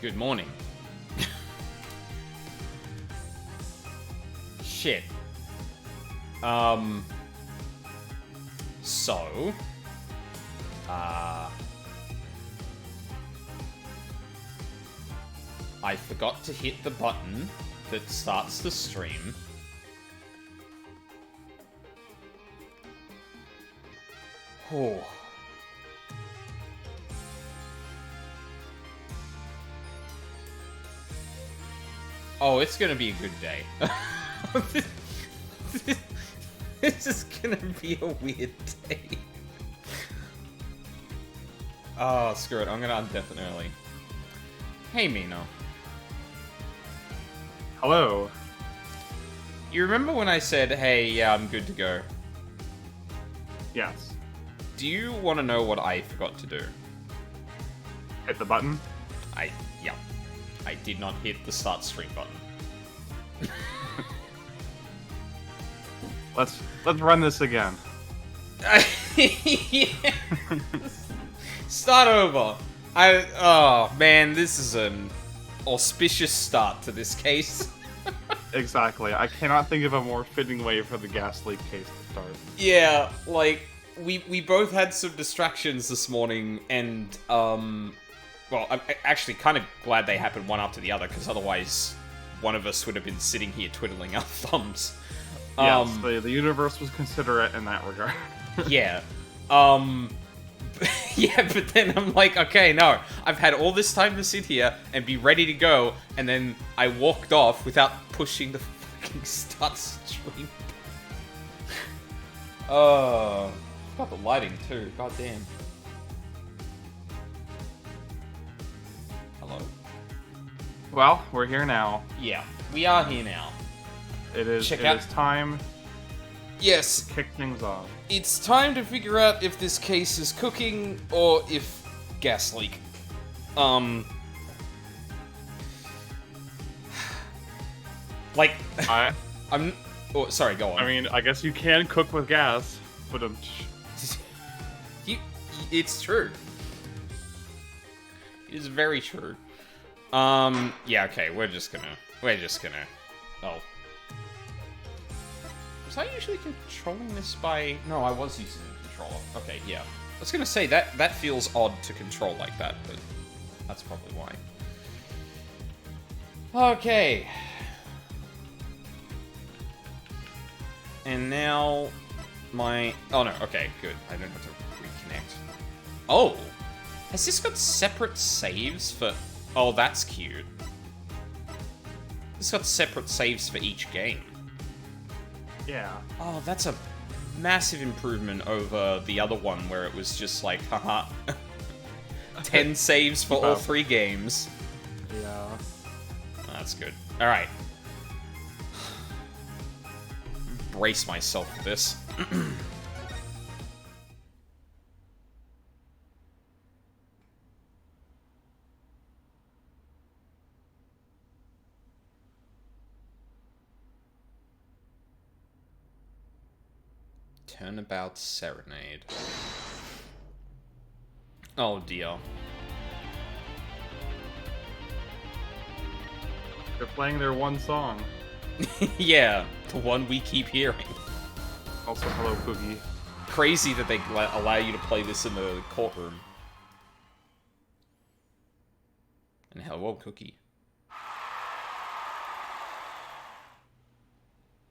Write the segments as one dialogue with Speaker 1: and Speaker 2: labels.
Speaker 1: Good morning. Shit. So... I forgot to hit the button that starts the stream. Oh. Oh, it's gonna be a good day. This is gonna be a weird day. Oh, screw it. I'm gonna undeafen early. Hey, Mino.
Speaker 2: Hello.
Speaker 1: You remember when I said, hey, yeah, I'm good to go?
Speaker 2: Yes.
Speaker 1: Do you want to know what I forgot to do?
Speaker 2: Hit the button.
Speaker 1: Yeah. I did not hit the start stream button.
Speaker 2: Let's run this again.
Speaker 1: Yeah. Start over. Oh man, this is an auspicious start to this case.
Speaker 2: Exactly. I cannot think of a more fitting way for the gas leak case to start.
Speaker 1: Yeah, like we both had some distractions this morning, and well, I'm actually kind of glad they happened one after the other, because otherwise one of us would have been sitting here twiddling our thumbs.
Speaker 2: Yes, the universe was considerate in that regard.
Speaker 1: Yeah. Yeah, but then I'm like, okay, no, I've had all this time to sit here and be ready to go, and then I walked off without pushing the fucking start stream. Oh, got the lighting too. God damn. Hello.
Speaker 2: Well, we're here now.
Speaker 1: Yeah, we are here now.
Speaker 2: It is time
Speaker 1: Yes,
Speaker 2: to kick things off.
Speaker 1: it's time to figure out if this case is cooking or if gas leak. Like, I'm. Oh, sorry. Go on.
Speaker 2: I mean, I guess you can cook with gas, but
Speaker 1: It's true. It is very true. Yeah. Okay. We're just gonna. Oh. Was I usually controlling this by... No, I was using the controller. Okay, yeah. I was gonna say, that feels odd to control like that, but that's probably why. Okay. And now... my... Oh, no, okay, good. I don't have to reconnect. Oh! Has this got separate saves for... Oh, that's cute. This got separate saves for each game.
Speaker 2: yeah.
Speaker 1: Oh, that's a massive improvement over the other one where it was just like, haha, 10 saves for all 3 games.
Speaker 2: Yeah.
Speaker 1: Oh, that's good. Alright. Brace myself for this. Turnabout Serenade. Oh dear.
Speaker 2: They're playing their one song.
Speaker 1: Yeah, the one we keep hearing.
Speaker 2: Also, hello, Poogie.
Speaker 1: Crazy that they allow you to play this in the courtroom. And hello, Cookie.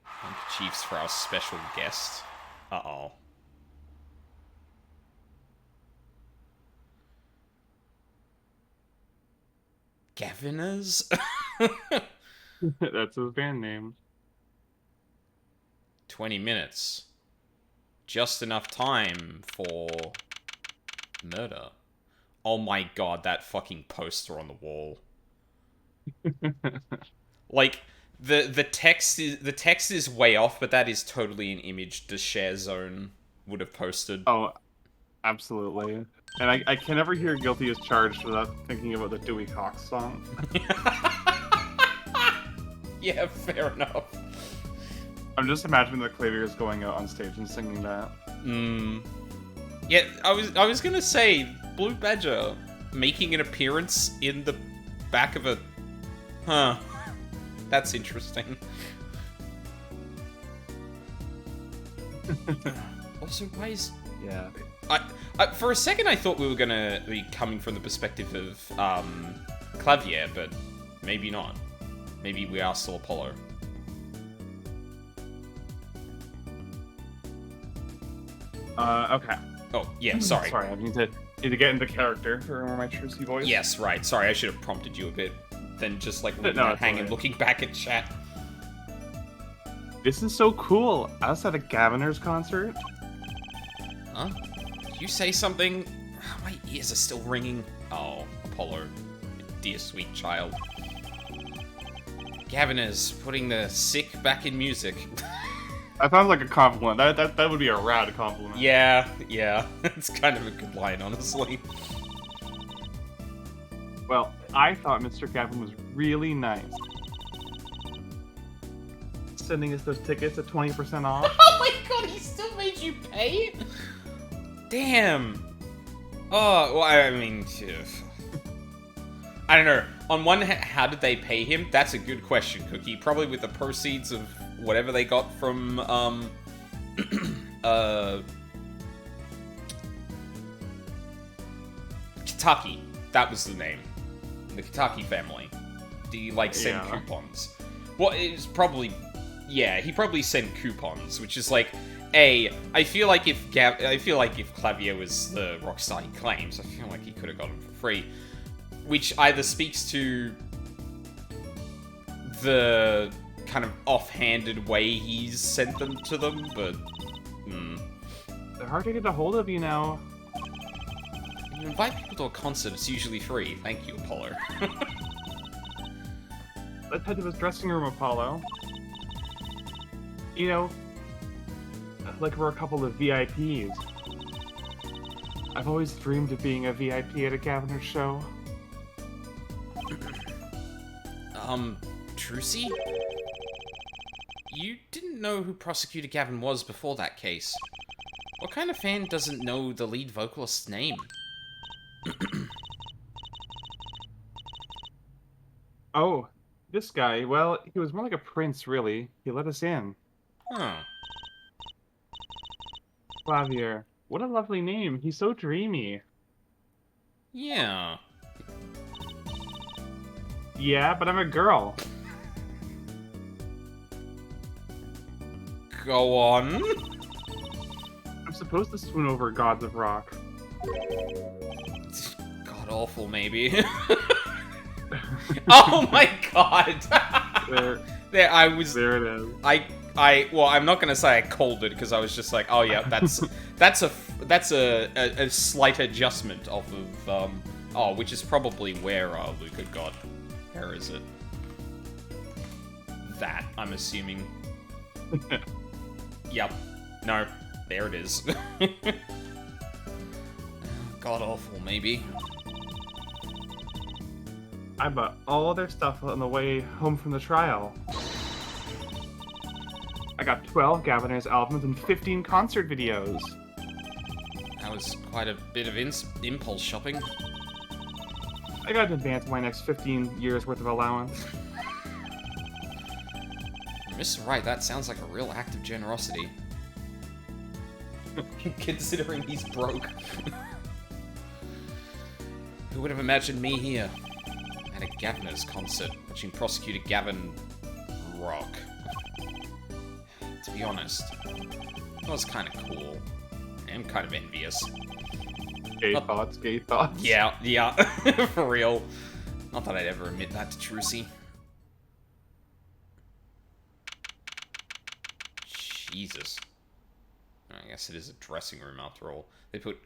Speaker 1: Handkerchiefs for our special guest. Uh-oh. Gaviners?
Speaker 2: That's his band name.
Speaker 1: 20 minutes. Just enough time for murder. Oh my god, that fucking poster on the wall. Like, the text is way off, but that is totally an image the Share Zone would have posted.
Speaker 2: Oh, absolutely. And I can never hear Guilty as Charged without thinking about the Dewey Cox song.
Speaker 1: Yeah, fair enough.
Speaker 2: I'm just imagining the Claviers going out on stage and singing that.
Speaker 1: Yeah, I was gonna say Blue Badger making an appearance in the back of a... Huh. That's interesting. Also, why is...
Speaker 2: Yeah.
Speaker 1: For a second, I thought we were gonna be coming from the perspective of, Clavier, but maybe not. Maybe we are still Apollo.
Speaker 2: Okay.
Speaker 1: Oh, yeah, sorry.
Speaker 2: Sorry, I need to get into character for my Trucy voice.
Speaker 1: Yes, right. Sorry, I should have prompted you a bit. Then just, like, leaving
Speaker 2: No,
Speaker 1: that
Speaker 2: it's
Speaker 1: hanging,
Speaker 2: alright.
Speaker 1: looking back at chat.
Speaker 2: This is so cool. I was at a Gaviner's concert.
Speaker 1: Huh? Did you say something? My ears are still ringing. Oh, Apollo. Dear sweet child. Gavin is putting the sick back in music.
Speaker 2: That sounds like a compliment. That would be a rad compliment.
Speaker 1: Yeah. It's kind of a good line, honestly.
Speaker 2: Well, I thought Mr. Gavin was really nice. Sending us those tickets at 20% off.
Speaker 1: Oh my god, he still made you pay? Damn. Oh, well, I mean... I don't know. On one hand, how did they pay him? That's a good question, Cookie. Probably with the proceeds of whatever they got from, Kitaki. That was the name. The Kitaki family. Do you, like, send
Speaker 2: Yeah.
Speaker 1: coupons? Well, it's probably... Yeah, he probably sent coupons, which is like... I feel like if Clavier was the rockstar he claims, I feel like he could have got them for free. Which either speaks to the kind of offhanded way he's sent them to them, but...
Speaker 2: They're hard to get a hold of you now.
Speaker 1: When you invite people to a concert, it's usually free. Thank you, Apollo.
Speaker 2: Let's head to his dressing room, Apollo. You know, like we're a couple of VIPs. I've always dreamed of being a VIP at a Gaviner show.
Speaker 1: Trucy? You didn't know who Prosecutor Gavin was before that case. What kind of fan doesn't know the lead vocalist's name?
Speaker 2: Oh, this guy, well, he was more like a prince, really. He let us in.
Speaker 1: Huh.
Speaker 2: Clavier. What a lovely name. He's so dreamy.
Speaker 1: Yeah.
Speaker 2: Yeah, but I'm a girl.
Speaker 1: Go on.
Speaker 2: I'm supposed to swoon over gods of rock.
Speaker 1: God awful, maybe. Oh my god.
Speaker 2: There
Speaker 1: I was.
Speaker 2: it is.
Speaker 1: Well, I'm not gonna say I called it because I was just like, oh yeah, that's a slight adjustment off of which is probably where Luca got. Where is it? That I'm assuming. Yep. No. There it is. God awful, maybe.
Speaker 2: I bought all their stuff on the way home from the trial. I got 12 Gaviner's albums and 15 concert videos.
Speaker 1: That was quite a bit of impulse shopping.
Speaker 2: I got to advance my next 15 years worth of allowance.
Speaker 1: Mr. Wright, that sounds like a real act of generosity. Considering he's broke. Who would have imagined me here? At a Gaviner's concert, watching Prosecutor Gavin rock. To be honest, that was kind of cool. I'm kind of envious.
Speaker 2: Gay thoughts, gay thoughts.
Speaker 1: Yeah, for real. Not that I'd ever admit that to Trucy. Jesus. I guess it is a dressing room after all. They put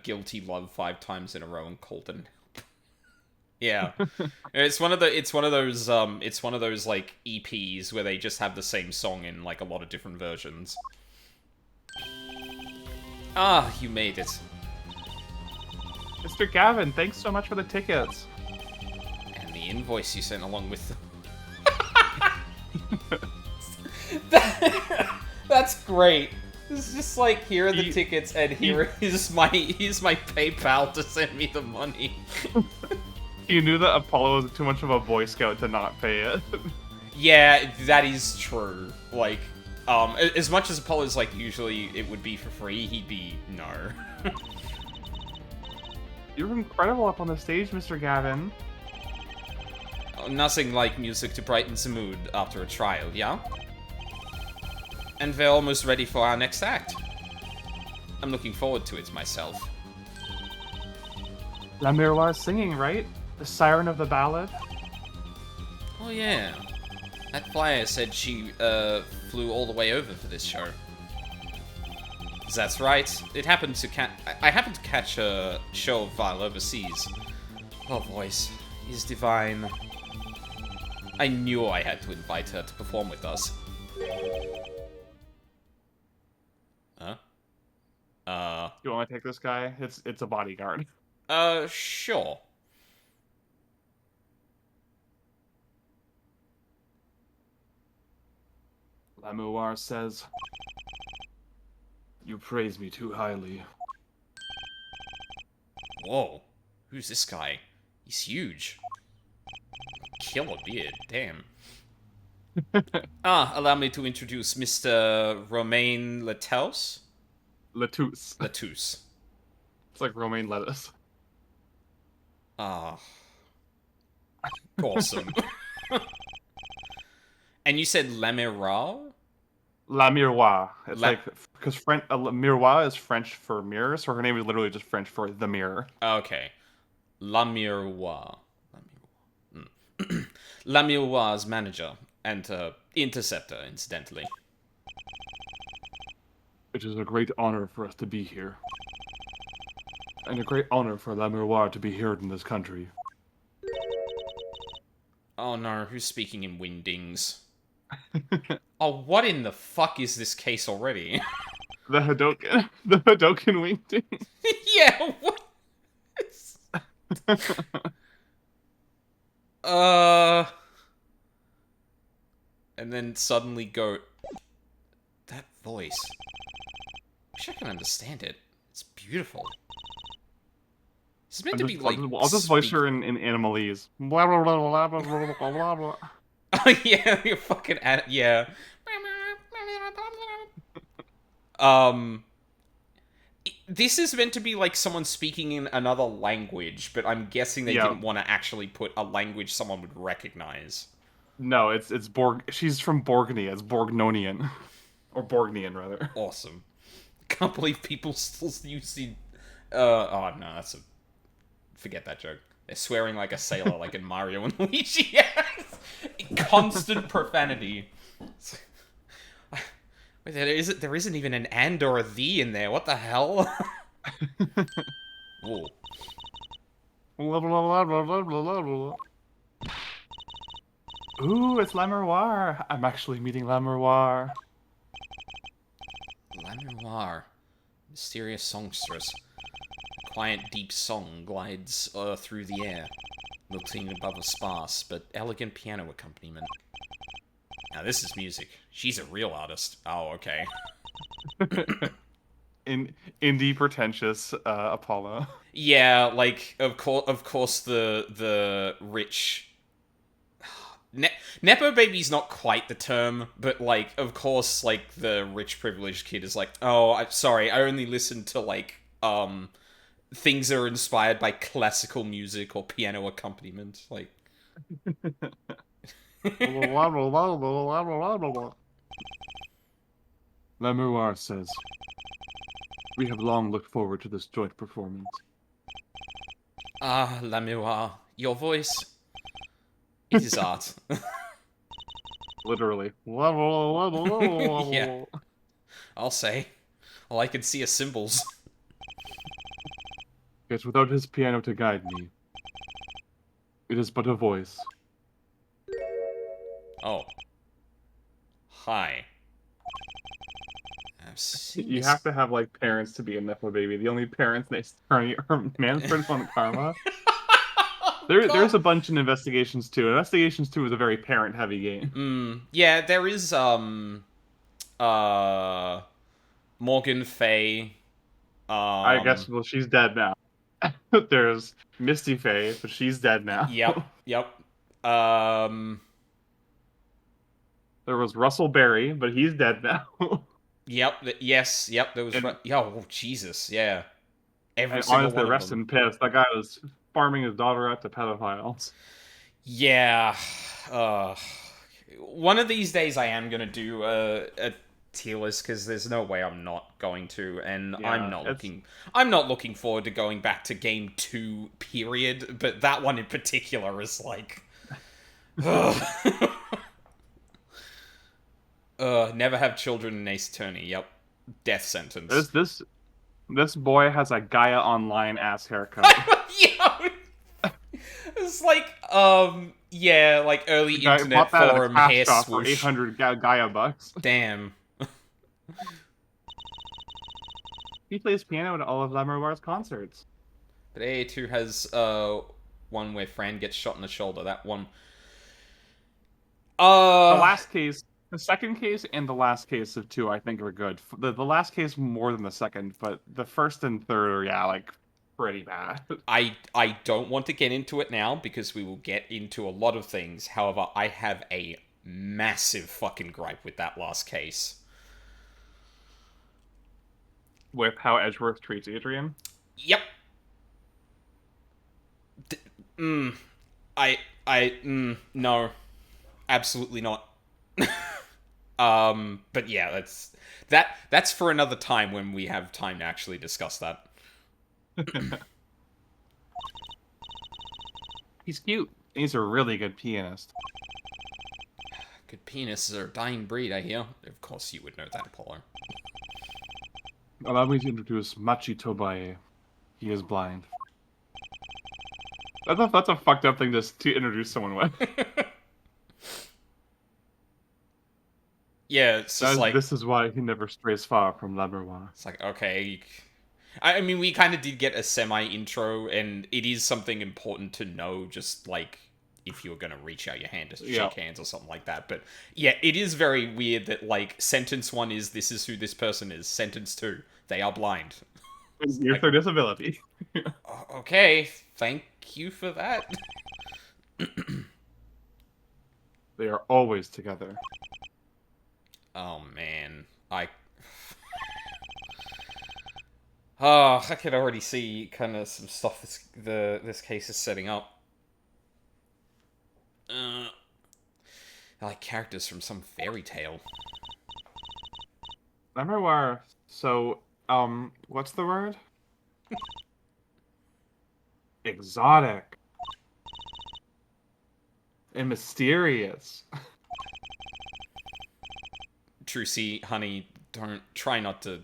Speaker 1: Guilty Love 5 times in a row and called it. Yeah. It's one of those like EPs where they just have the same song in like a lot of different versions. Ah, you made it.
Speaker 2: Mr. Gavin, thanks so much for the tickets.
Speaker 1: And the invoice you sent along with them. That's great. It's just like, here are the tickets, and here's my PayPal to send me the money.
Speaker 2: You knew that Apollo was too much of a Boy Scout to not pay it.
Speaker 1: Yeah, that is true. Like, as much as Apollo's like usually it would be for free, he'd be no.
Speaker 2: You're incredible up on the stage, Mr. Gavin.
Speaker 1: Nothing like music to brighten the mood after a trial, yeah? And we're almost ready for our next act. I'm looking forward to it myself.
Speaker 2: La Miroir's singing, right? The siren of the ballad?
Speaker 1: Oh yeah. That flyer said she, flew all the way over for this show. That's right. It happened to I happened to catch a show while overseas. Her voice is divine. I knew I had to invite her to perform with us. Huh?
Speaker 2: You want to take this guy? It's a bodyguard.
Speaker 1: Sure.
Speaker 2: La Miroir says, "You praise me too highly."
Speaker 1: Whoa. Who's this guy? He's huge. Killer beard, damn. Allow me to introduce Mr. Romain Lataus?
Speaker 2: Latousse.
Speaker 1: Latousse.
Speaker 2: It's like romaine lettuce.
Speaker 1: Ah. Awesome. And you said La Miroir?
Speaker 2: La Miroir. It's like, because Miroir is French for mirror, so her name is literally just French for the mirror.
Speaker 1: Okay. La Miroir. La Miroir's manager and interceptor, incidentally.
Speaker 2: It is a great honor for us to be here. And a great honor for La Miroir to be heard in this country.
Speaker 1: Oh no, who's speaking in Wingdings? Oh, what in the fuck is this case already?
Speaker 2: The Hadoken wingding.
Speaker 1: Yeah, what? And then suddenly go... That voice. Wish I can understand it. It's beautiful. It's meant to be like...
Speaker 2: I'll just voice her in Animalese. Blah, blah, blah, blah, blah, blah, blah, blah, blah.
Speaker 1: Oh, yeah, you're fucking... Yeah. This is meant to be like someone speaking in another language, but I'm guessing they didn't want to actually put a language someone would recognize.
Speaker 2: No, it's Borg. She's from Borgnia. It's Borgnonian. Or Borgnian, rather.
Speaker 1: Awesome. Can't believe people still use the... oh, no, that's a... Forget that joke. They're swearing like a sailor, like in Mario and Luigi. Yes! Constant profanity. There isn't even an and or a the in there. What the hell? Whoa.
Speaker 2: Blah, blah, blah, blah, blah, blah, blah. Ooh, it's La Miroir. I'm actually meeting La Miroir.
Speaker 1: La Miroir. Mysterious songstress. Quiet, deep song glides through the air, lilting above a sparse but elegant piano accompaniment. Now this is music. She's a real artist. Oh, okay.
Speaker 2: Indie pretentious Apollo.
Speaker 1: Yeah, like of course the rich. Nepo baby's not quite the term, but like of course like the rich privileged kid is like, oh, I'm sorry, I only listen to like things that are inspired by classical music or piano accompaniment, like.
Speaker 2: La Miroir says, "We have long looked forward to this joint performance."
Speaker 1: Ah, La Miroir, your voice. It is art.
Speaker 2: Literally.
Speaker 1: Yeah. I'll say. All I can see are symbols.
Speaker 2: Yet without his piano to guide me, it is but a voice.
Speaker 1: Oh. Hi.
Speaker 2: You have to have like parents to be a Nepo baby. The only parents they are Manfred von Karma. There's a bunch in Investigations 2. Investigations 2 is a very parent-heavy game.
Speaker 1: Yeah, there is, Morgan Fay.
Speaker 2: I guess, well, she's dead now. There's Misty Faye, but she's dead now.
Speaker 1: Yep. Um,
Speaker 2: There was Russell Berry, but he's dead now.
Speaker 1: yes, yep, there was...
Speaker 2: And,
Speaker 1: Oh, Jesus, yeah. Every
Speaker 2: and
Speaker 1: single
Speaker 2: honestly,
Speaker 1: one of
Speaker 2: rest
Speaker 1: them.
Speaker 2: in piss. That guy was farming his daughter out to pedophiles.
Speaker 1: Yeah. Uh, one of these days I am going to do a tier list, because there's no way I'm not going to, and
Speaker 2: Yeah,
Speaker 1: I'm not looking forward to going back to game 2, period, but that one in particular is like... Never have children in Ace Attorney. Yep. Death sentence.
Speaker 2: This boy has a Gaia Online ass haircut.
Speaker 1: Yeah. It's like, yeah, like early
Speaker 2: I
Speaker 1: internet
Speaker 2: bought that at a
Speaker 1: forum
Speaker 2: cash
Speaker 1: hair
Speaker 2: shop for
Speaker 1: swoosh.
Speaker 2: 800 Gaia bucks.
Speaker 1: Damn.
Speaker 2: He plays piano at all of Lamarwar's concerts.
Speaker 1: But AA2 has, one where Fran gets shot in the shoulder. That one.
Speaker 2: The second case and the last case of 2, I think, are good. The last case more than the second, but the first and third are, yeah, like, pretty bad.
Speaker 1: I don't want to get into it now, because we will get into a lot of things. However, I have a massive fucking gripe with that last case.
Speaker 2: With how Edgeworth treats Adrian?
Speaker 1: Yep. No. Absolutely not. But yeah, that's for another time when we have time to actually discuss that.
Speaker 2: He's cute. He's a really good pianist.
Speaker 1: Good penises are a dying breed, I hear. Of course you would know that, Apollo.
Speaker 2: Allow me to introduce Machi Tobae. He is blind. That's a fucked up thing to introduce someone with.
Speaker 1: Yeah, it's just like...
Speaker 2: This is why he never strays far from Lamerwa.
Speaker 1: It's like, okay... I mean, we kind of did get a semi-intro, and it is something important to know, just, like, if you were going to reach out your hand to shake hands or something like that. But, yeah, it is very weird that, like, sentence 1 is, this is who this person is. Sentence 2, they are blind.
Speaker 2: Here's their disability.
Speaker 1: Okay, thank you for that.
Speaker 2: They are always together.
Speaker 1: Oh, man. I could already see kind of some stuff this case is setting up. Like characters from some fairy tale.
Speaker 2: Lamerwa, so, what's the word? Exotic. And mysterious.
Speaker 1: Trucy, honey, don't try not to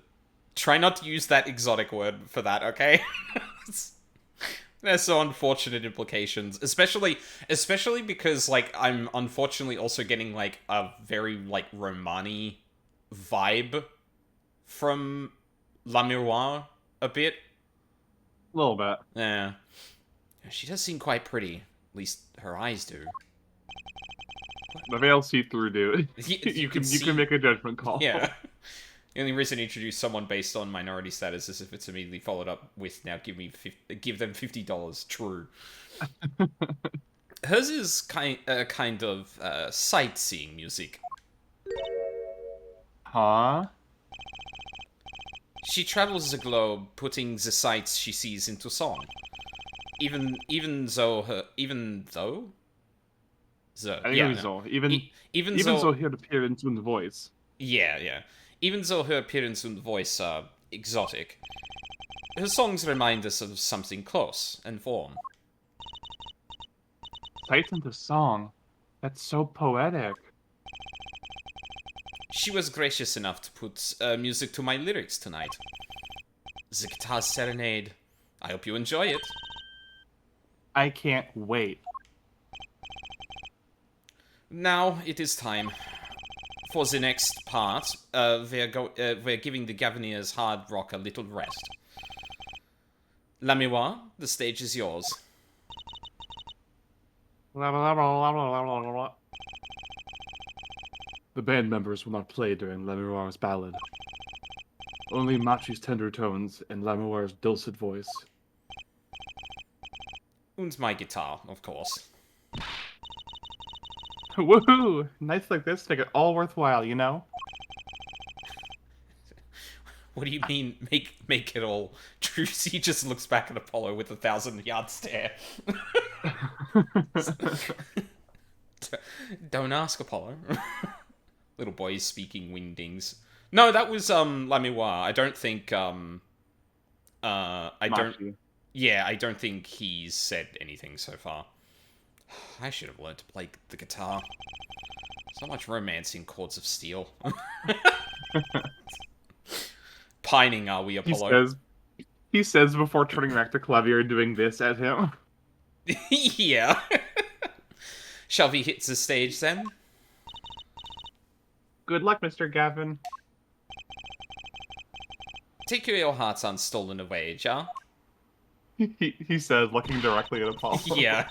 Speaker 1: use that exotic word for that, okay? There's so unfortunate implications, especially because like I'm unfortunately also getting like a very like Romani vibe from La Miroir a bit.
Speaker 2: A little bit.
Speaker 1: Yeah. She does seem quite pretty. At least her eyes do.
Speaker 2: The veil see-through, dude.
Speaker 1: You can
Speaker 2: make a judgment call.
Speaker 1: Yeah. The only reason to introduce someone based on minority status is if it's immediately followed up with, now give them $50. True. Hers is kind of sightseeing music.
Speaker 2: Huh?
Speaker 1: She travels the globe, putting the sights she sees into song. Even though
Speaker 2: her appearance and voice.
Speaker 1: Yeah. Even though her appearance and voice are exotic, her songs remind us of something close and warm.
Speaker 2: Sights into song. That's so poetic.
Speaker 1: She was gracious enough to put music to my lyrics tonight. The Guitar Serenade. I hope you enjoy it.
Speaker 2: I can't wait.
Speaker 1: Now it is time. For the next part, we're giving the Gaviniers hard rock a little rest. La Miroir, the stage is yours.
Speaker 2: The band members will not play during Lamoir's ballad. Only Machi's tender tones and Lamoir's dulcet voice.
Speaker 1: Und my guitar, of course.
Speaker 2: Woohoo! Nights like this make it all worthwhile, you know?
Speaker 1: What do you mean, make it all? Drusy just looks back at Apollo with a 1,000-yard stare. Don't ask, Apollo. Little boy is speaking wingdings. No, that was Lamiwa. I don't think I don't think he's said anything so far. I should have learned to play the guitar. So much romance in Chords of Steel. Pining are we, Apollo?
Speaker 2: He says before turning back to Clavier and doing this at him.
Speaker 1: Yeah. Shall we hit the stage then?
Speaker 2: Good luck, Mr. Gavin.
Speaker 1: Take your hearts on stolen away, Jar.
Speaker 2: He says, looking directly at Apollo.
Speaker 1: Yeah.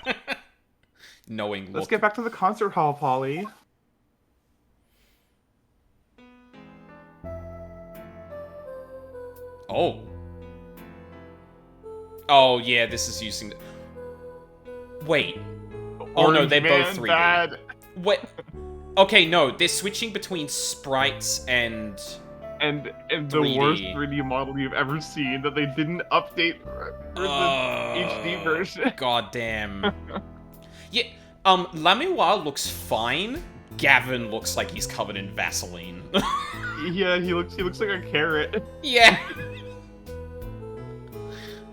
Speaker 1: Knowing look.
Speaker 2: Let's get back to the concert hall, Polly.
Speaker 1: Oh. Oh, yeah, this is using... Wait. Oh, no, they're both 3D.
Speaker 2: Bad.
Speaker 1: Wait. Okay, no, they're switching between sprites and...
Speaker 2: And the
Speaker 1: 3D.
Speaker 2: worst 3D model you've ever seen that they didn't update for the HD version.
Speaker 1: God damn. Yeah, Lamiwa looks fine. Gavin looks like he's covered in Vaseline.
Speaker 2: Yeah, he looks like a carrot.
Speaker 1: Yeah.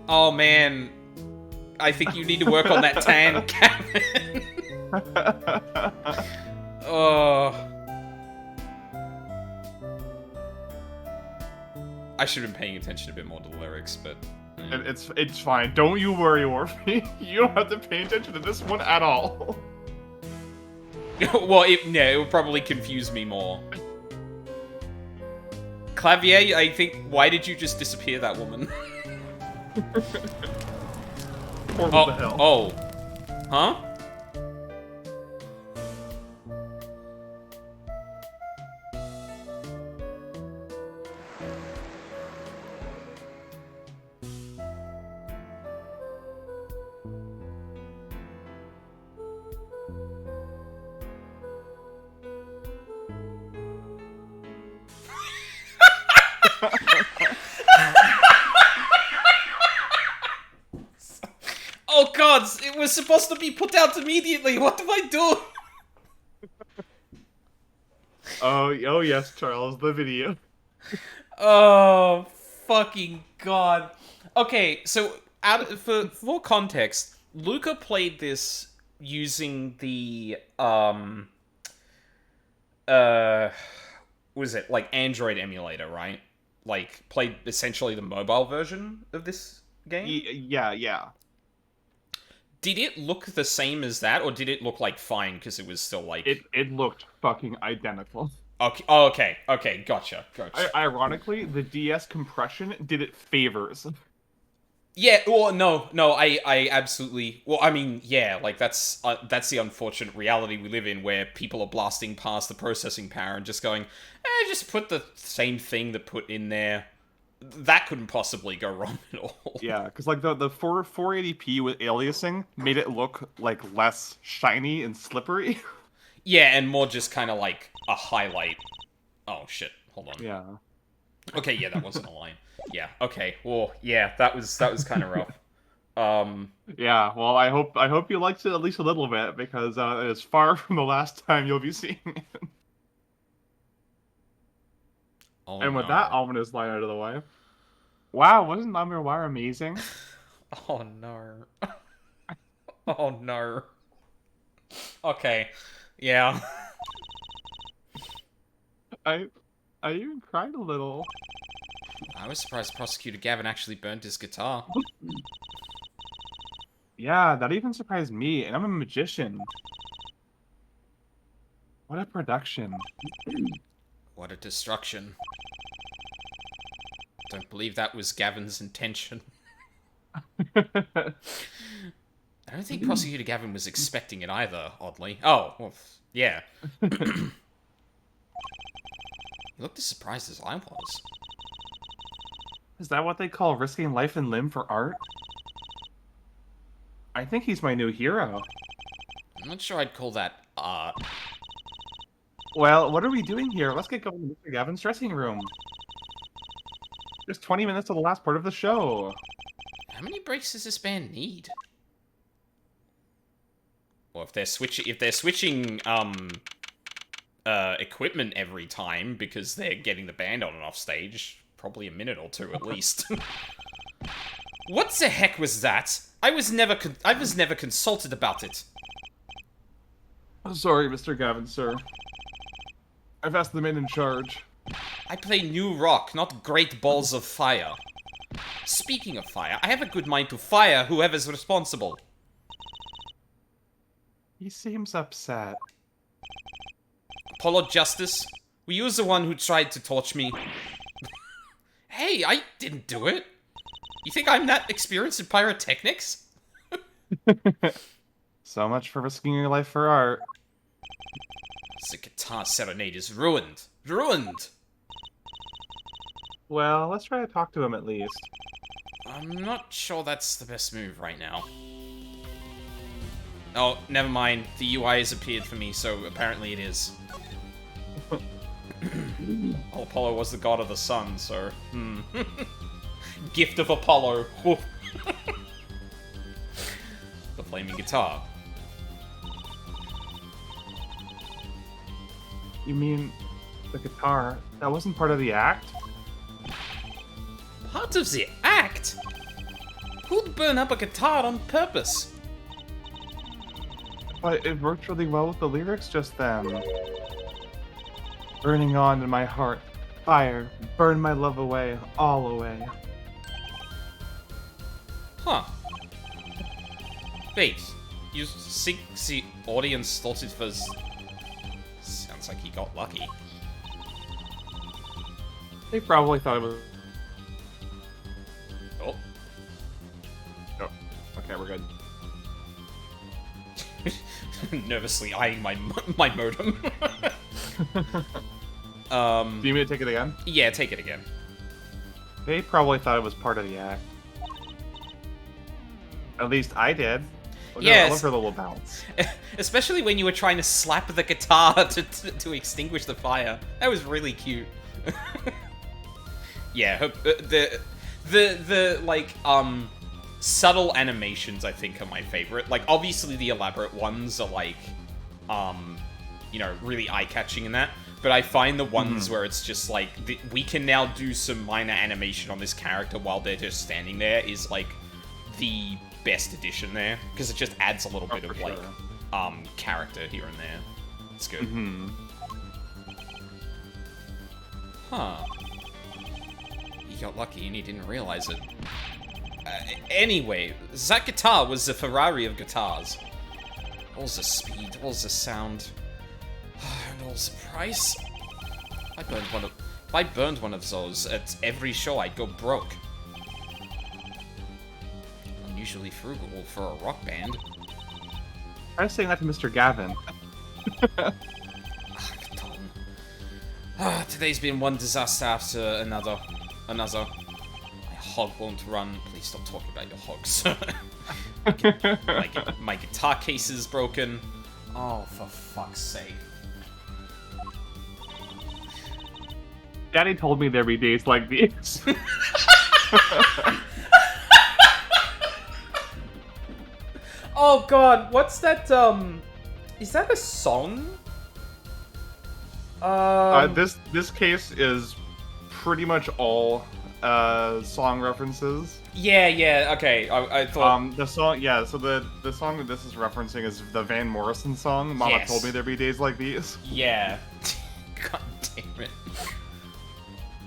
Speaker 1: Oh man, I think you need to work on that tan, Gavin. Oh. I should have been paying attention a bit more to the lyrics, but...
Speaker 2: It's fine. Don't you worry, Orphe. You don't have to pay attention to this one at all.
Speaker 1: Well, it would probably confuse me more. Clavier, I think, why did you just disappear that woman?
Speaker 2: Or what the hell?
Speaker 1: Oh. Huh? Oh god, it was supposed to be put out immediately. What did I do?
Speaker 2: Oh yes, Charles, the video.
Speaker 1: Oh fucking god. Okay, so for more context, Luca played this using the what was it, like Android emulator, right? Like played essentially the mobile version of this game?
Speaker 2: Yeah.
Speaker 1: Did it look the same as that, or did it look like fine because it was still like...
Speaker 2: It looked fucking identical.
Speaker 1: Okay, oh, okay, gotcha.
Speaker 2: Ironically, the DS compression did it favors.
Speaker 1: Yeah, well, no, I absolutely... Well, I mean, yeah, like, that's the unfortunate reality we live in, where people are blasting past the processing power and just going, just put the same thing that put in there. That couldn't possibly go wrong at all.
Speaker 2: Yeah, because like the 480p with aliasing made it look like less shiny and slippery.
Speaker 1: Yeah, and more just kind of like a highlight. Oh shit! Hold on.
Speaker 2: Yeah.
Speaker 1: Okay, yeah, that wasn't a line. Yeah. Okay. Well, yeah, that was kind of rough.
Speaker 2: Yeah. Well, I hope you liked it at least a little bit, because it is far from the last time you'll be seeing it.
Speaker 1: Oh,
Speaker 2: and with
Speaker 1: no.
Speaker 2: that ominous line out of the way. Wow, wasn't Lamir Wire amazing?
Speaker 1: Oh no. Oh no. Okay. Yeah.
Speaker 2: I even cried a little.
Speaker 1: I was surprised Prosecutor Gavin actually burnt his guitar.
Speaker 2: Yeah, that even surprised me, and I'm a magician. What a production.
Speaker 1: What a destruction. Don't believe that was Gavin's intention. I don't think Prosecutor Gavin was expecting it either, oddly. Oh, well, yeah. You looked as surprised as I was.
Speaker 2: Is that what they call risking life and limb for art? I think he's my new hero.
Speaker 1: I'm not sure I'd call that art.
Speaker 2: Well, what are we doing here? Let's get going to Mr. Gavin's dressing room. There's 20 minutes to the last part of the show.
Speaker 1: How many breaks does this band need? Or if they're switching equipment every time because they're getting the band on and off stage, probably a minute or two at least. What the heck was that? I was never consulted about it.
Speaker 2: Oh, sorry, Mr. Gavin, sir. I've asked the man in charge.
Speaker 1: I play new rock, not great balls of fire. Speaking of fire, I have a good mind to fire whoever's responsible.
Speaker 2: He seems upset.
Speaker 1: Apollo Justice, were you the one who tried to torch me? Hey, I didn't do it. You think I'm that experienced in pyrotechnics?
Speaker 2: So much for risking your life for art.
Speaker 1: The guitar serenade is ruined. Ruined!
Speaker 2: Well, let's try to talk to him at least.
Speaker 1: I'm not sure that's the best move right now. Oh, never mind. The UI has appeared for me, so apparently it is. Well, Apollo was the god of the sun, so... Gift of Apollo. The flaming guitar.
Speaker 2: You mean the guitar? That wasn't part of the act?
Speaker 1: Part of the act? Who'd burn up a guitar on purpose?
Speaker 2: But it worked really well with the lyrics just then. Burning on in my heart, fire, burn my love away, all away.
Speaker 1: Huh. Wait, you think the audience thought it was... Sounds like he got lucky.
Speaker 2: They probably thought it was...
Speaker 1: Oh.
Speaker 2: Oh, okay, we're good.
Speaker 1: Nervously eyeing my modem.
Speaker 2: Do you need me to take it again?
Speaker 1: Yeah, take it again.
Speaker 2: They probably thought it was part of the act. At least I did.
Speaker 1: Yes.
Speaker 2: I love her little bounce.
Speaker 1: Especially when you were trying to slap the guitar to extinguish the fire. That was really cute. Yeah, the like subtle animations I think are my favorite. Like obviously the elaborate ones are like you know, really eye-catching in that. But I find the ones where it's just like we can now do some minor animation on this character while they're just standing there is like the best addition there, because it just adds a little bit of like character here and there. It's good. Huh. He got lucky and he didn't realize it. Anyway, that guitar was the Ferrari of guitars. What was the speed? What was the sound? And what was the price? If I burned one of those at every show, I'd go broke. Usually frugal for a rock band.
Speaker 2: I was saying that to Mr. Gavin.
Speaker 1: Today's been one disaster after another. My hog won't run. Please stop talking about your hogs. my guitar case is broken. Oh, for fuck's sake.
Speaker 2: Daddy told me there'd be days like these.
Speaker 1: Oh god, what's that, is that a song?
Speaker 2: This case is pretty much all song references.
Speaker 1: Yeah, okay. I thought
Speaker 2: the song, yeah. So the song that this is referencing is the Van Morrison song. Mama
Speaker 1: Yes.
Speaker 2: told me there'd be days like these.
Speaker 1: yeah. God damn it.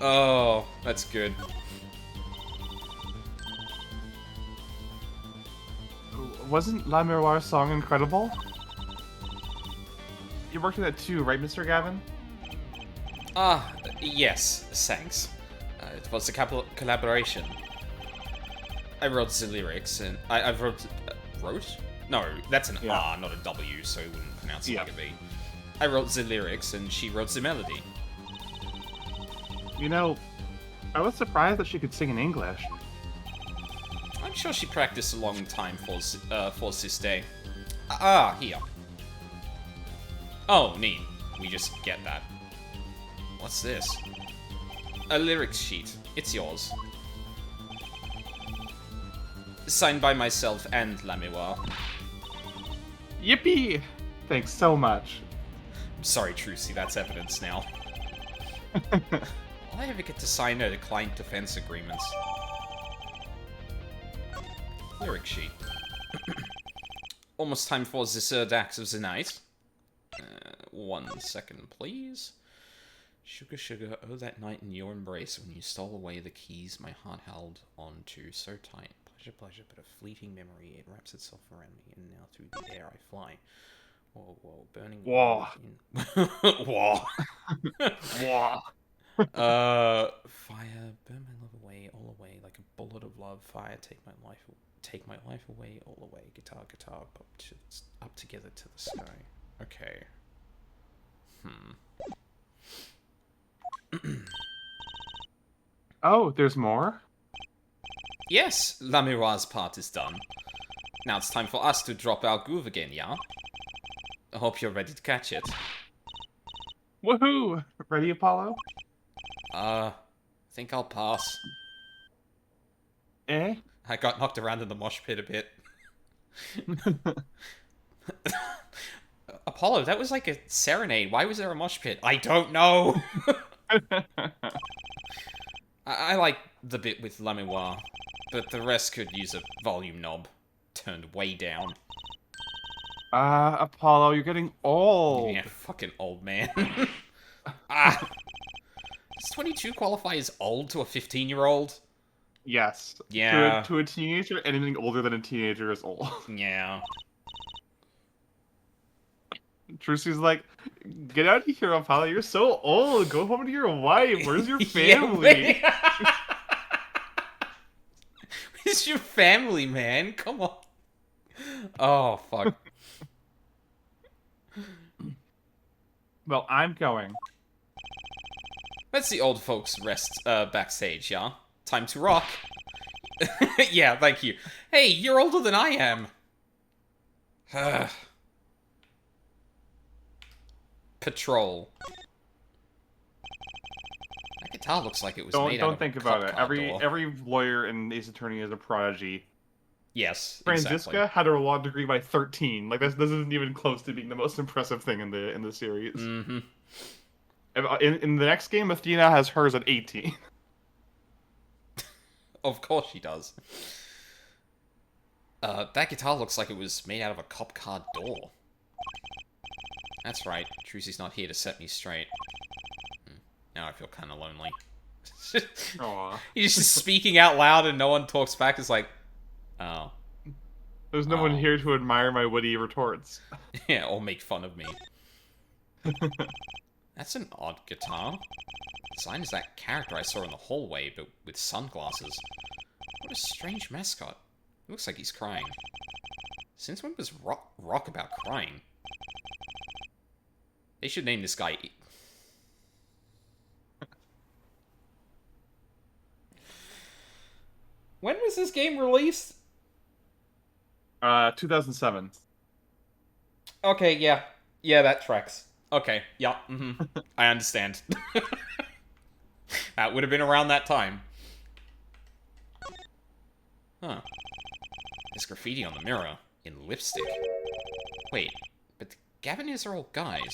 Speaker 1: Oh, that's good.
Speaker 2: Wasn't La Miroir's song incredible? You worked on that too, right, Mr. Gavin?
Speaker 1: Yes, thanks. It was a collaboration. I wrote the lyrics, and I wrote... wrote? No, that's an R, not a W, so it wouldn't pronounce it like a V. I wrote the lyrics, and she wrote the melody.
Speaker 2: You know, I was surprised that she could sing in English.
Speaker 1: I I'm sure she practiced a long time for this day. Here. Oh, neat. We just get that. What's this? A lyrics sheet. It's yours. Signed by myself and Lamiwa.
Speaker 2: Yippee! Thanks so much.
Speaker 1: Sorry, Trucy, that's evidence now. Will I ever get to sign a client defense agreements? Lyric sheet. Almost time for the third act of the night. 1 second, please. Sugar, sugar, oh that night in your embrace when you stole away the keys my heart held on to so tight. Pleasure, pleasure, but a fleeting memory. It wraps itself around me, and now through the air I fly. Whoa, whoa, burning.
Speaker 2: Whoa.
Speaker 1: Whoa.
Speaker 2: Whoa.
Speaker 1: Fire, burn my love away, all away, like a bullet of love. Fire, take my life away, all away. Guitar, guitar, up together to the sky. Okay.
Speaker 2: Oh, there's more?
Speaker 1: Yes, Lamiwa's part is done. Now it's time for us to drop our groove again, yeah? I hope you're ready to catch it.
Speaker 2: Woohoo! Ready, Apollo?
Speaker 1: Think I'll pass.
Speaker 2: Eh?
Speaker 1: I got knocked around in the mosh pit a bit. Apollo, that was like a serenade. Why was there a mosh pit? I don't know! I like the bit with Lamiwa, but the rest could use a volume knob turned way down.
Speaker 2: Apollo, you're getting old.
Speaker 1: Yeah, fucking old man. Does 22 qualify as old to a 15-year-old?
Speaker 2: Yes.
Speaker 1: Yeah.
Speaker 2: To a teenager, anything older than a teenager is old.
Speaker 1: Yeah.
Speaker 2: Trucy's like, get out of here, Apollo. You're so old. Go home to your wife. Where's your family?
Speaker 1: Yeah, where's your family, man? Come on. Oh, fuck.
Speaker 2: Well, I'm going.
Speaker 1: Let's the old folks rest backstage, yeah? Time to rock. Yeah, thank you. Hey, you're older than I am. Patrol. That guitar looks like it was made out
Speaker 2: Don't
Speaker 1: of
Speaker 2: think
Speaker 1: a
Speaker 2: about
Speaker 1: cop
Speaker 2: it.
Speaker 1: car door.
Speaker 2: Every lawyer in Ace Attorney is a prodigy.
Speaker 1: Yes,
Speaker 2: Franziska
Speaker 1: exactly.
Speaker 2: had her law degree by 13. Like this isn't even close to being the most impressive thing in the series.
Speaker 1: Mm-hmm.
Speaker 2: In the next game, Athena has hers at 18.
Speaker 1: Of course she does. That guitar looks like it was made out of a cop car door. That's right. Trucy's not here to set me straight. Now I feel kind of lonely.
Speaker 2: Aww.
Speaker 1: He's just speaking out loud and no one talks back. It's like, oh.
Speaker 2: There's no one here to admire my witty retorts.
Speaker 1: Yeah, or make fun of me. That's an odd guitar. Designed as that character I saw in the hallway, but with sunglasses. What a strange mascot. Looks like he's crying. Since when was rock about crying? They should name this guy... When was this game released?
Speaker 2: 2007.
Speaker 1: Okay, yeah. Yeah, that tracks. Okay, yeah, I understand. That would have been around that time. Huh. There's graffiti on the mirror. In lipstick. Wait, but the Gaviniers are all guys.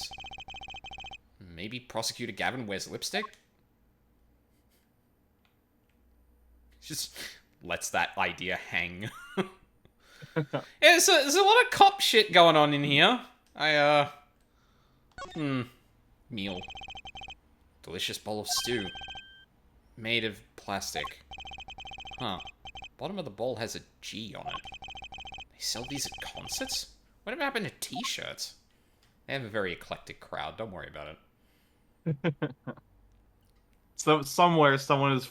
Speaker 1: Maybe Prosecutor Gavin wears lipstick? Just lets that idea hang. Yeah, there's a lot of cop shit going on in here. Meal. Delicious bowl of stew. Made of plastic. Huh. Bottom of the bowl has a G on it. They sell these at concerts? Whatever happened to t-shirts? They have a very eclectic crowd, don't worry about it.
Speaker 2: So somewhere someone is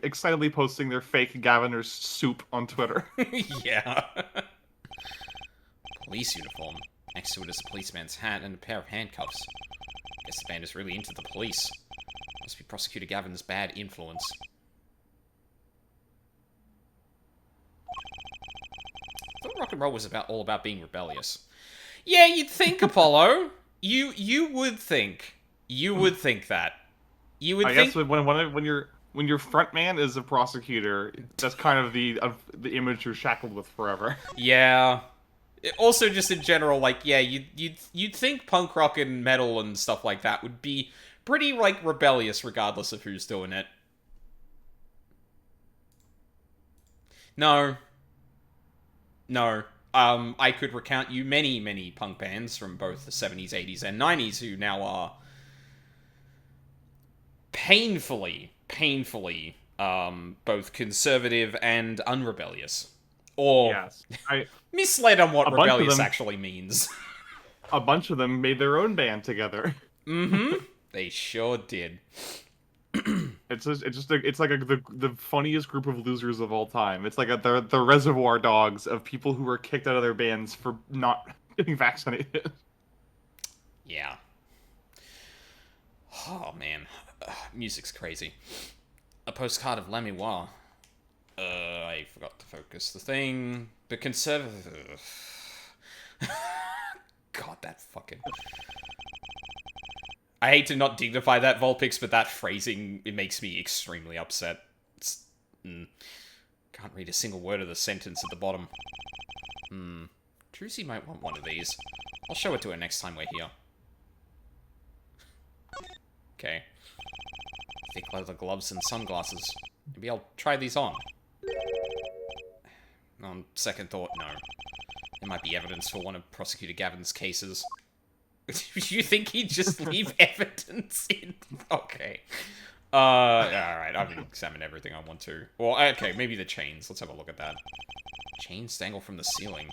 Speaker 2: excitedly posting their fake Gaviner's soup on Twitter.
Speaker 1: Yeah. Police uniform. Next to it is a policeman's hat and a pair of handcuffs. Guess the band is really into the police. Must be Prosecutor Gavin's bad influence. rock and roll was all about being rebellious. Yeah, you'd think, Apollo. You would think. You would think that. You would
Speaker 2: I
Speaker 1: think.
Speaker 2: guess when your front man is a prosecutor, that's kind of the image you're shackled with forever.
Speaker 1: Yeah. Also, just in general, like, yeah, you'd think punk rock and metal and stuff like that would be pretty, like, rebellious regardless of who's doing it. No. No. I could recount you many, many punk bands from both the 70s, 80s, and 90s who now are painfully, both conservative and unrebellious. Or
Speaker 2: Yes,
Speaker 1: misled on what
Speaker 2: A bunch of
Speaker 1: rebellious
Speaker 2: them-
Speaker 1: actually means.
Speaker 2: a bunch of them made their own band together.
Speaker 1: Mm-hmm. They sure did.
Speaker 2: It's like the funniest group of losers of all time. It's like the Reservoir Dogs of people who were kicked out of their bands for not getting vaccinated.
Speaker 1: Yeah. Oh, man. Music's crazy. A postcard of Lamiwa. I forgot to focus the thing. The conservative... God, that fucking... I hate to not dignify that, Vulpix, but that phrasing, it makes me extremely upset. Can't read a single word of the sentence at the bottom. Druzy might want one of these. I'll show it to her next time we're here. Okay. Thick leather gloves and sunglasses. Maybe I'll try these on. On second thought, no. There might be evidence for one of Prosecutor Gavin's cases. You think he'd just leave evidence in? Okay. Alright, I've examined everything I want to. Well, okay, maybe the chains. Let's have a look at that. Chains dangle from the ceiling.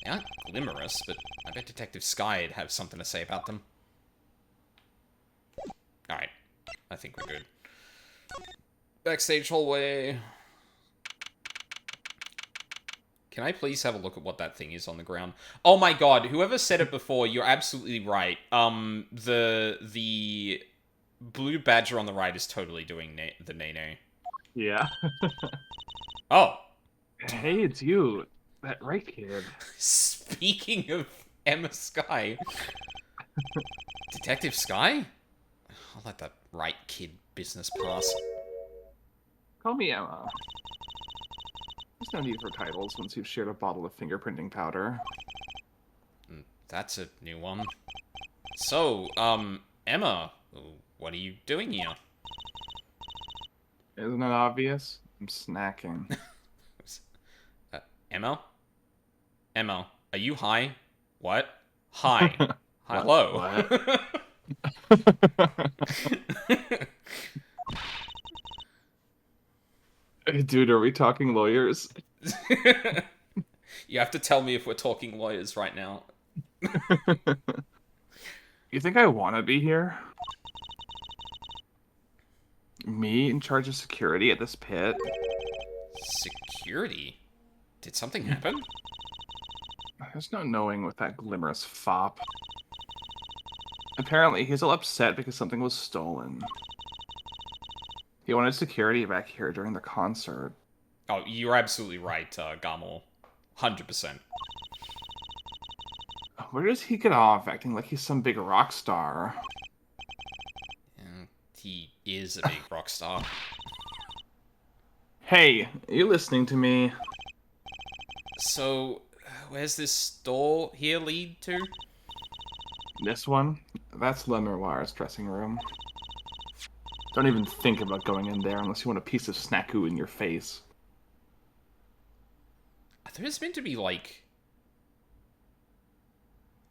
Speaker 1: They aren't glimmerous, but I bet Detective Sky'd have something to say about them. Alright. I think we're good. Backstage hallway. Can I please have a look at what that thing is on the ground? Oh my god, whoever said it before, you're absolutely right. The blue badger on the right is totally doing the Nene.
Speaker 2: Yeah.
Speaker 1: Oh.
Speaker 2: Hey, it's you. That right kid.
Speaker 1: Speaking of Emma Sky. Detective Sky? I'll let that right kid business pass.
Speaker 2: Call me Emma. There's no need for titles once you've shared a bottle of fingerprinting powder.
Speaker 1: That's a new one. So, Emma, what are you doing here?
Speaker 2: Isn't it obvious? I'm snacking.
Speaker 1: Emma? Emma, are you high? What? Hi. Hello.
Speaker 2: Dude, are we talking lawyers?
Speaker 1: You have to tell me if we're talking lawyers right now.
Speaker 2: You think I want to be here? Me in charge of security at this pit?
Speaker 1: Security? Did something happen?
Speaker 2: There's no knowing with that glimmerous fop. Apparently, he's all upset because something was stolen. He wanted security back here during the concert.
Speaker 1: Oh, you're absolutely right, Garmol. 100%.
Speaker 2: Where does he get off acting like he's some big rock star?
Speaker 1: Yeah, he is a big rock star.
Speaker 2: Hey, are you listening to me?
Speaker 1: So, where's this door here lead to?
Speaker 2: This one? That's Lemiroir's dressing room. Don't even think about going in there unless you want a piece of snaku in your face.
Speaker 1: There's meant to be, like...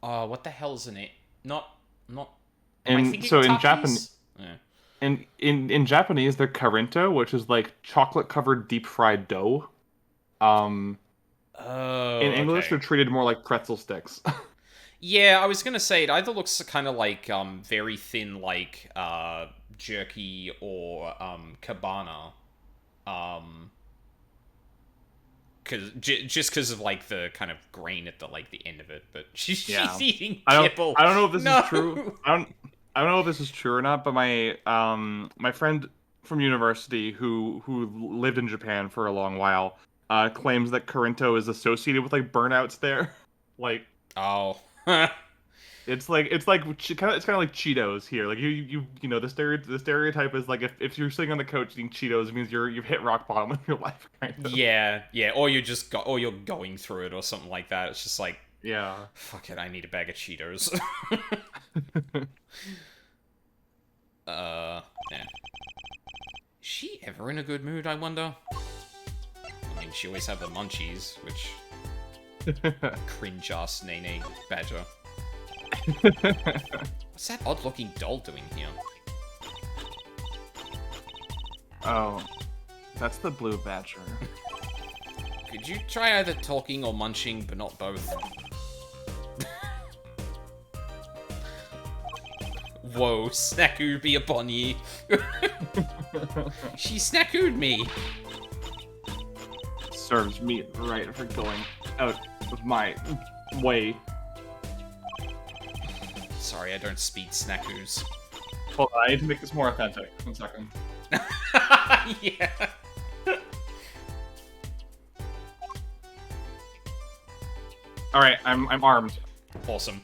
Speaker 1: what the hell's in it? Am I thinking
Speaker 2: So in
Speaker 1: Takis? Yeah.
Speaker 2: in Japanese, they're karinto, which is like chocolate-covered deep-fried dough.
Speaker 1: Oh,
Speaker 2: In English,
Speaker 1: okay.
Speaker 2: they're treated more like pretzel sticks.
Speaker 1: Yeah, I was gonna say, it either looks kind of like, very thin, like, jerky or, cabana. Just because of, like, the kind of grain at the, like, the end of it, but she's eating kibble.
Speaker 2: I don't know if this is true. I don't know if this is true or not, but my my friend from university who lived in Japan for a long while, claims that Corinto is associated with like burnouts there. Like
Speaker 1: Oh.
Speaker 2: it's kind of like Cheetos here. Like you know the stereotype is like if you're sitting on the couch eating Cheetos, it means you've hit rock bottom in your life. Kind of.
Speaker 1: Yeah, or or you're going through it or something like that. It's just like,
Speaker 2: Yeah.
Speaker 1: fuck it, I need a bag of Cheetos. Yeah. Is she ever in a good mood, I wonder? I mean, she always had the munchies, which cringe-ass Nene Badger. What's that odd-looking doll doing here?
Speaker 2: Oh, that's the blue badger.
Speaker 1: Could you try either talking or munching, but not both? Whoa, snackooed be upon ye. She snackooed me.
Speaker 2: Serves me right for going out of my way.
Speaker 1: Sorry, I don't speed snackoos.
Speaker 2: Hold on, I need to make this more authentic. 1 second.
Speaker 1: Yeah.
Speaker 2: All right, I'm armed.
Speaker 1: Awesome.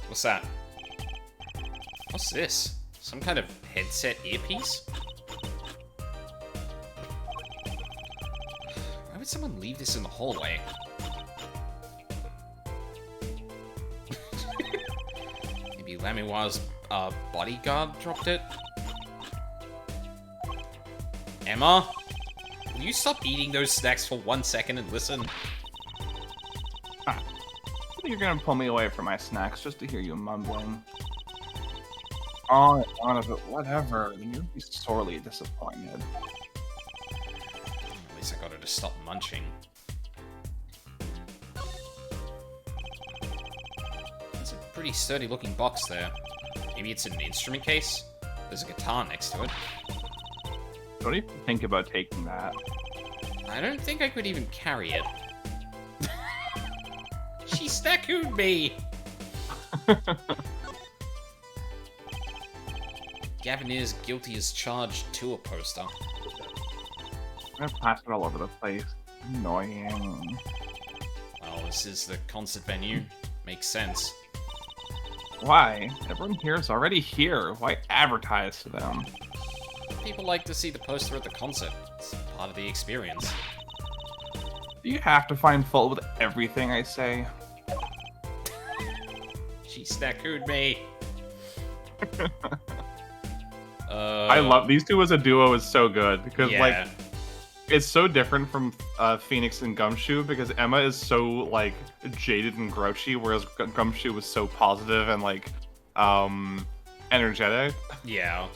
Speaker 1: What's that? What's this? Some kind of headset earpiece? Why would someone leave this in the hallway? Maybe Lamiwa's bodyguard dropped it? Emma? Will you stop eating those snacks for 1 second and listen?
Speaker 2: You're gonna pull me away from my snacks just to hear you mumbling. On and on of it, whatever. Then you'll be sorely disappointed.
Speaker 1: At least I got her to stop munching. It's a pretty sturdy looking box there. Maybe it's an instrument case? There's a guitar next to it.
Speaker 2: Don't even think about taking that.
Speaker 1: I don't think I could even carry it. She snackooed me! Gavin is guilty as charged tour poster.
Speaker 2: I'm gonna pass it all over the place. Annoying.
Speaker 1: Well, this is the concert venue. Makes sense.
Speaker 2: Why? Everyone here is already here. Why advertise to them?
Speaker 1: People like to see the poster at the concert. It's part of the experience.
Speaker 2: Do you have to find fault with everything I say?
Speaker 1: She snackooed me.
Speaker 2: I love these two as a duo is so good because
Speaker 1: yeah.
Speaker 2: like it's so different from Phoenix and Gumshoe because Emma is so like jaded and grouchy, whereas Gumshoe was so positive and like energetic.
Speaker 1: Yeah.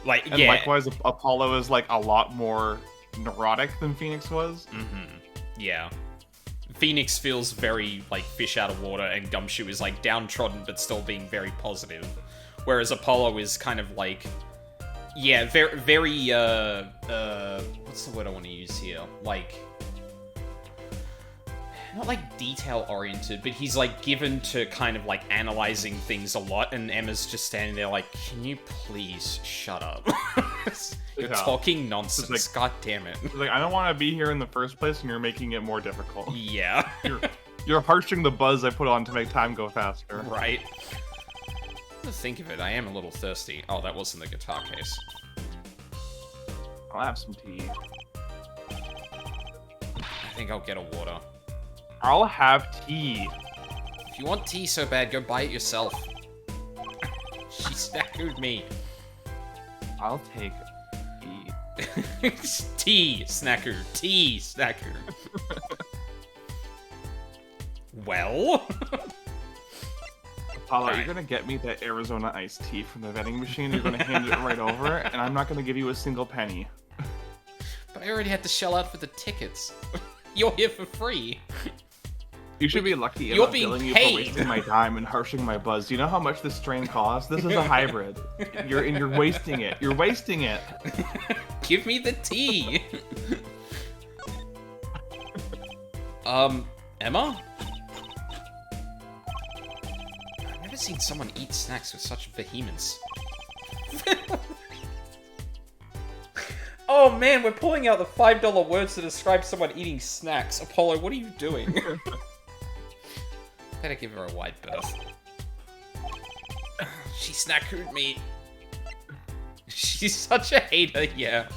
Speaker 1: Like,
Speaker 2: And
Speaker 1: yeah.
Speaker 2: likewise, Apollo is like a lot more neurotic than Phoenix was.
Speaker 1: Mm-hmm. Yeah. Phoenix feels very, like, fish out of water, and Gumshoe is, like, downtrodden, but still being very positive. Whereas Apollo is kind of, like... Yeah, very, what's the word I want to use here? Like... Not, like, detail-oriented, but he's, like, given to kind of, like, analyzing things a lot, and Emma's just standing there like, can you please shut up? You're talking nonsense,
Speaker 2: like,
Speaker 1: god damn it.
Speaker 2: Like, I don't want to be here in the first place, and you're making it more difficult.
Speaker 1: Yeah.
Speaker 2: You're harshing the buzz I put on to make time go faster.
Speaker 1: Right. To think of it, I am a little thirsty. Oh, that wasn't the guitar case.
Speaker 2: I'll have some tea.
Speaker 1: I think I'll get a water.
Speaker 2: I'll have tea.
Speaker 1: If you want tea so bad, go buy it yourself. She snackooed me.
Speaker 2: I'll take tea.
Speaker 1: Tea, snacker. Tea, snacker. Well?
Speaker 2: Apollo, you're gonna get me that Arizona iced tea from the vending machine. You're gonna hand it right over, and I'm not gonna give you a single penny.
Speaker 1: But I already had to shell out for the tickets. You're here for free.
Speaker 2: You should be lucky
Speaker 1: You're
Speaker 2: I'm
Speaker 1: being
Speaker 2: billing you
Speaker 1: paid.
Speaker 2: for wasting my time and harshing my buzz. Do you know how much this strain costs? This is a hybrid. You're wasting it. You're wasting it.
Speaker 1: Give me the tea. Emma? I've never seen someone eat snacks with such vehemence. Oh man, we're pulling out the $5 words to describe someone eating snacks. Apollo, what are you doing? Better give her a wide berth. She snack-hooed me. She's such a hater, yeah.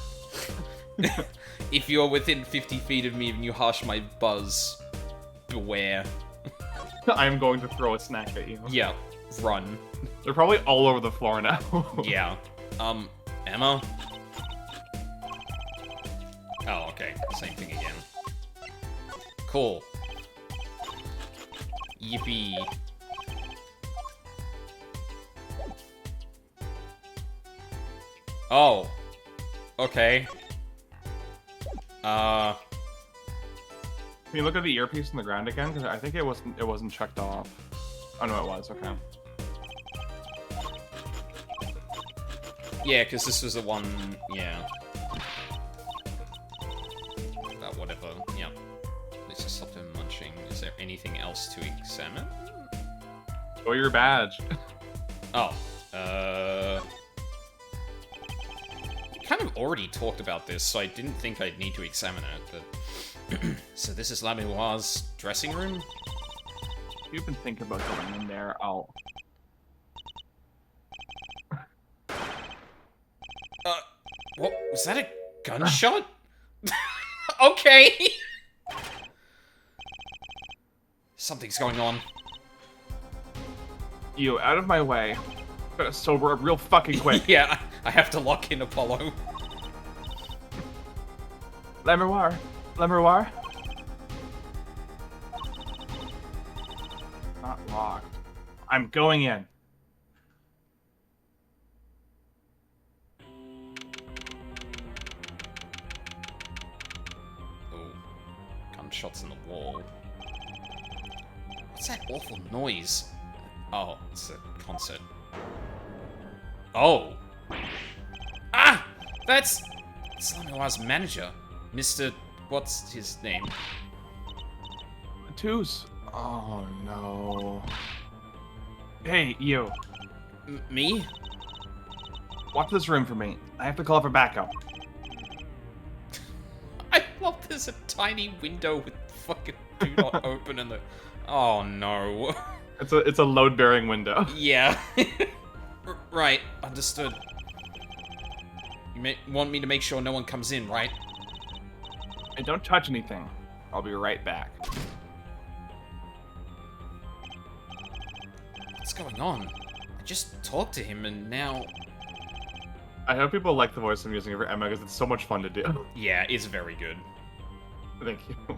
Speaker 1: If you're within 50 feet of me and you harsh my buzz, beware.
Speaker 2: I'm going to throw a snack at you.
Speaker 1: Yeah, run.
Speaker 2: They're probably all over the floor now.
Speaker 1: Yeah. Emma? Oh, okay. Same thing again. Cool. Yippee. Oh. Okay.
Speaker 2: Can you look at the earpiece on the ground again? Because I think it wasn't checked off. Oh no, it was. Okay.
Speaker 1: Yeah, because this was the one... Yeah. Whatever. Yeah. Let's just stop him munching. Is there anything else to examine?
Speaker 2: Oh, your badge.
Speaker 1: Oh. Kind of already talked about this, so I didn't think I'd need to examine it, but... So this is Lamiroir's dressing room?
Speaker 2: If you've been thinking about going in there, I'll...
Speaker 1: What? Was that a gunshot? Okay! Something's going on.
Speaker 2: You, out of my way. Gotta sober up real fucking quick.
Speaker 1: Yeah, I have to lock in Apollo.
Speaker 2: Lamiroir. Lamiroir? Not locked. I'm going in.
Speaker 1: Oh, gunshots in the wall. What's that awful noise? Oh, it's a concert. Oh! Ah! That's Lamiroir's manager, Mr. What's his name?
Speaker 2: Toos. Oh no. Hey, you.
Speaker 1: Me?
Speaker 2: Watch this room for me. I have to call for backup.
Speaker 1: I love there's a tiny window with fucking do not open in the... Oh no.
Speaker 2: It's a load-bearing window.
Speaker 1: Yeah. Right, understood. You want me to make sure no one comes in, right?
Speaker 2: Hey, don't touch anything. I'll be right back.
Speaker 1: What's going on? I just talked to him and now...
Speaker 2: I hope people like the voice I'm using for Emma because it's so much fun to do.
Speaker 1: Yeah, it's very good.
Speaker 2: Thank you.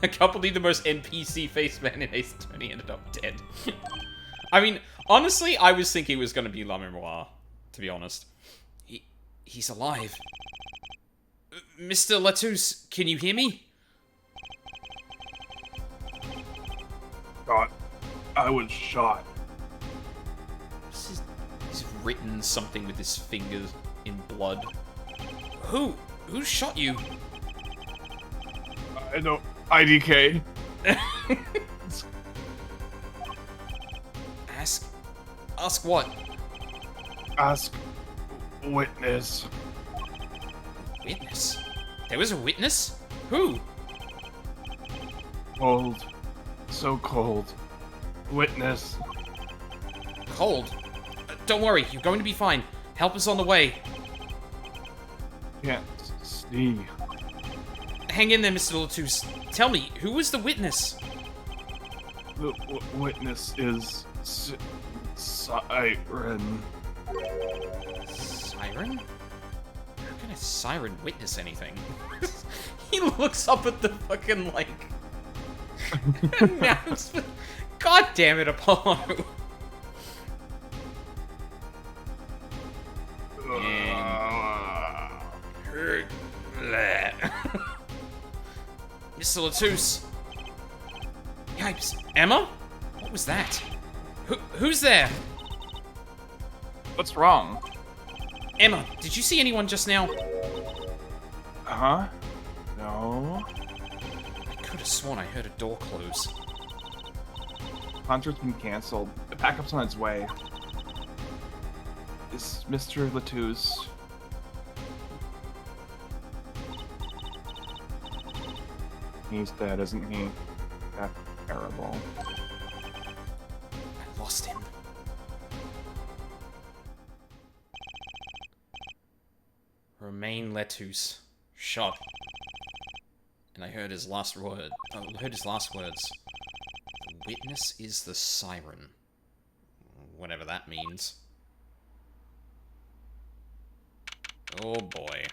Speaker 1: I can't believe the most NPC face man in Ace Attorney ended up dead. I mean, honestly, I was thinking it was going to be Lamiroir, to be honest. He's alive. Mr. Latouche, can you hear me?
Speaker 2: God, I was shot.
Speaker 1: He's written something with his fingers in blood. Who shot you?
Speaker 2: I don't... IDK.
Speaker 1: Ask what?
Speaker 2: Ask witness.
Speaker 1: Witness? There was a witness? Who?
Speaker 2: Cold. So cold. Witness.
Speaker 1: Cold? Don't worry, you're going to be fine. Help is on the way.
Speaker 2: Can't see.
Speaker 1: Hang in there, Mr. Latouche. Tell me, who was the witness?
Speaker 2: The witness is Siren.
Speaker 1: Siren? How can a siren witness anything? He looks up at the fucking, like... announcement. God damn it, Apollo. Mr. Latouche. Yipes. Emma? What was that? Who's there?
Speaker 2: What's wrong?
Speaker 1: Emma, did you see anyone just now?
Speaker 2: Huh? No.
Speaker 1: I could have sworn I heard a door close.
Speaker 2: Concert's been canceled. The backup's on its way. is Mr. Latouche. He's dead, isn't he? That's terrible.
Speaker 1: I lost him. Romain Lettuce. Shot. And I heard his last word. I heard his last words. The witness is the siren. Whatever that means. Oh boy.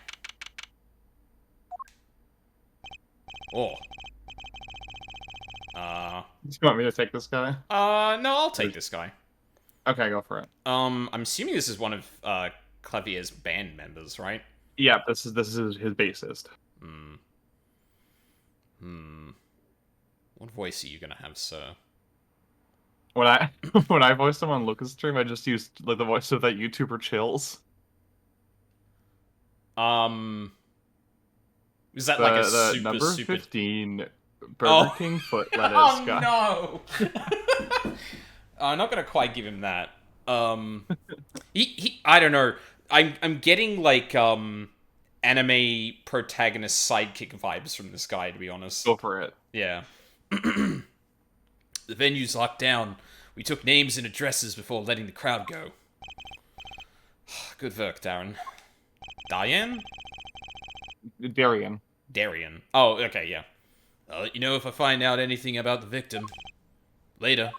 Speaker 1: Oh.
Speaker 2: Do you want me to take this guy?
Speaker 1: No, I'll take this guy.
Speaker 2: Okay, go for it.
Speaker 1: I'm assuming this is one of, Clavier's band members, right?
Speaker 2: Yeah, this is his bassist.
Speaker 1: What voice are you gonna have, sir?
Speaker 2: When I when I voiced him on Lucas' stream, I just used like the voice of that YouTuber Chills.
Speaker 1: Is that like a
Speaker 2: The
Speaker 1: super,
Speaker 2: number
Speaker 1: super...
Speaker 2: 15 Burger King foot lettuce guy.
Speaker 1: Oh, no! I'm not gonna quite give him that. I don't know. I'm getting, like, anime protagonist sidekick vibes from this guy, to be honest.
Speaker 2: Go for it.
Speaker 1: Yeah. The venue's locked down. We took names and addresses before letting the crowd go. Good work, Darren. Diane?
Speaker 2: Darian.
Speaker 1: Darian. Oh, okay, yeah. I'll let you know if I find out anything about the victim. Later.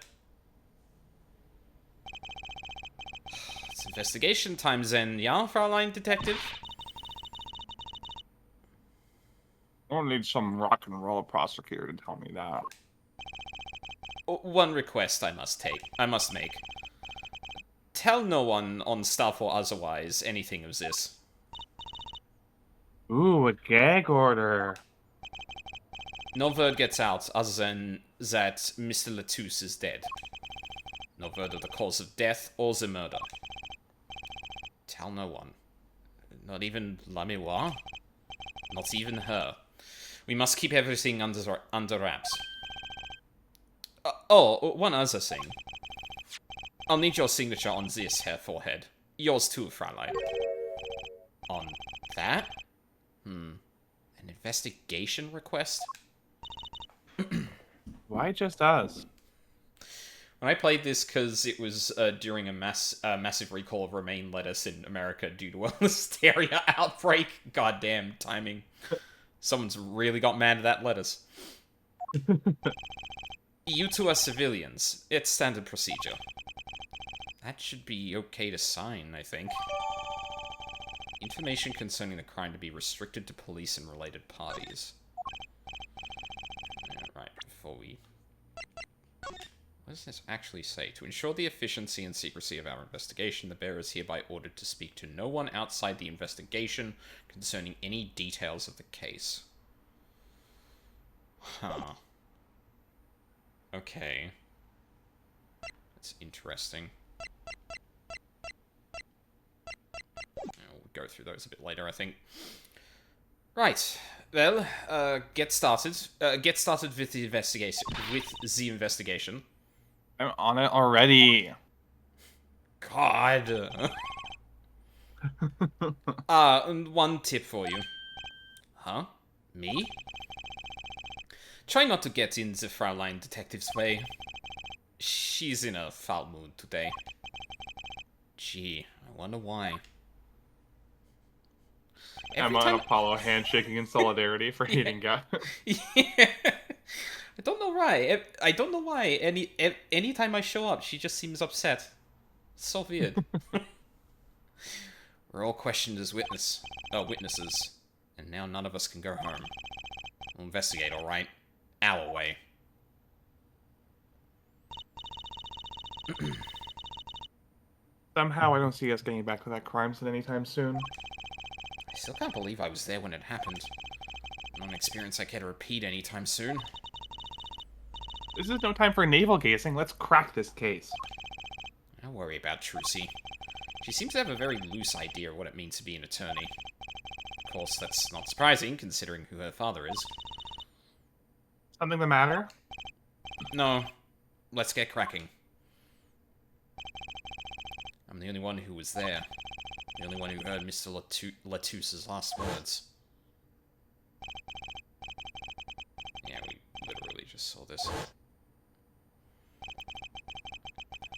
Speaker 1: It's investigation time, then, ja, Fraulein Detective?
Speaker 2: I don't need some rock and roll prosecutor to tell me that.
Speaker 1: One request I must make. Tell no one on staff or otherwise anything of this.
Speaker 2: Ooh, a gag order.
Speaker 1: No word gets out other than that Mr. Latouche is dead. No word of the cause of death or the murder. Tell no one. Not even Lamiwa? Not even her. We must keep everything under wraps. One other thing. I'll need your signature on this here forehead. Yours too, Fraulein. On that? An investigation request?
Speaker 2: Why just us?
Speaker 1: When I played this, because it was during a massive recall of Romaine lettuce in America due to a listeria outbreak. Goddamn timing. Someone's really got mad at that lettuce. You two are civilians. It's standard procedure. That should be okay to sign, I think. Information concerning the crime to be restricted to police and related parties. Right, before we... What does this actually say? To ensure the efficiency and secrecy of our investigation, the bearer is hereby ordered to speak to no one outside the investigation concerning any details of the case. Huh. Okay. That's interesting. We'll go through those a bit later, I think. Right. Well, get started. Get started with the investigation.
Speaker 2: I'm on it already.
Speaker 1: God. And one tip for you. Huh? Me? Try not to get in the Fraulein Detective's way. She's in a foul mood today. Gee, I wonder why.
Speaker 2: I'm on Apollo handshaking in solidarity for hating God.
Speaker 1: Yeah. I don't know why. I don't know why. Anytime I show up, she just seems upset. It's so weird. We're all questioned as witnesses, and now none of us can go home. We'll investigate, all right? Our way.
Speaker 2: Somehow I don't see us getting back to that crime scene anytime soon.
Speaker 1: I still can't believe I was there when it happened. Not an experience I care to repeat anytime soon.
Speaker 2: This is no time for navel gazing. Let's crack this case.
Speaker 1: Don't worry about Trucy. She seems to have a very loose idea of what it means to be an attorney. Of course, that's not surprising, considering who her father is.
Speaker 2: Something the matter?
Speaker 1: No. Let's get cracking. I'm the only one who was there. The only one who heard Mr. Latus's last words. Yeah, we literally just saw this.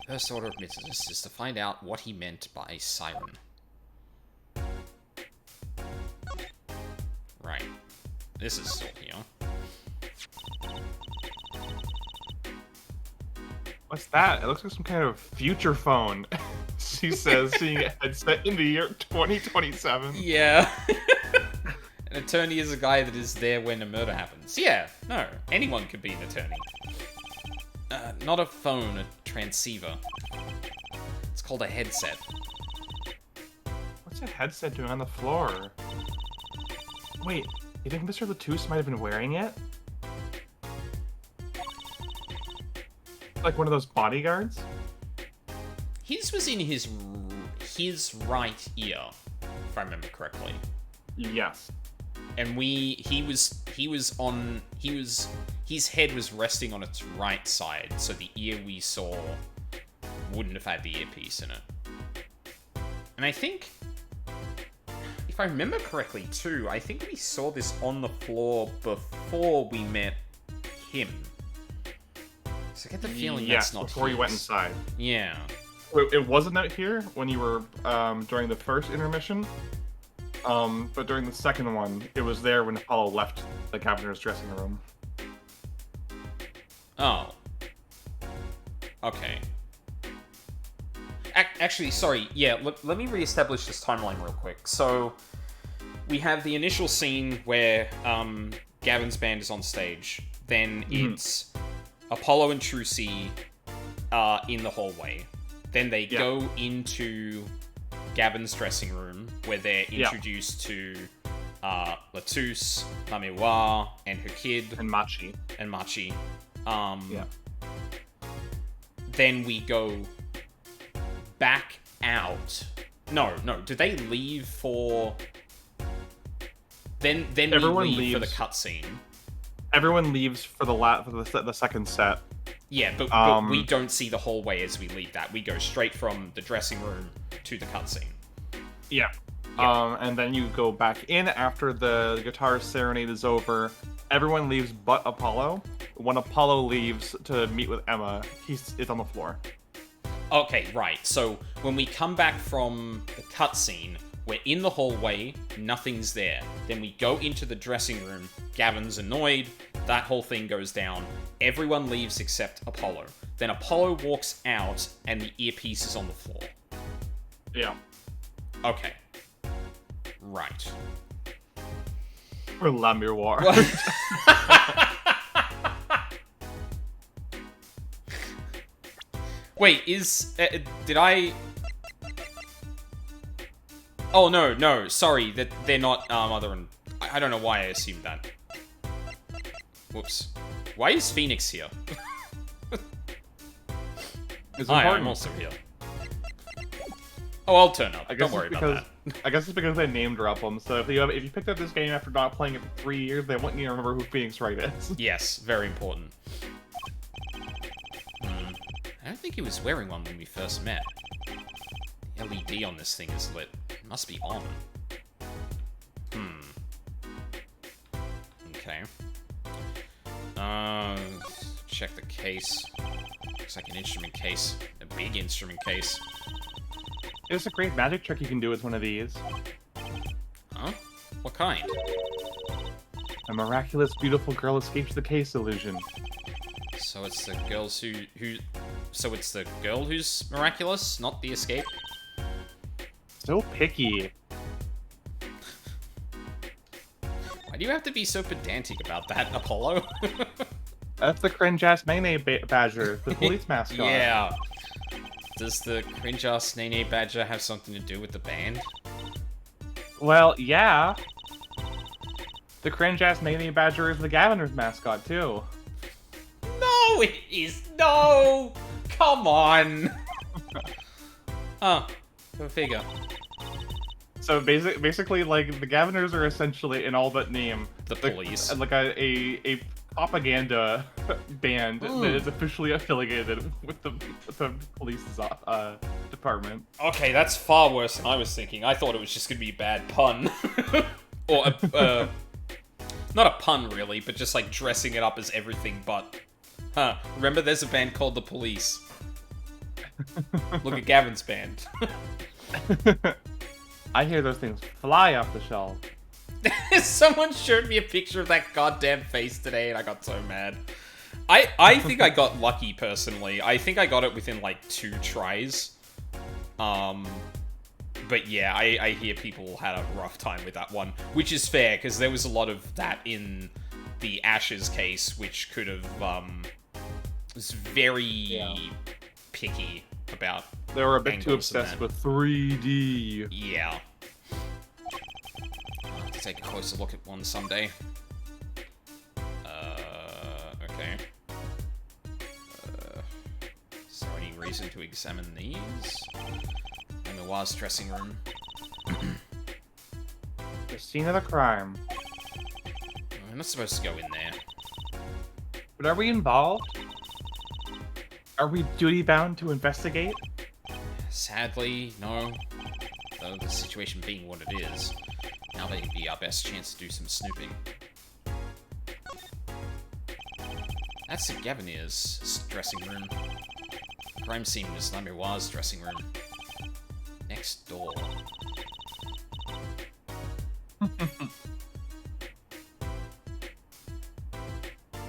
Speaker 1: First order of business is to find out what he meant by siren. Right. This is still here.
Speaker 2: What's that? It looks like some kind of future phone. She says, seeing a headset in the year 2027.
Speaker 1: Yeah. An attorney is a guy that is there when a murder happens. Yeah, no. Anyone could be an attorney. Not a phone, a transceiver. It's called a headset.
Speaker 2: What's a headset doing on the floor? Wait, you think Mr. Latus might have been wearing it? Like one of those bodyguards?
Speaker 1: His was in his right ear, if I remember correctly.
Speaker 2: Yes.
Speaker 1: And his head was resting on its right side, so the ear we saw wouldn't have had the earpiece in it. And I think, if I remember correctly too, I think we saw this on the floor before we met him. So I get the feeling that's not
Speaker 2: before
Speaker 1: his.
Speaker 2: you went inside.
Speaker 1: Yeah.
Speaker 2: It wasn't out here when you were during the first intermission, but during the second one, it was there when Apollo left the governor's dressing room.
Speaker 1: Oh. Okay. Actually, sorry. Yeah, let me reestablish this timeline real quick. So, we have the initial scene where Gavin's band is on stage. Then it's Apollo and Trucy in the hallway. Then they go into Gavin's dressing room, where they're introduced to Latus, Mamiwa, and her kid.
Speaker 2: And Machi.
Speaker 1: Then we go back out. No. Did they leave for... Then
Speaker 2: Everyone
Speaker 1: we leave
Speaker 2: leaves
Speaker 1: for the cutscene.
Speaker 2: Everyone leaves for the second set.
Speaker 1: Yeah, but we don't see the hallway as we leave that. We go straight from the dressing room to the cutscene.
Speaker 2: Yeah. And then you go back in after the guitar serenade is over. Everyone leaves but Apollo. When Apollo leaves to meet with Emma, it's on the floor.
Speaker 1: Okay, right. So when we come back from the cutscene, we're in the hallway, nothing's there. Then we go into the dressing room, Gavin's annoyed, that whole thing goes down. Everyone leaves except Apollo. Then Apollo walks out, and the earpiece is on the floor.
Speaker 2: Yeah.
Speaker 1: Okay. Right.
Speaker 2: Or La Miroir.
Speaker 1: Wait, did I... Oh, no, sorry, that they're not, mother and... I don't know why I assumed that. Whoops. Why is Phoenix here? Hi, I'm also here. Oh, I'll turn up. Don't worry about that.
Speaker 2: I guess it's because they name drop them, so if you picked up this game after not playing it for 3 years, they want you to remember who Phoenix Wright is.
Speaker 1: Yes, very important. I don't think he was wearing one when we first met. The LED on this thing is lit. It must be on. Okay. Check the case. Looks like an instrument case. A big instrument case.
Speaker 2: There's a great magic trick you can do with one of these.
Speaker 1: Huh? What kind?
Speaker 2: A miraculous, beautiful girl escapes the case illusion.
Speaker 1: So it's the girls who... So it's the girl who's miraculous, not the escape?
Speaker 2: So picky.
Speaker 1: Why do you have to be so pedantic about that, Apollo?
Speaker 2: That's the cringe-ass Nene Badger, the police mascot.
Speaker 1: Yeah. Does the cringe-ass Nene Badger have something to do with the band?
Speaker 2: Well, yeah. The cringe-ass Nene Badger is the Governor's mascot, too.
Speaker 1: No, it is... No! Come on! Huh. Go figure.
Speaker 2: So basically, like, the Governors are essentially, in all but name,
Speaker 1: The police.
Speaker 2: Like a propaganda band that is officially affiliated with the police's department.
Speaker 1: Okay, that's far worse than I was thinking. I thought it was just gonna be a bad pun. Or not a pun really, but just like dressing it up as everything but. Huh. Remember there's a band called The Police. Look at Gavin's band.
Speaker 2: I hear those things fly off the shelf.
Speaker 1: Someone showed me a picture of that goddamn face today and I got so mad. I think I got lucky personally. I think I got it within like 2 tries. But yeah, I hear people had a rough time with that one, which is fair because there was a lot of that in the Ashes case, which could have was very picky about.
Speaker 2: They were a bit too obsessed with 3D.
Speaker 1: Yeah. I'll have to take a closer look at one someday. Okay. Is there any reason to examine these? Memoir's dressing room.
Speaker 2: The scene of the crime.
Speaker 1: I'm not supposed to go in there.
Speaker 2: But are we involved? Are we duty-bound to investigate?
Speaker 1: Sadly, no. Though the situation being what it is, now may be our best chance to do some snooping. That's the Gavinier's dressing room. Crime scene was Memoir's dressing room. Next door.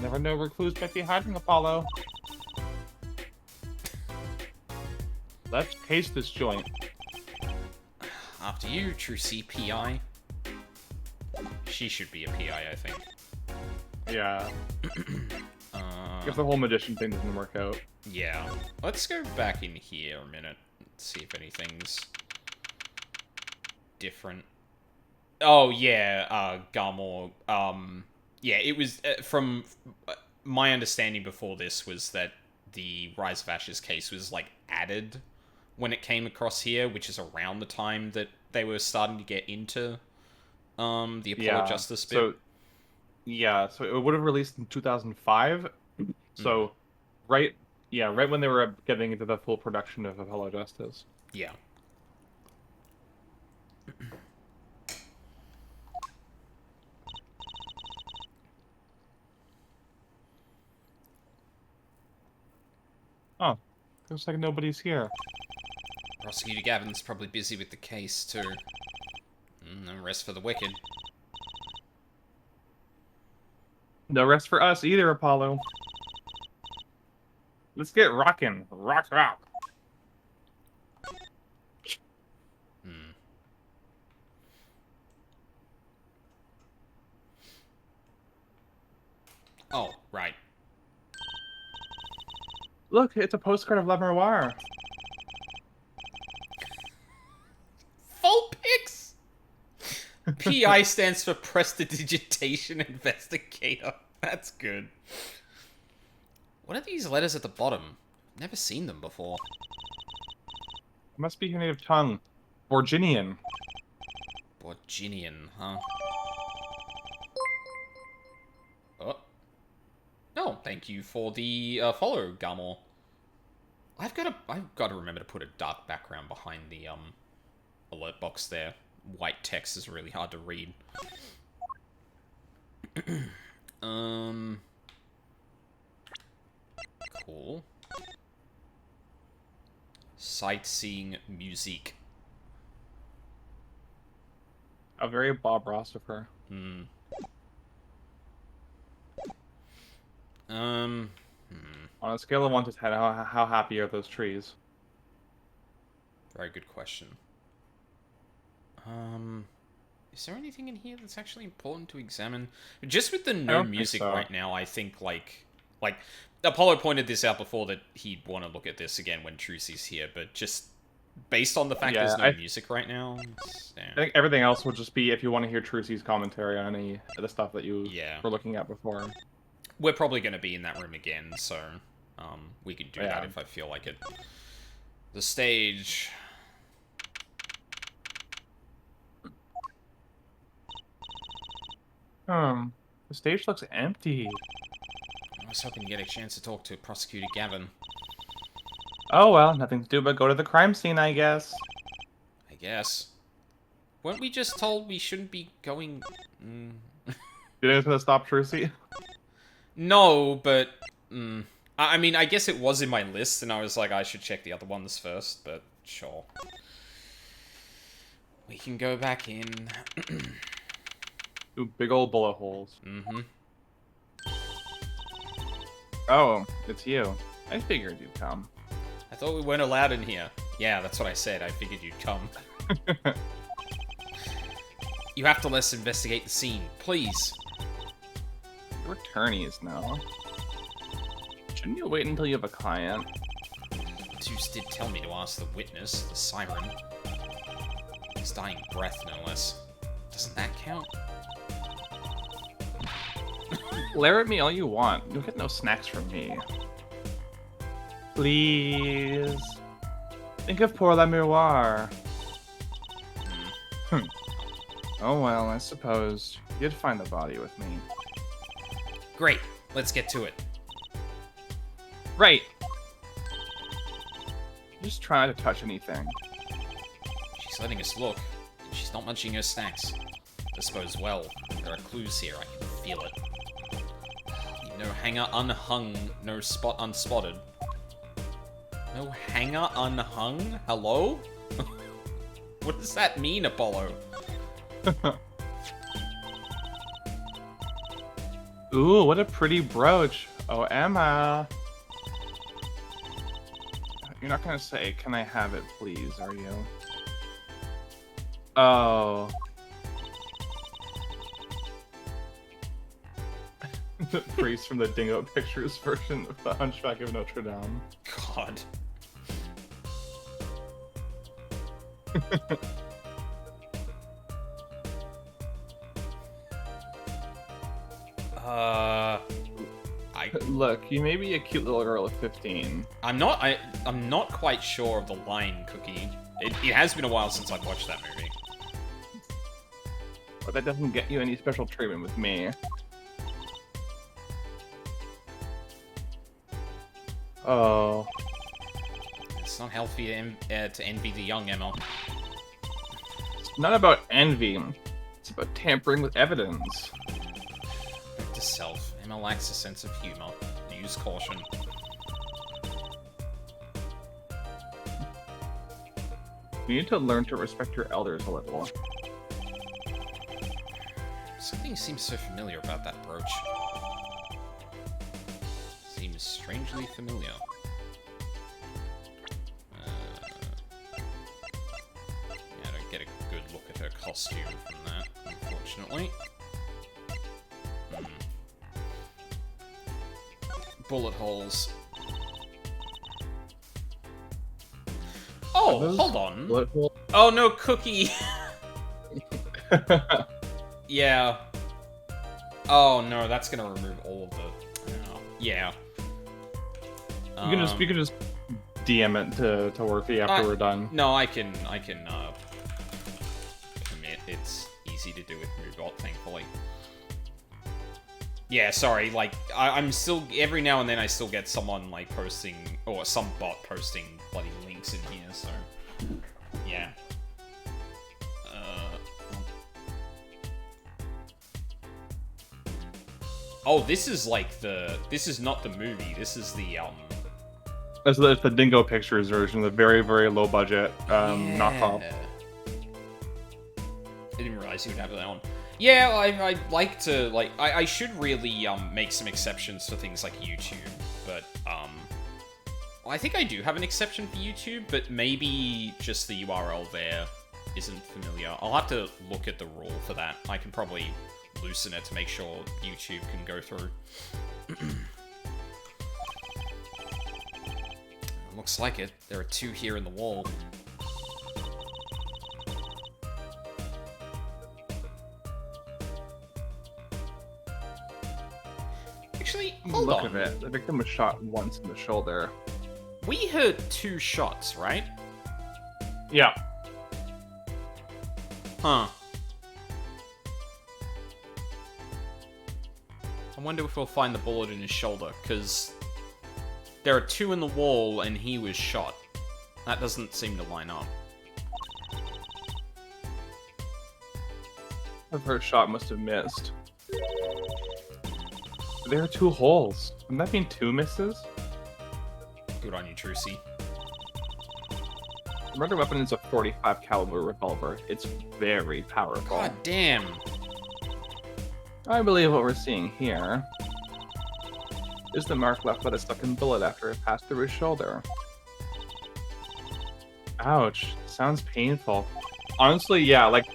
Speaker 2: Never know where clues might be hiding, Apollo. Let's case this joint.
Speaker 1: After you, true CPI. She should be a PI, I think.
Speaker 2: Yeah. If the whole magician thing doesn't work out.
Speaker 1: Yeah. Let's go back in here a minute. See if anything's different. Oh yeah, Garmor. Yeah, it was from my understanding before this was that the Rise of Ashes case was like added when it came across here, which is around the time that they were starting to get into the Apollo Justice bit.
Speaker 2: So it would have released in 2005. So right when they were getting into the full production of Apollo Justice.
Speaker 1: Yeah.
Speaker 2: Oh, looks like nobody's here.
Speaker 1: Prosecutor Gavin's probably busy with the case, too. No rest for the wicked.
Speaker 2: No rest for us either, Apollo. Let's get rockin'. Rock.
Speaker 1: Oh, right.
Speaker 2: Look, it's a postcard of La Memoir.
Speaker 1: Full pics! PI stands for Prestidigitation Investigator. That's good. What are these letters at the bottom? Never seen them before.
Speaker 2: It must be her native tongue. Borginian.
Speaker 1: Borginian, huh? Oh. No, thank you for the follow, Garmor. I've got to remember to put a dark background behind the alert box there. White text is really hard to read. Cool. Sightseeing music.
Speaker 2: A very Bob Ross of her. On a scale of 1 to 10, how happy are those trees?
Speaker 1: Very good question. Is there anything in here that's actually important to examine? Just with the no music right now, I think like Apollo pointed this out before that he'd want to look at this again when Trucy's here, but just based on the fact there's no music right now,
Speaker 2: I think everything else will just be if you want to hear Trucy's commentary on any of the stuff that you were looking at before.
Speaker 1: We're probably going to be in that room again, so we could do that if I feel like it. The stage.
Speaker 2: The stage looks empty.
Speaker 1: I was hoping to get a chance to talk to Prosecutor Gavin.
Speaker 2: Oh well, nothing to do but go to the crime scene, I guess.
Speaker 1: I guess. Weren't we just told we shouldn't be going...
Speaker 2: Did I gonna stop Trucy?
Speaker 1: No, but... I mean, I guess it was in my list, and I was like, I should check the other ones first, but sure. We can go back in.
Speaker 2: Ooh, big old bullet holes.
Speaker 1: Mm-hmm.
Speaker 2: Oh, it's you. I figured you'd come.
Speaker 1: I thought we weren't allowed in here. Yeah, that's what I said. I figured you'd come. You have to let's investigate the scene, please.
Speaker 2: You're attorneys now. Shouldn't you wait until you have a client?
Speaker 1: Zeus did tell me to ask the witness, the siren. His dying breath, no less. Doesn't that count?
Speaker 2: Glare at me all you want. You'll get no snacks from me. Please. Think of Pour la Miroir. Oh well, I suppose. You'd find the body with me.
Speaker 1: Great, let's get to it.
Speaker 2: Right. Just try not to touch anything.
Speaker 1: She's letting us look. She's not munching her snacks. I suppose, well, there are clues here. I can feel it. No hanger unhung, no spot unspotted. No hanger unhung? Hello? What does that mean, Apollo?
Speaker 2: Ooh, what a pretty brooch. Oh, Emma. You're not gonna say, can I have it, please, are you? Oh. The priest from the Dingo Pictures version of The Hunchback of Notre Dame.
Speaker 1: God.
Speaker 2: Look, you may be a cute little girl at 15.
Speaker 1: I'm not quite sure of the line, Cookie. It has been a while since I've watched that movie.
Speaker 2: But that doesn't get you any special treatment with me. Oh.
Speaker 1: It's not healthy to envy the young, Emma.
Speaker 2: It's not about envy. It's about tampering with evidence.
Speaker 1: Note to self. Emma lacks a sense of humor. Use caution.
Speaker 2: You need to learn to respect your elders a little.
Speaker 1: Something seems so familiar about that brooch. Seems strangely familiar. Yeah, I don't get a good look at her costume from that, unfortunately. Bullet holes. Oh, hold on.
Speaker 2: Bullet hole?
Speaker 1: Oh no, Cookie. Yeah. Oh no, that's gonna remove all of the. Oh, yeah.
Speaker 2: You can just DM it to Worthy after we're done.
Speaker 1: No, I can commit. It's easy to do with MoveBot, thankfully. Yeah, sorry, like, I'm still, every now and then I still get someone, like, posting, or some bot posting bloody links in here, so, yeah. Oh, this is, like, this is not the movie, this is the,
Speaker 2: That's the Dingo Pictures version, the very, very low budget knockoff.
Speaker 1: I didn't realize you would have that on. Yeah, I'd like to, like, I should really, make some exceptions for things like YouTube, but, well, I think I do have an exception for YouTube, but maybe just the URL there isn't familiar. I'll have to look at the rule for that. I can probably loosen it to make sure YouTube can go through. Looks like it. There are two here in the wall. Actually, hold
Speaker 2: Look
Speaker 1: on.
Speaker 2: at it. The victim was shot once in the shoulder.
Speaker 1: We heard 2 shots, right?
Speaker 2: Yeah.
Speaker 1: Huh. I wonder if we'll find the bullet in his shoulder, because There are 2 in the wall, and he was shot. That doesn't seem to line up.
Speaker 2: The first shot must have missed. There are 2 holes. Wouldn't that mean 2 misses?
Speaker 1: Good on you, Trucy.
Speaker 2: The murder weapon is a 45 caliber revolver. It's very powerful.
Speaker 1: God damn.
Speaker 2: I believe what we're seeing here is the mark left by the second bullet after it passed through his shoulder. Ouch. Sounds painful. Honestly, yeah, like,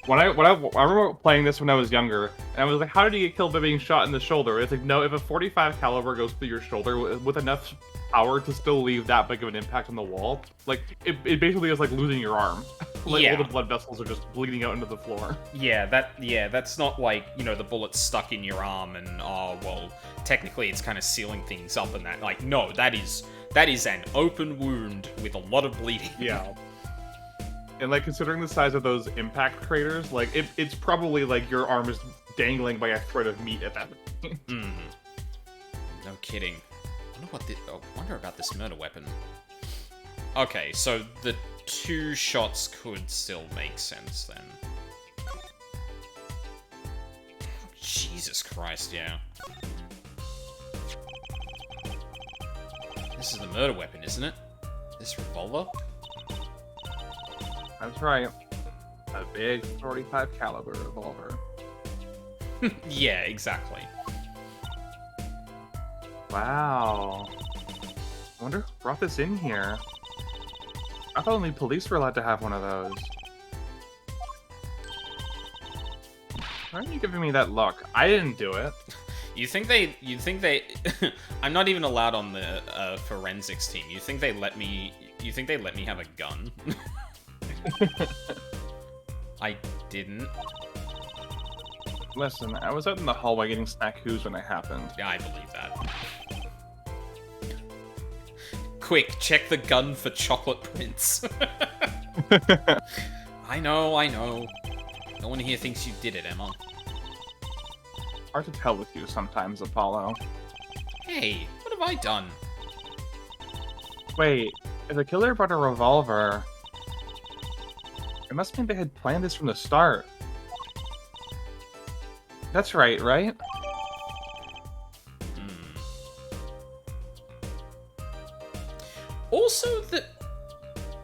Speaker 2: I remember playing this when I was younger, and I was like, how did he get killed by being shot in the shoulder? It's like, no, if a 45 caliber goes through your shoulder with enough power to still leave that big of an impact on the wall, like, it basically is like losing your arm. Like,
Speaker 1: Yeah.
Speaker 2: all the blood vessels are just bleeding out into the floor.
Speaker 1: Yeah, that's not like, you know, the bullet's stuck in your arm and, oh, well, technically it's kind of sealing things up and that. Like, no, that is an open wound with a lot of bleeding.
Speaker 2: Yeah. And, like, considering the size of those impact craters, like, it's probably, like, your arm is dangling by a thread of meat at that point.
Speaker 1: No kidding. I wonder about this murder weapon. Okay, so the 2 shots could still make sense then. Jesus Christ, yeah. This is the murder weapon, isn't it? This revolver?
Speaker 2: That's right. A big 45 caliber revolver.
Speaker 1: Yeah, exactly.
Speaker 2: Wow. I wonder who brought this in here. I thought only police were allowed to have one of those. Why are you giving me that look? I didn't do it.
Speaker 1: You think they I'm not even allowed on the forensics team. You think they let me have a gun? I didn't.
Speaker 2: Listen, I was out in the hallway getting snack-hoos when it happened.
Speaker 1: Yeah, I believe that. Quick, check the gun for chocolate prints. I know. No one here thinks you did it, Emma.
Speaker 2: Hard to tell with you sometimes, Apollo.
Speaker 1: Hey, what have I done?
Speaker 2: Wait, if the killer brought a revolver, it must mean they had planned this from the start. That's right?
Speaker 1: Also,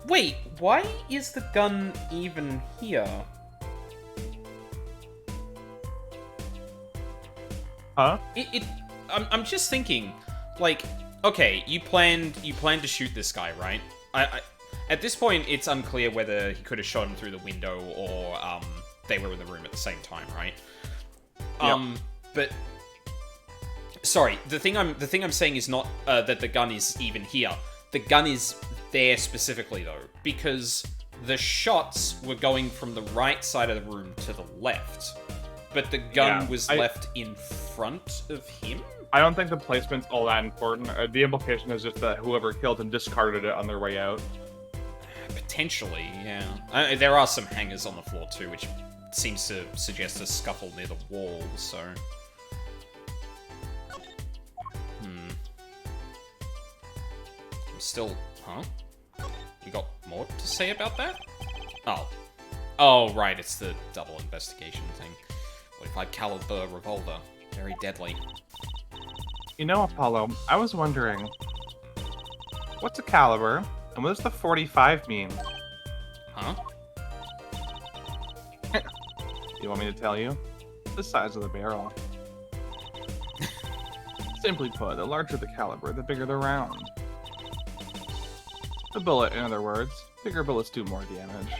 Speaker 1: wait, why is the gun even here?
Speaker 2: Huh?
Speaker 1: I'm just thinking, like, okay, you planned to shoot this guy, right? At this point, it's unclear whether he could have shot him through the window or they were in the room at the same time, right?
Speaker 2: Yep.
Speaker 1: But sorry, the thing I'm saying is not that the gun is even here. The gun is there specifically though, because the shots were going from the right side of the room to the left, but the gun was left in front of him.
Speaker 2: I don't think the placement's all that important. The implication is just that whoever killed him discarded it on their way out.
Speaker 1: Potentially, yeah. There are some hangers on the floor too, which seems to suggest a scuffle near the wall, so... I'm still... Huh? You got more to say about that? Oh. Oh, right, it's the double investigation thing. 45 caliber revolver. Very deadly.
Speaker 2: You know, Apollo, I was wondering, what's a caliber, and what does the 45 mean?
Speaker 1: Huh?
Speaker 2: You want me to tell you? The size of the barrel. Simply put, the larger the caliber, the bigger the round. The bullet, in other words. Bigger bullets do more damage.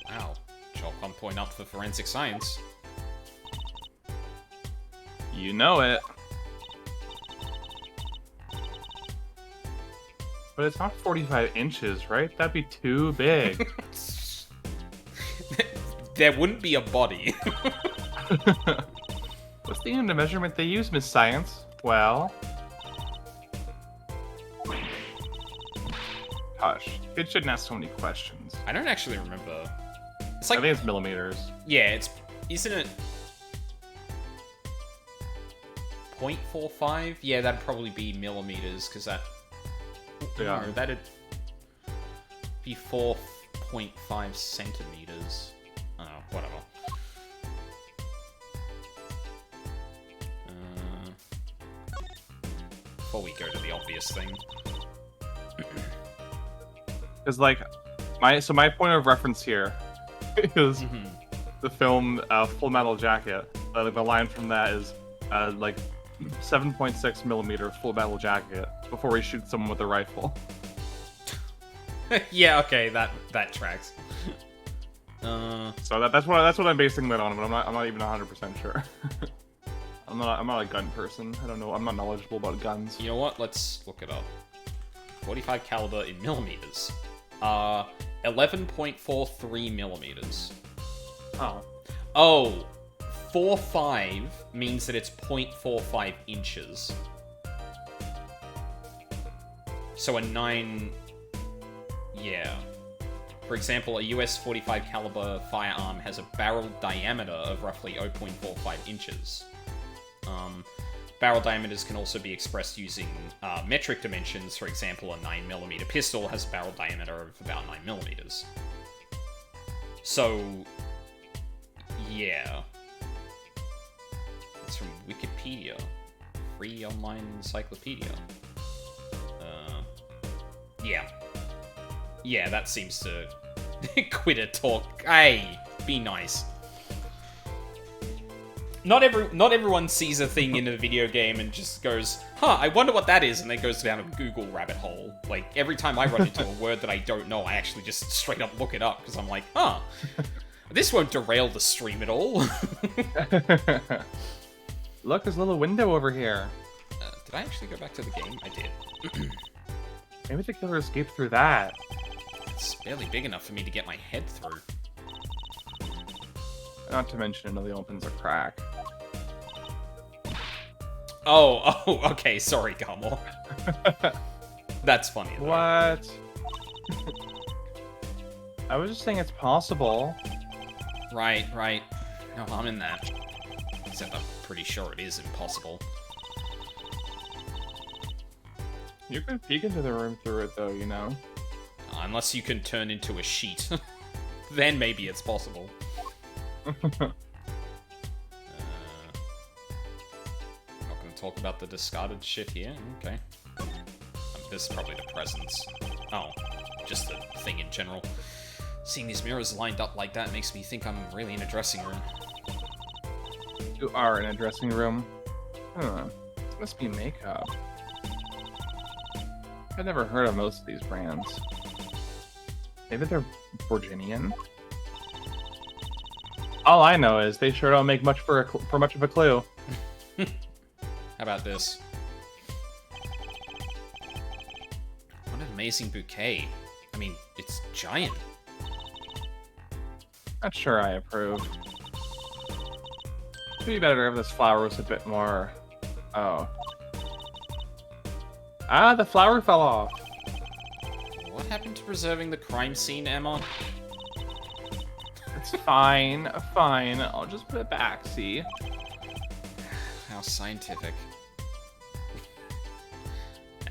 Speaker 1: Wow. Chalk 1 point up for forensic science.
Speaker 2: You know it. But it's not 45 inches, right? That'd be too big.
Speaker 1: There wouldn't be a body.
Speaker 2: What's the unit of measurement they use, Miss Science? Well... Hush. Kid shouldn't ask so many questions.
Speaker 1: I don't actually remember. It's
Speaker 2: I
Speaker 1: like...
Speaker 2: think it's millimeters.
Speaker 1: Yeah, isn't it... 0.45? Yeah, that'd probably be millimeters, because that...
Speaker 2: Yeah.
Speaker 1: No, that'd be 4.5 centimeters. Oh, whatever. Before we go to the obvious thing.
Speaker 2: Because like, my point of reference here is the film Full Metal Jacket. The line from that is like 7.6 millimeter Full Metal Jacket before he shoots someone with a rifle.
Speaker 1: Yeah, okay, that tracks.
Speaker 2: So that's what I'm basing that on, but I'm not even 100% sure. I'm not a gun person. I don't know. I'm not knowledgeable about guns.
Speaker 1: You know what? Let's look it up. 45 caliber in millimeters. 11.43 millimeters.
Speaker 2: Oh.
Speaker 1: Oh, 4.5 means that it's 0.45 inches. So a 9... Yeah. For example, a US 45 caliber firearm has a barrel diameter of roughly 0.45 inches. Barrel diameters can also be expressed using metric dimensions. For example, a 9mm pistol has a barrel diameter of about 9mm. So, yeah. It's from Wikipedia. Free online encyclopedia. Yeah. Yeah, that seems to quit a talk. Hey, be nice. Not everyone sees a thing in a video game and just goes, huh, I wonder what that is, and then goes down a Google rabbit hole. Like, every time I run into a word that I don't know, I actually just straight up look it up, because I'm like, huh, this won't derail the stream at all.
Speaker 2: Look, there's a little window over here.
Speaker 1: Did I actually go back to the game? I did.
Speaker 2: Maybe the killer escaped through that.
Speaker 1: It's barely big enough for me to get my head through.
Speaker 2: Not to mention, it only opens a crack.
Speaker 1: Oh, okay, sorry, Garmore. That's funny, though.
Speaker 2: What? I was just saying it's possible.
Speaker 1: Right. No harm in that. Except I'm pretty sure it is impossible.
Speaker 2: You can peek into the room through it, though, you know?
Speaker 1: Unless you can turn into a sheet. Then maybe it's possible. Not gonna talk about the discarded shit here. Okay. This is probably the presents. Oh, just the thing in general. Seeing these mirrors lined up like that makes me think I'm really in a dressing room.
Speaker 2: You are in a dressing room. Huh. This must be makeup. I've never heard of most of these brands. Maybe they're Virginian? All I know is they sure don't make much for much of a clue.
Speaker 1: How about this? What an amazing bouquet. I mean, it's giant.
Speaker 2: Not sure I approve. It'd be better if this flower was a bit more... Oh. Ah, the flower fell off.
Speaker 1: What happened to preserving the crime scene, Emma?
Speaker 2: It's fine, fine. I'll just put it back, see?
Speaker 1: How scientific.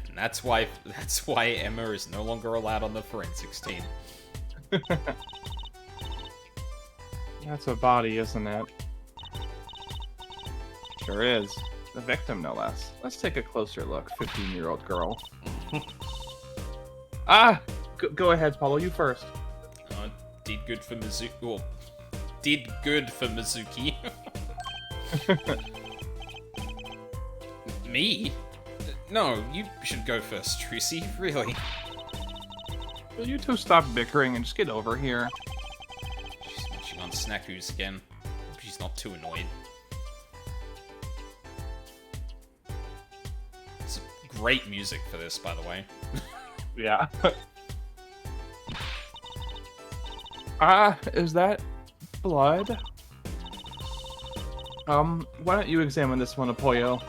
Speaker 1: And that's why Emma is no longer allowed on the forensics team.
Speaker 2: That's a body, isn't it? Sure is. The victim, no less. Let's take a closer look, 15-year-old girl. Ah! Go ahead, Paulo, you first.
Speaker 1: Did good for Mizuki. Well, did good for Mizuki. Me? No, you should go first, Tracy. Really.
Speaker 2: Will you two stop bickering and just get over here?
Speaker 1: She's munching on snackoos again. Hope she's not too annoyed. It's great music for this, by the way.
Speaker 2: Yeah. Ah, is that blood? Why don't you examine this one, Apoyo?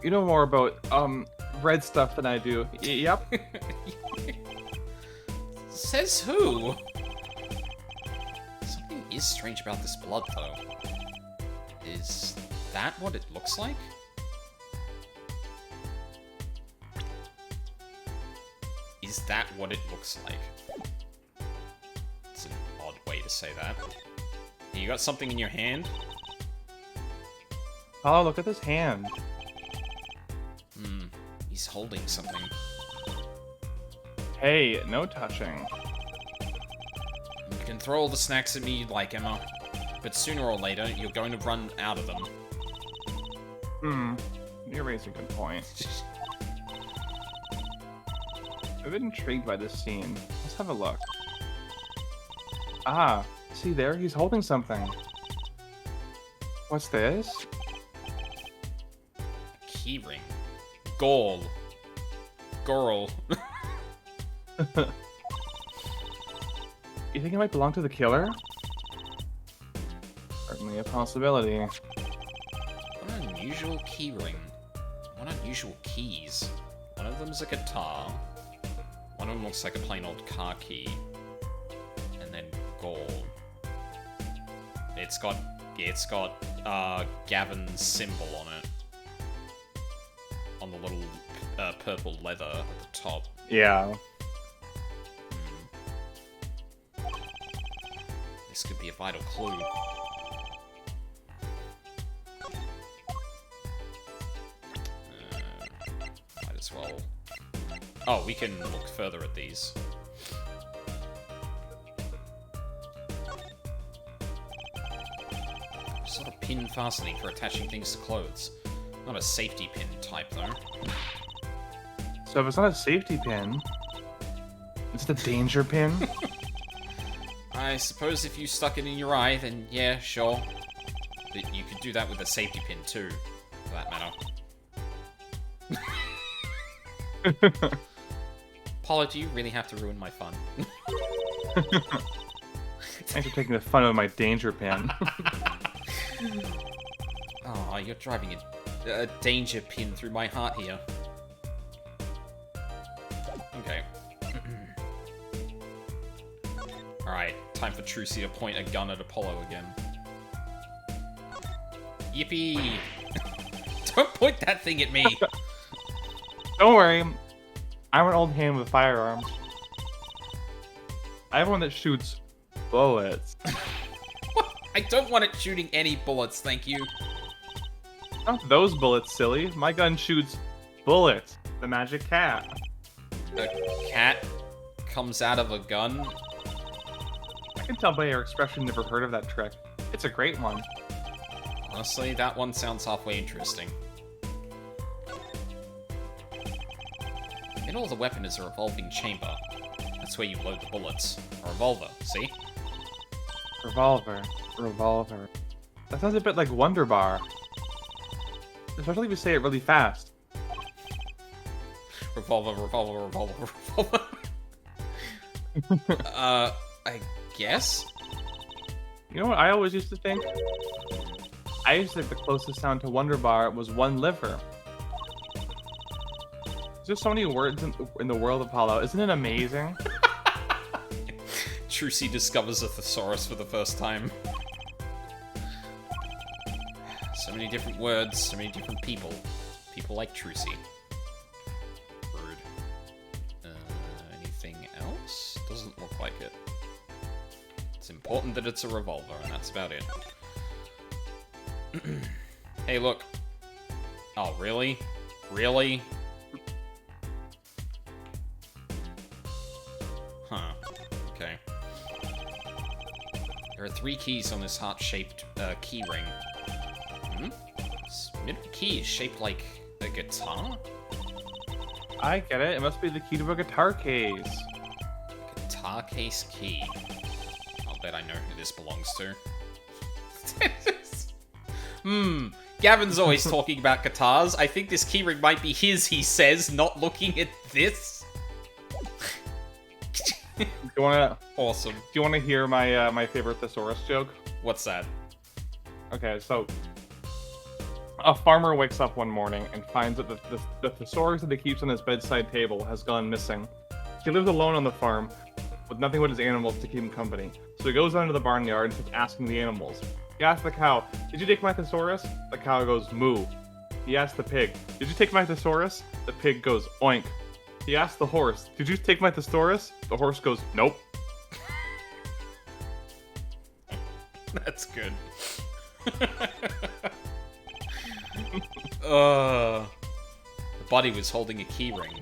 Speaker 2: You know more about, red stuff than I do. Yep.
Speaker 1: Says who? Something is strange about this blood, though. Is that what it looks like? Is that what it looks like? It's an odd way to say that. You got something in your hand?
Speaker 2: Oh, look at this hand.
Speaker 1: He's holding something.
Speaker 2: Hey, no touching.
Speaker 1: You can throw all the snacks at me you'd like, Emma. But sooner or later, you're going to run out of them.
Speaker 2: You raise a good point. I've been intrigued by this scene. Let's have a look. Ah, see there? He's holding something. What's this?
Speaker 1: Keyring. Gall. Girl.
Speaker 2: You think it might belong to the killer? Certainly a possibility.
Speaker 1: What an unusual keyring. What unusual keys. One of them's a guitar. One of them looks like a plain old car key. And then gold. It's got Gavin's symbol on it. On the little purple leather at the top.
Speaker 2: Yeah.
Speaker 1: This could be a vital clue. Might as well. Oh, we can look further at these. Sort of pin fastening for attaching things to clothes. Not a safety pin type, though.
Speaker 2: So if it's not a safety pin, it's the danger pin?
Speaker 1: I suppose if you stuck it in your eye, then yeah, sure. But you could do that with a safety pin too, for that matter. Paula, do you really have to ruin my fun?
Speaker 2: Thanks for taking the fun of my danger pin.
Speaker 1: Oh, you're driving a danger pin through my heart here. Okay. Alright, time for Trucy to point a gun at Apollo again. Yippee! Don't point that thing at me!
Speaker 2: Don't worry, I'm an old hand with firearms. I have one that shoots bullets.
Speaker 1: I don't want it shooting any bullets, thank you.
Speaker 2: Not those bullets, silly. My gun shoots bullets. The magic cat.
Speaker 1: A cat comes out of a gun?
Speaker 2: I can tell by your expression you've never heard of that trick. It's a great one.
Speaker 1: Honestly, that one sounds halfway interesting. The middle of the weapon is a revolving chamber. That's where you load the bullets. A revolver, see?
Speaker 2: Revolver. That sounds a bit like Wonder Bar. Especially if you say it really fast.
Speaker 1: Revolver. I guess?
Speaker 2: You know what I always used to think? I used to think the closest sound to Wonder Bar was one liver. There's so many words in the world of Apollo. Isn't it amazing?
Speaker 1: Trucy discovers a thesaurus for the first time. So many different words, so many different people. People like Trucy. Rude. Anything else? Doesn't look like it. It's important that it's a revolver, and that's about it. Hey, look. Oh, really? Really? Huh. Okay. There are 3 keys on this heart-shaped key ring. This middle key is shaped like a guitar?
Speaker 2: I get it. It must be the key to a guitar case.
Speaker 1: Guitar case key. I'll bet I know who this belongs to. Gavin's always talking about guitars. I think this keyring might be his, he says, not looking at this.
Speaker 2: You wanna?
Speaker 1: Awesome.
Speaker 2: Do you want to hear my my favorite thesaurus joke?
Speaker 1: What's that?
Speaker 2: Okay, so a farmer wakes up one morning and finds that the thesaurus that he keeps on his bedside table has gone missing. He lives alone on the farm with nothing but his animals to keep him company. So he goes down to the barnyard and starts asking the animals, He asks the cow, "Did you take my thesaurus?" The cow goes, "Moo." He asks the pig, "Did you take my thesaurus?" The pig goes, "Oink." He asks the horse, "Did you take my thesaurus?" The horse goes, "Nope."
Speaker 1: That's good. The body was holding a key ring.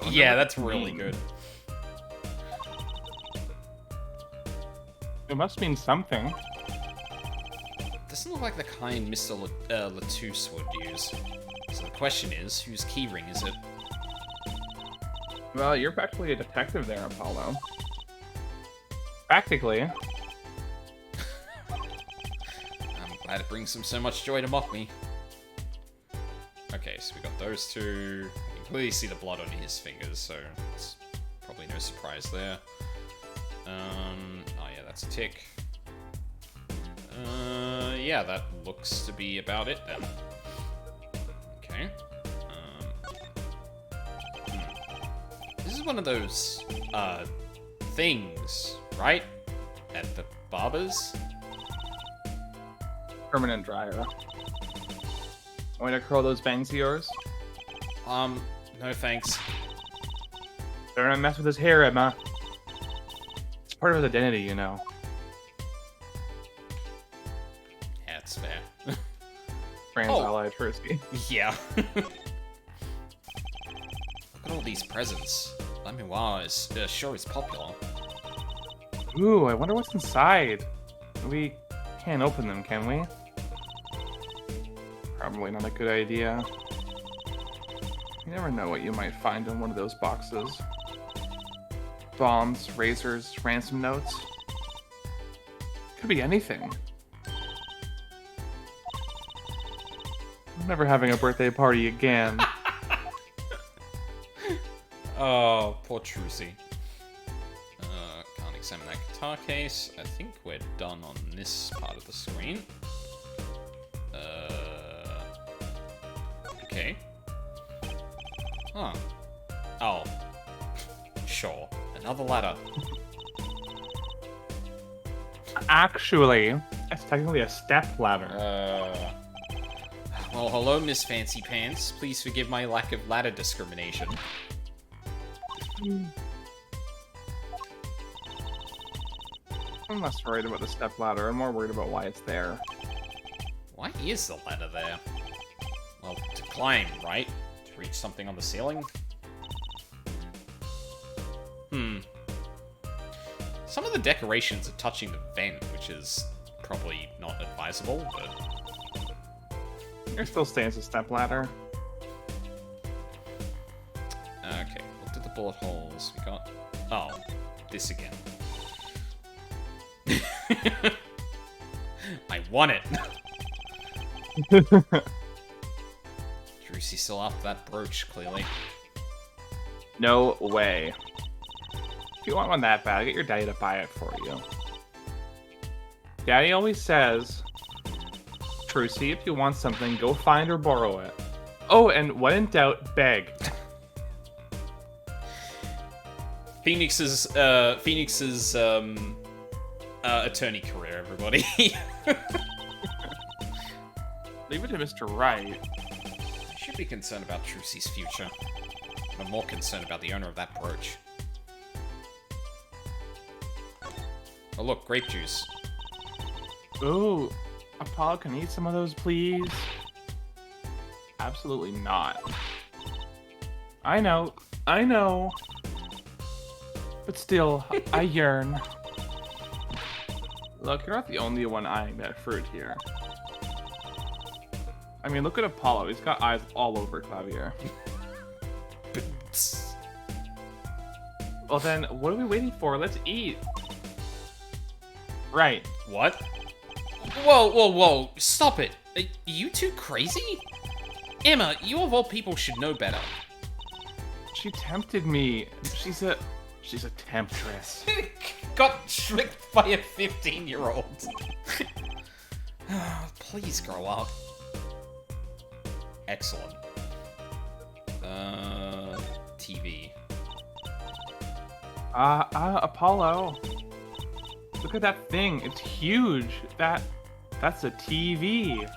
Speaker 1: Yeah, that's really good.
Speaker 2: It must mean something.
Speaker 1: Doesn't look like the kind Mr. Latouche would use. So the question is, whose keyring is it?
Speaker 2: Well, you're practically a detective there, Apollo. Practically.
Speaker 1: I'm glad it brings him so much joy to mock me. Okay, so we got those two. You can clearly see the blood on his fingers, so it's probably no surprise there. Oh yeah, that's a tick. Yeah, that looks to be about it then. Okay. This is one of those, things, right? At the barber's?
Speaker 2: Permanent dryer. Want to curl those bangs of yours?
Speaker 1: No thanks.
Speaker 2: Better not mess with his hair, Emma. It's part of his identity, you know.
Speaker 1: Yeah, it's fair.
Speaker 2: Trans ally Trucy.
Speaker 1: Yeah. Look at all these presents. I mean, wow, it's sure is popular.
Speaker 2: Ooh, I wonder what's inside. We can't open them, can we? Probably not a good idea. You never know what you might find in one of those boxes. Bombs, razors, ransom notes. Could be anything. I'm never having a birthday party again.
Speaker 1: Oh, poor Trucy. Can't examine that guitar case. I think we're done on this part of the screen. Okay. Huh. Oh. Sure. Another ladder.
Speaker 2: Actually, it's technically a step ladder.
Speaker 1: Well, hello, Miss Fancy Pants. Please forgive my lack of ladder discrimination.
Speaker 2: I'm less worried about the step ladder. I'm more worried about why it's there.
Speaker 1: Why is the ladder there? Well, to climb, right? To reach something on the ceiling? Some of the decorations are touching the vent, which is probably not advisable, but...
Speaker 2: There still stands a step ladder.
Speaker 1: Okay, looked at the bullet holes. We got... Oh, this again. I want it! Drucy still after that brooch, clearly.
Speaker 2: No way. If you want one that bad, get your daddy to buy it for you. Daddy always says, Trucy, if you want something, go find or borrow it. Oh, and when in doubt, beg.
Speaker 1: Phoenix's attorney career, everybody.
Speaker 2: Leave it to Mr. Right.
Speaker 1: I should be concerned about Trucy's future. But I'm more concerned about the owner of that brooch. Oh look, grape juice.
Speaker 2: Ooh, Apollo, can I eat some of those, please? Absolutely not. I know. But still, I yearn. Look, you're not the only one eyeing that fruit here. I mean, look at Apollo. He's got eyes all over Clavier. Well then, what are we waiting for? Let's eat. Right.
Speaker 1: What? Whoa, stop it. Are you two crazy? Emma, you of all people should know better.
Speaker 2: She tempted me. She's a temptress.
Speaker 1: Got tricked by a 15-year-old. Please grow up. Excellent. TV.
Speaker 2: Apollo. Look at that thing. It's huge. That's a TV.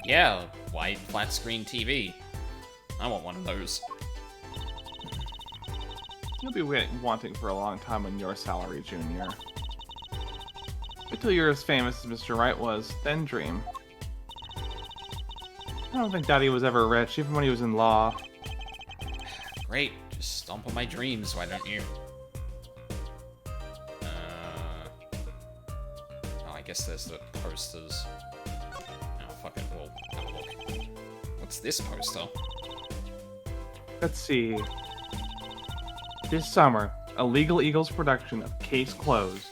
Speaker 1: Yeah, wide flat screen TV. I want one of those.
Speaker 2: You'll be wanting for a long time on your salary, Junior. Wait till you're as famous as Mr. Wright was, then dream. I don't think Daddy was ever rich, even when he was in law.
Speaker 1: Great, just stomp on my dreams, why don't you? Oh, I guess there's the posters. Oh, fuck it, we'll have a look. What's this poster?
Speaker 2: Let's see. This summer, a Legal Eagles production of Case Closed.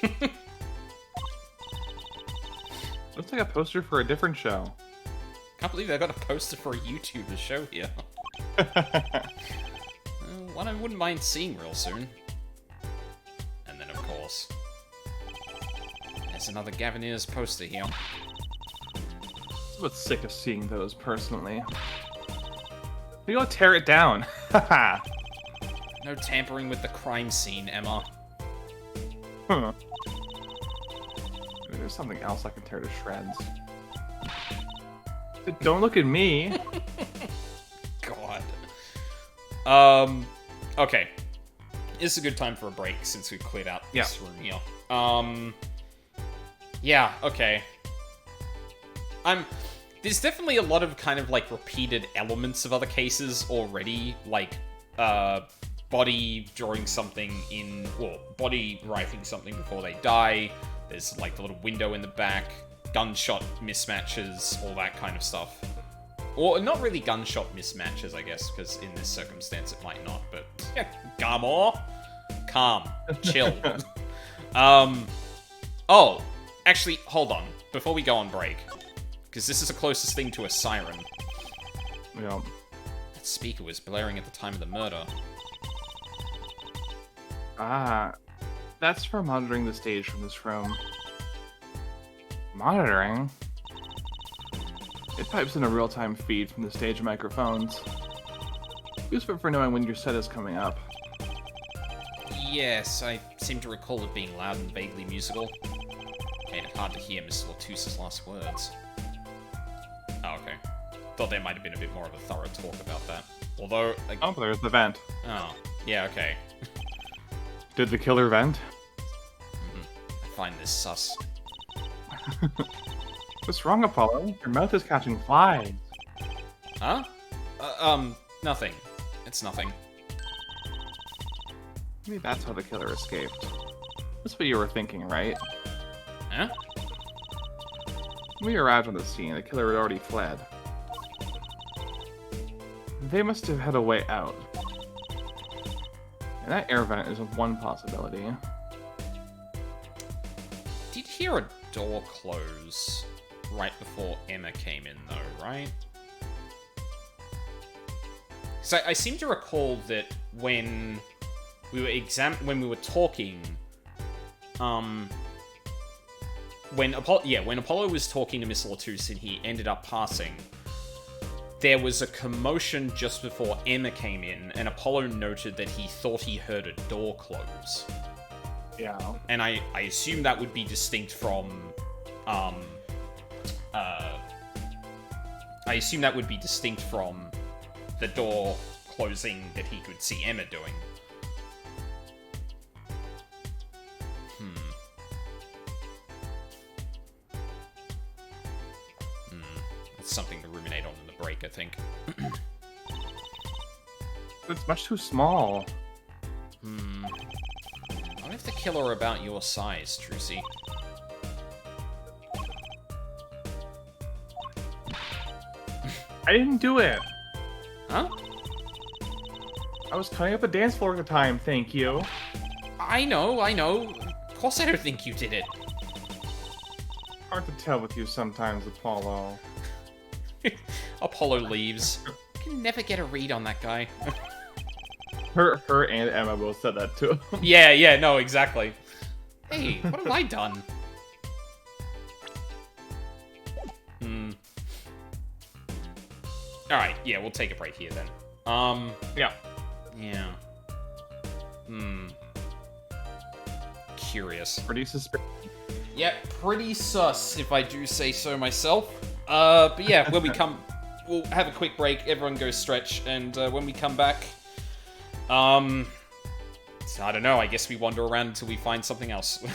Speaker 2: Looks like a poster for a different show.
Speaker 1: Can't believe I got a poster for a YouTuber show here. One I wouldn't mind seeing real soon. And then, of course, there's another Gavineer's poster here.
Speaker 2: I'm a bit sick of seeing those, personally. We gotta tear it down. Haha.
Speaker 1: No tampering with the crime scene, Emma.
Speaker 2: Huh. Maybe there's something else I can tear to shreds. Don't look at me.
Speaker 1: God. Okay. This is a good time for a break since we've cleared out this room here. Yeah, okay. There's definitely a lot of kind of like repeated elements of other cases already, like body drawing something in, well, body writing something before they die. There's like the little window in the back, gunshot mismatches, all that kind of stuff. Or not really gunshot mismatches, I guess, because in this circumstance it might not, but yeah, Garmore, calm, chill. Oh, actually, hold on, before we go on break, because this is the closest thing to a siren.
Speaker 2: Yeah.
Speaker 1: That speaker was blaring at the time of the murder.
Speaker 2: Ah, that's for monitoring the stage from this room. Monitoring? It pipes in a real-time feed from the stage microphones. Useful for knowing when your set is coming up.
Speaker 1: Yes, I seem to recall it being loud and vaguely musical. Made it hard to hear Mr. Latusa's last words. Oh, okay. Thought there might have been a bit more of a thorough talk about that. Although, like...
Speaker 2: Oh, there's the vent.
Speaker 1: Oh, yeah, okay.
Speaker 2: Did the killer vent?
Speaker 1: I find this sus.
Speaker 2: What's wrong, Apollo? Your mouth is catching flies.
Speaker 1: Huh? Nothing. It's nothing.
Speaker 2: Maybe that's how the killer escaped. That's what you were thinking, right?
Speaker 1: Huh?
Speaker 2: When we arrived on the scene, the killer had already fled. They must have had a way out. And that air vent is one possibility.
Speaker 1: Did hear a door close right before Emma came in, though, right? So I seem to recall that when we were talking, when Apollo was talking to Miss Latusa and he ended up passing, there was a commotion just before Emma came in, and Apollo noted that he thought he heard a door close.
Speaker 2: Yeah.
Speaker 1: And I assume that would be distinct from, the door closing that he could see Emma doing. That's something to ruminate on in the break, I think.
Speaker 2: It's much too small.
Speaker 1: What if the killer are about your size, Trucy?
Speaker 2: I didn't do it.
Speaker 1: Huh?
Speaker 2: I was cutting up a dance floor at the time, thank you.
Speaker 1: I know. Of course I don't think you did it.
Speaker 2: Hard to tell with you sometimes, Apollo.
Speaker 1: Apollo leaves. I can never get a read on that guy.
Speaker 2: Her and Emma both said that too.
Speaker 1: Yeah, no, exactly. Hey, what have I done? Alright, yeah, we'll take a break here then.
Speaker 2: Yeah.
Speaker 1: Yeah. curious.
Speaker 2: Pretty suspicious.
Speaker 1: Yeah, pretty sus, if I do say so myself. But yeah, when we come... We'll have a quick break, everyone go stretch, and when we come back... I don't know, I guess we wander around until we find something else.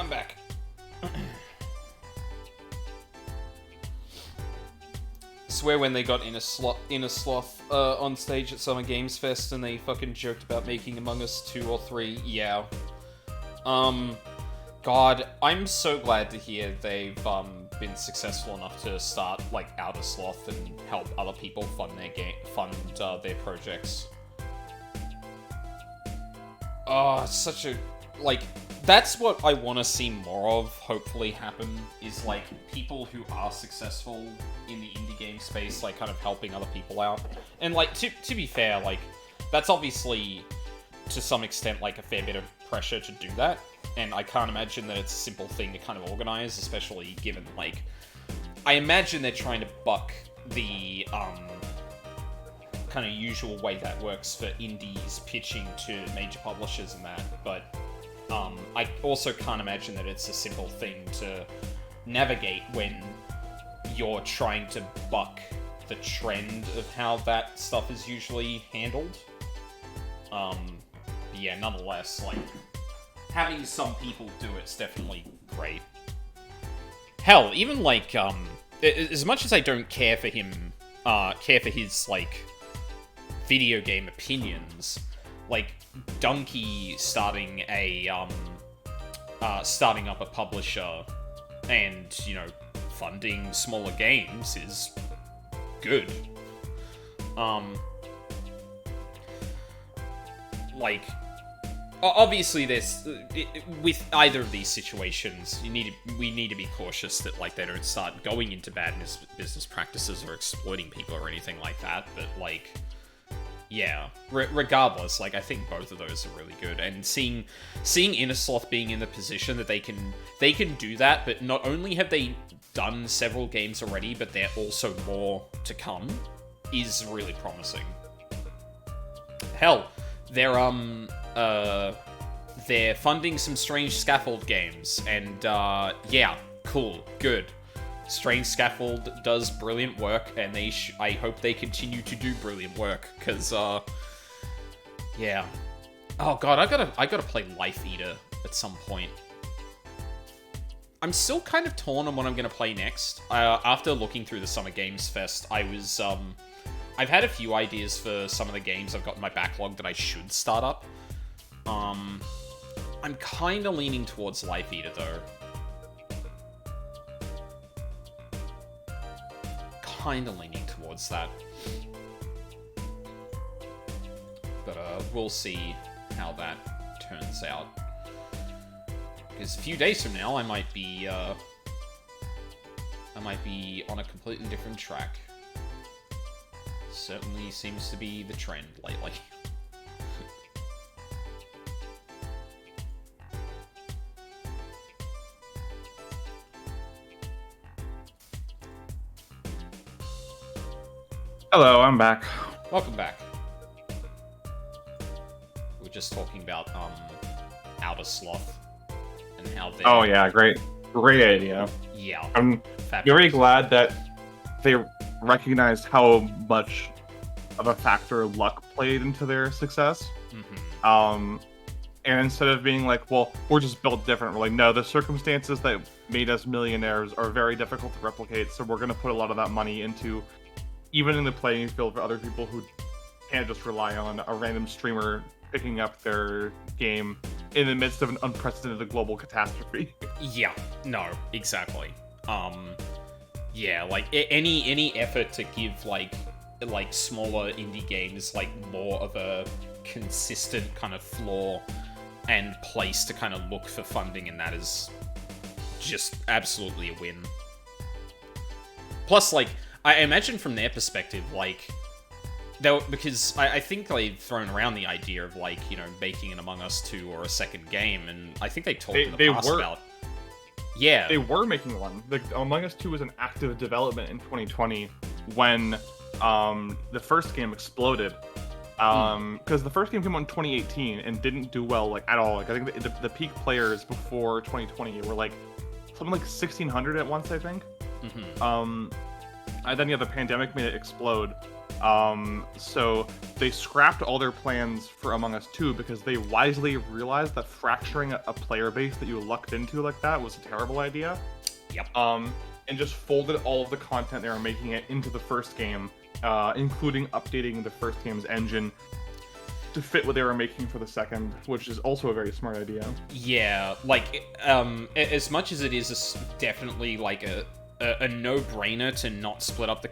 Speaker 1: I'm back. Swear when they got Inner Sloth on stage at Summer Games Fest and they fucking joked about making Among Us 2 or 3. Yeah. God, I'm so glad to hear they've been successful enough to start like Outer Sloth and help other people fund their projects. Oh, it's such a like. That's what I want to see more of, hopefully happen, is, like, people who are successful in the indie game space, like, kind of helping other people out. And, like, to be fair, like, that's obviously, to some extent, like, a fair bit of pressure to do that. And I can't imagine that it's a simple thing to kind of organize, especially given, like, I imagine they're trying to buck the, kind of usual way that works for indies pitching to major publishers and that, but... I also can't imagine that it's a simple thing to navigate when you're trying to buck the trend of how that stuff is usually handled. Yeah, nonetheless, like, having some people do it's definitely great. Hell, even, like, as much as I don't care for him, care for his, like, video game opinions, like, Donkey starting up a publisher and, you know, funding smaller games is good. Like, obviously there's, with either of these situations, we need to be cautious that, like, they don't start going into bad business practices or exploiting people or anything like that, but, like... Yeah, regardless, like, I think both of those are really good, and seeing Inner Sloth being in the position that they can do that, but not only have they done several games already, but they're also more to come, is really promising. Hell, they're funding some Strange Scaffold games, and yeah, cool, good. Strange Scaffold does brilliant work, and I hope they continue to do brilliant work, because, yeah. Oh god, I gotta play Life Eater at some point. I'm still kind of torn on what I'm gonna play next. After looking through the Summer Games Fest, I've had a few ideas for some of the games I've got in my backlog that I should start up. I'm kinda leaning towards Life Eater, though. Kinda leaning towards that. But we'll see how that turns out. Because a few days from now, I might be on a completely different track. Certainly seems to be the trend lately.
Speaker 2: Hello, I'm back.
Speaker 1: Welcome back. We were just talking about Outer Sloth and how they...
Speaker 2: Oh yeah, great idea.
Speaker 1: Yeah.
Speaker 2: I'm
Speaker 1: fabulous.
Speaker 2: very glad that they recognized how much of a factor luck played into their success.
Speaker 1: Mm-hmm.
Speaker 2: And instead of being like, well, we're just built different, we're like, no, the circumstances that made us millionaires are very difficult to replicate, so we're going to put a lot of that money into evening the playing field for other people who can't just rely on a random streamer picking up their game in the midst of an unprecedented global catastrophe.
Speaker 1: Yeah, no, exactly. Yeah, like any effort to give like smaller indie games like more of a consistent kind of floor and place to kind of look for funding, and that is just absolutely a win. Plus, like, I imagine from their perspective, like, because I think they've thrown around the idea of, like, you know, making an Among Us 2 or a second game, and I think they talked in the past about... Yeah.
Speaker 2: They were making one. The Among Us 2 was in active development in 2020 when the first game exploded. Because the first game came out in 2018 and didn't do well, like, at all. Like, I think the peak players before 2020 were, like, something like 1,600 at once, I think.
Speaker 1: Mm-hmm.
Speaker 2: And then, yeah, the pandemic made it explode. So they scrapped all their plans for Among Us 2 because they wisely realized that fracturing a player base that you lucked into like that was a terrible idea.
Speaker 1: Yep.
Speaker 2: And just folded all of the content they were making it into the first game, including updating the first game's engine to fit what they were making for the second, which is also a very smart idea.
Speaker 1: Yeah, like, as much as it is definitely, like, a no-brainer to not split up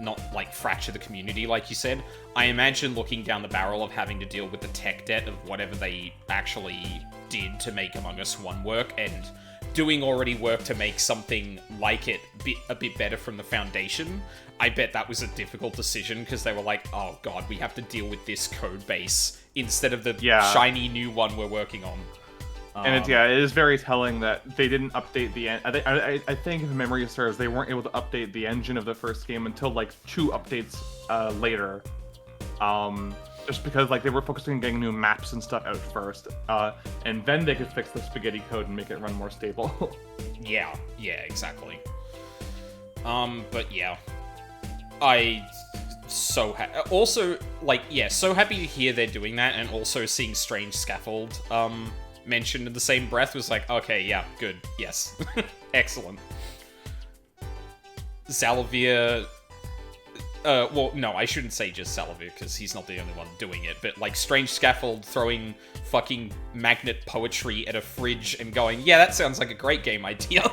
Speaker 1: not, like, fracture the community, like you said, I imagine looking down the barrel of having to deal with the tech debt of whatever they actually did to make Among Us 1 work, and doing already work to make something like it a bit better from the foundation. I bet that was a difficult decision, because they were like, oh god, we have to deal with this code base instead of the shiny new one we're working on.
Speaker 2: And it is very telling that they didn't update the end. I think if memory serves, they weren't able to update the engine of the first game until like 2 updates later. Just because like they were focusing on getting new maps and stuff out first, and then they could fix the spaghetti code and make it run more stable.
Speaker 1: yeah, exactly. But yeah, so happy to hear they're doing that, and also seeing Strange Scaffold mentioned in the same breath was like, okay, yeah, good, yes, excellent. Xalavir, well, no, I shouldn't say just Xalavir, because he's not the only one doing it, but like Strange Scaffold throwing fucking magnet poetry at a fridge and going, yeah, that sounds like a great game idea.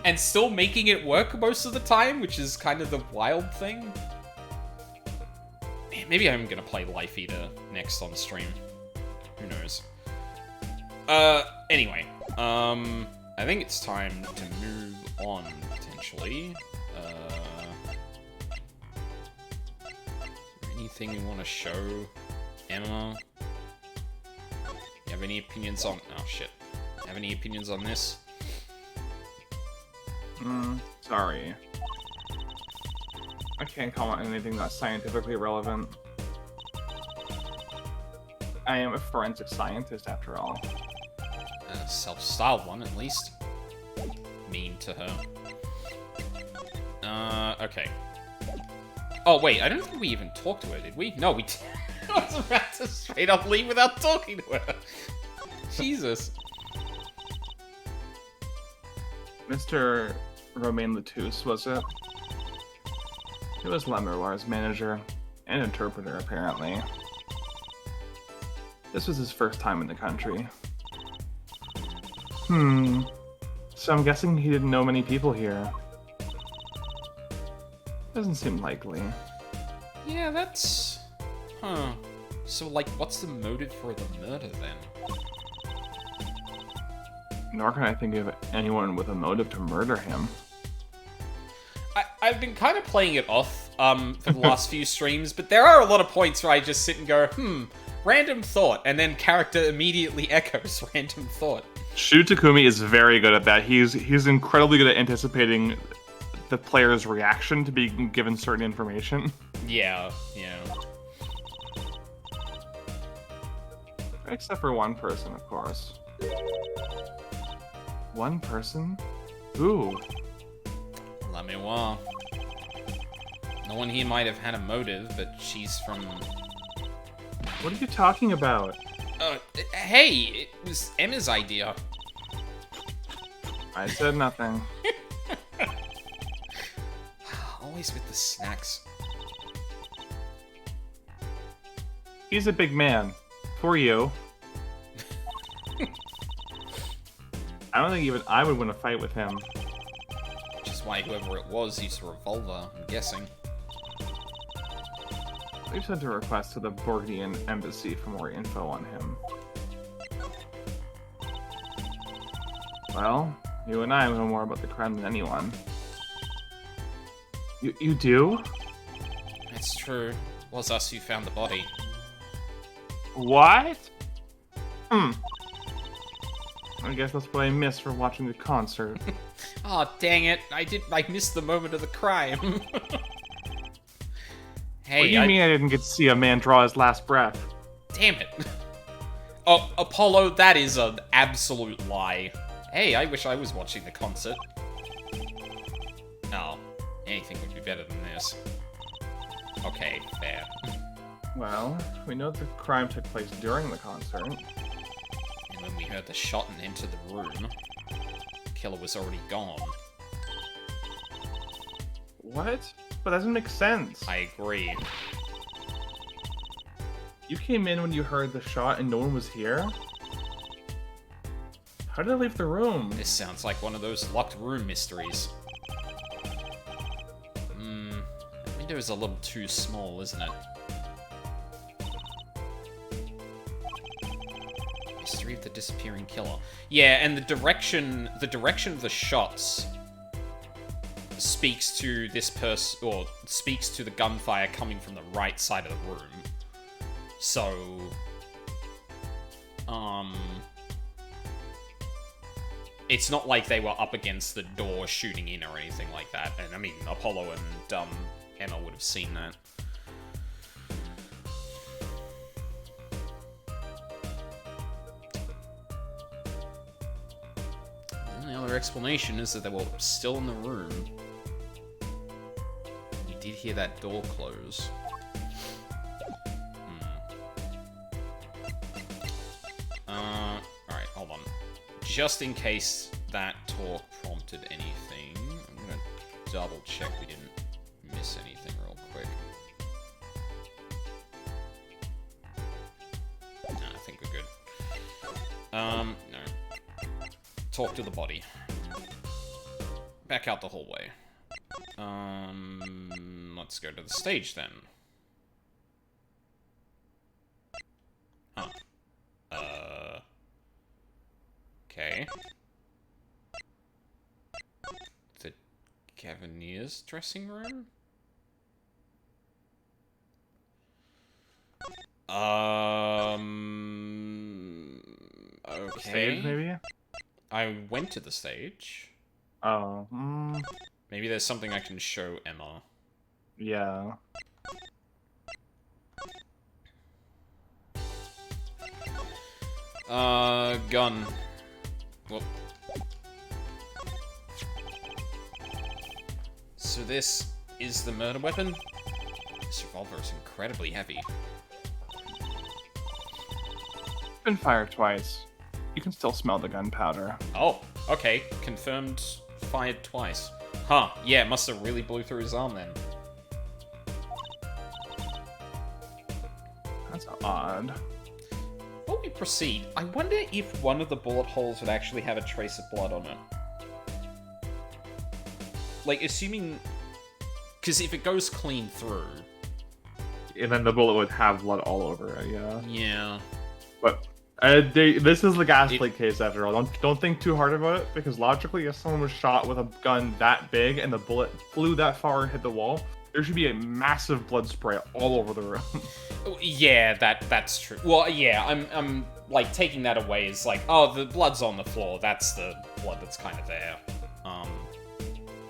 Speaker 1: And still making it work most of the time, which is kind of the wild thing. Man, maybe I'm gonna play Life Eater next on stream. Who knows? Anyway, I think it's time to move on, potentially. Anything we want to show? Emma? You have any opinions on... Oh, shit. Have any opinions on this?
Speaker 2: Sorry. I can't comment on anything that's scientifically relevant. I am a forensic scientist, after all.
Speaker 1: A self-styled one, at least. Mean to her. Okay. Oh, wait, I don't think we even talked to her, did we? No, we didn't. I was about to straight up leave without talking to her. Jesus.
Speaker 2: Mr. Romain Latouche, was it? He was Lemurlar's manager and interpreter, apparently. This was his first time in the country. So I'm guessing he didn't know many people here. Doesn't seem likely.
Speaker 1: Yeah, that's... Huh. So, like, what's the motive for the murder, then?
Speaker 2: Nor can I think of anyone with a motive to murder him.
Speaker 1: I've been kind of playing it off, for the last few streams, but there are a lot of points where I just sit and go, random thought, and then character immediately echoes random thought.
Speaker 2: Shu Takumi is very good at that. He's incredibly good at anticipating the player's reaction to being given certain information.
Speaker 1: Yeah.
Speaker 2: Except for one person, of course. One person? Ooh.
Speaker 1: La Mémoire. No one here might have had a motive, but she's from...
Speaker 2: What are you talking about?
Speaker 1: Hey, it was Emma's idea.
Speaker 2: I said nothing.
Speaker 1: Always with the snacks.
Speaker 2: He's a big man. For you. I don't think even I would win a fight with him.
Speaker 1: Which is why whoever it was used a revolver, I'm guessing.
Speaker 2: We've sent a request to the Borgian embassy for more info on him. Well, you and I know more about the crime than anyone. You do?
Speaker 1: That's true. It was us who found the body.
Speaker 2: What? I guess that's what I missed from watching the concert.
Speaker 1: Oh, dang it. I missed the moment of the crime. Hey,
Speaker 2: What do you mean I didn't get to see a man draw his last breath?
Speaker 1: Damn it. Oh, Apollo, that is an absolute lie. Hey, I wish I was watching the concert. No, anything would be better than this. Okay, fair.
Speaker 2: Well, we know the crime took place during the concert.
Speaker 1: And when we heard the shot and entered the room, the killer was already gone.
Speaker 2: What? But that doesn't make sense.
Speaker 1: I agree.
Speaker 2: You came in when you heard the shot and no one was here? How did I leave the room?
Speaker 1: This sounds like one of those locked room mysteries. The window is a little too small, isn't it? Mystery of the disappearing killer. Yeah, and the direction of the shots speaks to this person, or speaks to the gunfire coming from the right side of the room. So, it's not like they were up against the door shooting in or anything like that. And I mean, Apollo and Emma would have seen that. And the other explanation is that they were still in the room. You did hear that door close. Alright, hold on. Just in case that talk prompted anything, I'm gonna double check we didn't miss anything real quick. Nah, I think we're good. No. Talk to the body. Back out the hallway. Let's go to the stage then. Huh. Okay. The Cavaliers' dressing room? Okay.
Speaker 2: Stage, maybe?
Speaker 1: I went to the stage.
Speaker 2: Oh,
Speaker 1: Maybe there's something I can show Emma.
Speaker 2: yeah.
Speaker 1: Gun. Whoop. So this is the murder weapon? This revolver is incredibly heavy.
Speaker 2: Been fired twice. You can still smell the gunpowder.
Speaker 1: Oh, okay. Confirmed fired twice. Huh, yeah, must have really blew through his arm then.
Speaker 2: That's odd.
Speaker 1: Before we proceed, I wonder if one of the bullet holes would actually have a trace of blood on it. Like, assuming... Because if it goes clean through...
Speaker 2: And then the bullet would have blood all over it, yeah.
Speaker 1: Yeah.
Speaker 2: But this is the gaslight case after all. Don't think too hard about it, because logically, if someone was shot with a gun that big and the bullet flew that far and hit the wall, there should be a massive blood spray all over the room.
Speaker 1: Yeah, that's true. Well, yeah, I'm like taking that away is like, oh, the blood's on the floor. That's the blood that's kind of there.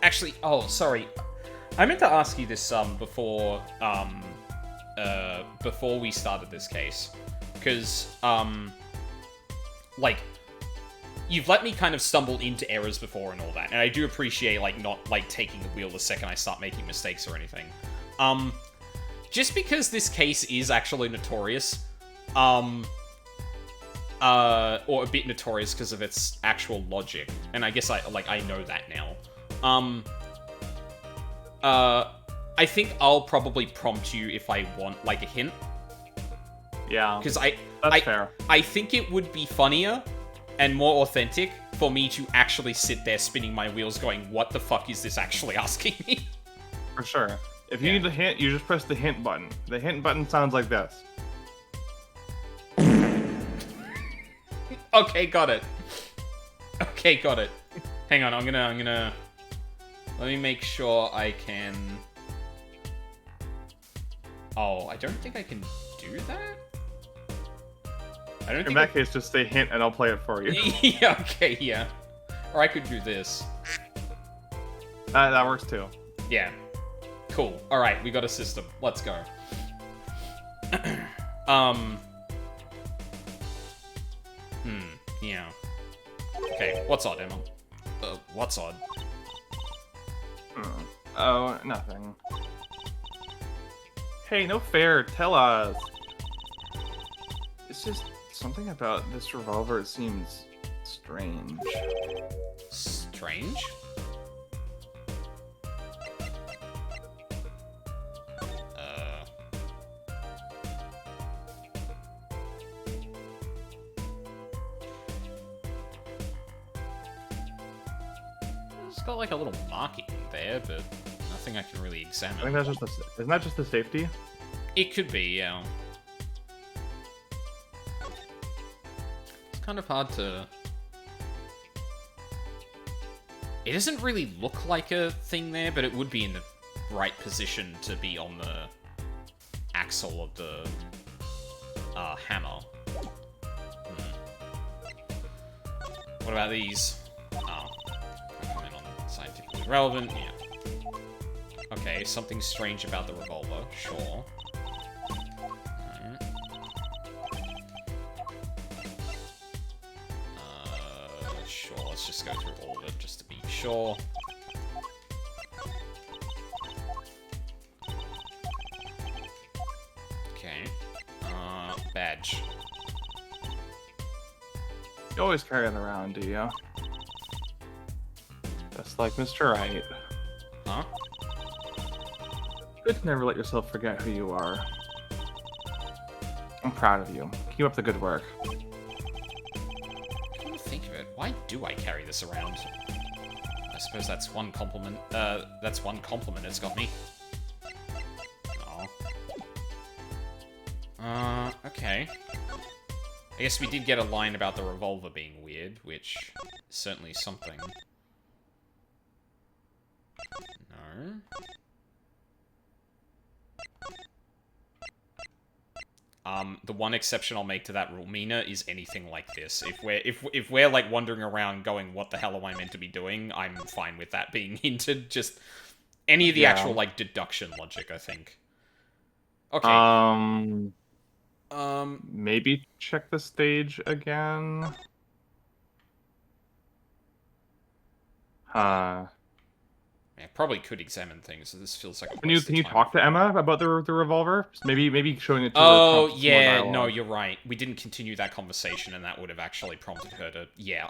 Speaker 1: Actually, oh, sorry. I meant to ask you this before we started this case, because like you've let me kind of stumble into errors before and all that, and I do appreciate like not like taking the wheel the second I start making mistakes or anything. Just because this case is actually notorious, or a bit notorious because of its actual logic, and I guess I know that now. I think I'll probably prompt you if I want like a hint.
Speaker 2: Yeah,
Speaker 1: because
Speaker 2: that's fair.
Speaker 1: I think it would be funnier and more authentic for me to actually sit there spinning my wheels going, what the fuck is this actually asking me?
Speaker 2: For sure. If you need the hint, you just press the hint button. The hint button sounds like this.
Speaker 1: Okay, got it. Okay, got it. Hang on, I'm gonna... Let me make sure I can... Oh, I don't think I can do that? I don't
Speaker 2: In
Speaker 1: think
Speaker 2: that case, just say hint and I'll play it for you.
Speaker 1: Yeah, okay, yeah. Or I could do this.
Speaker 2: That works too.
Speaker 1: Yeah. Cool. Alright, we got a system. Let's go. Yeah. Okay, what's odd, Emma? What's odd?
Speaker 2: Oh, nothing. Hey, no fair. Tell us. It's just something about this revolver seems strange.
Speaker 1: Strange? It's got like a little marking there, but nothing I can really
Speaker 2: I
Speaker 1: examine.
Speaker 2: think that's just isn't that just the safety?
Speaker 1: It could be, yeah. It's kind of hard to... It doesn't really look like a thing there, but it would be in the right position to be on the axle of the hammer. What about these? Oh, comment on scientifically relevant. Yeah. Okay, something strange about the revolver. Sure. Alright. Sure. Let's just go through all of it just to be sure. Okay. Badge.
Speaker 2: You always carry it around, do you? Just like Mr. Right.
Speaker 1: Huh?
Speaker 2: Good to never let yourself forget who you are. I'm proud of you. Keep up the good work.
Speaker 1: Come to think of it, why do I carry this around? I suppose that's one compliment. That's one compliment it's got me. Oh. Okay. I guess we did get a line about the revolver being weird, which is certainly something. No. The one exception I'll make to that rule, Mina, is anything like this. If we're like wandering around going, what the hell am I meant to be doing? I'm fine with that being hinted. Just any of the actual like deduction logic, I think. Okay.
Speaker 2: Maybe check the stage again.
Speaker 1: Yeah, probably could examine things. So this feels like a
Speaker 2: Can you talk to Emma about the revolver? Maybe showing it to her.
Speaker 1: Oh yeah, no, you're right. We didn't continue that conversation, and that would have actually prompted her to. Yeah,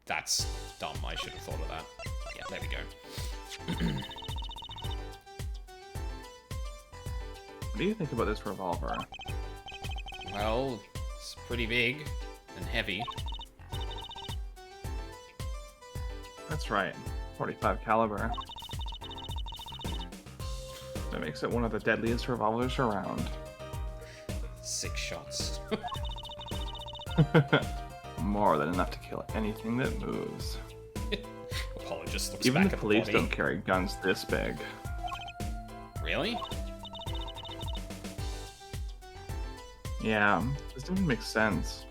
Speaker 1: that's dumb. I should have thought of that. Yeah, there we go.
Speaker 2: What do you think about this revolver?
Speaker 1: Well, it's pretty big and heavy.
Speaker 2: That's right, 45 caliber. That makes it one of the deadliest revolvers around.
Speaker 1: 6 shots.
Speaker 2: More than enough to kill anything that moves.
Speaker 1: Apollo just looks
Speaker 2: Even
Speaker 1: back
Speaker 2: the
Speaker 1: at
Speaker 2: police
Speaker 1: the
Speaker 2: don't
Speaker 1: body.
Speaker 2: carry guns this big.
Speaker 1: Really?
Speaker 2: Yeah, this doesn't make sense.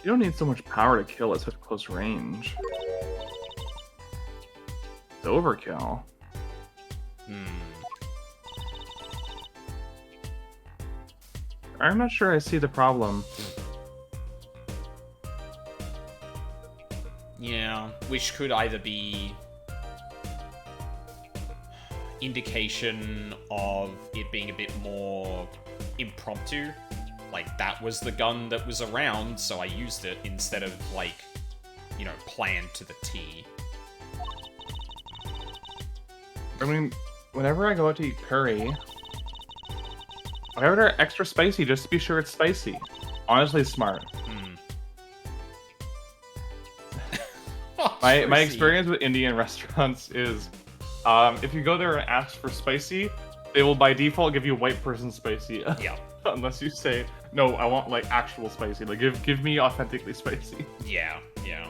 Speaker 2: You don't need so much power to kill at such close range. It's overkill. I'm not sure I see the problem.
Speaker 1: Yeah, which could either be indication of it being a bit more impromptu, like that was the gun that was around, so I used it instead of like, you know, planned to the T.
Speaker 2: I mean, whenever I go out to eat curry, I order extra spicy just to be sure it's spicy. Honestly, smart. My experience with Indian restaurants is, if you go there and ask for spicy, they will by default give you white person spicy.
Speaker 1: Yeah.
Speaker 2: Unless you say, no, I want like actual spicy. Like give me authentically spicy.
Speaker 1: Yeah, yeah.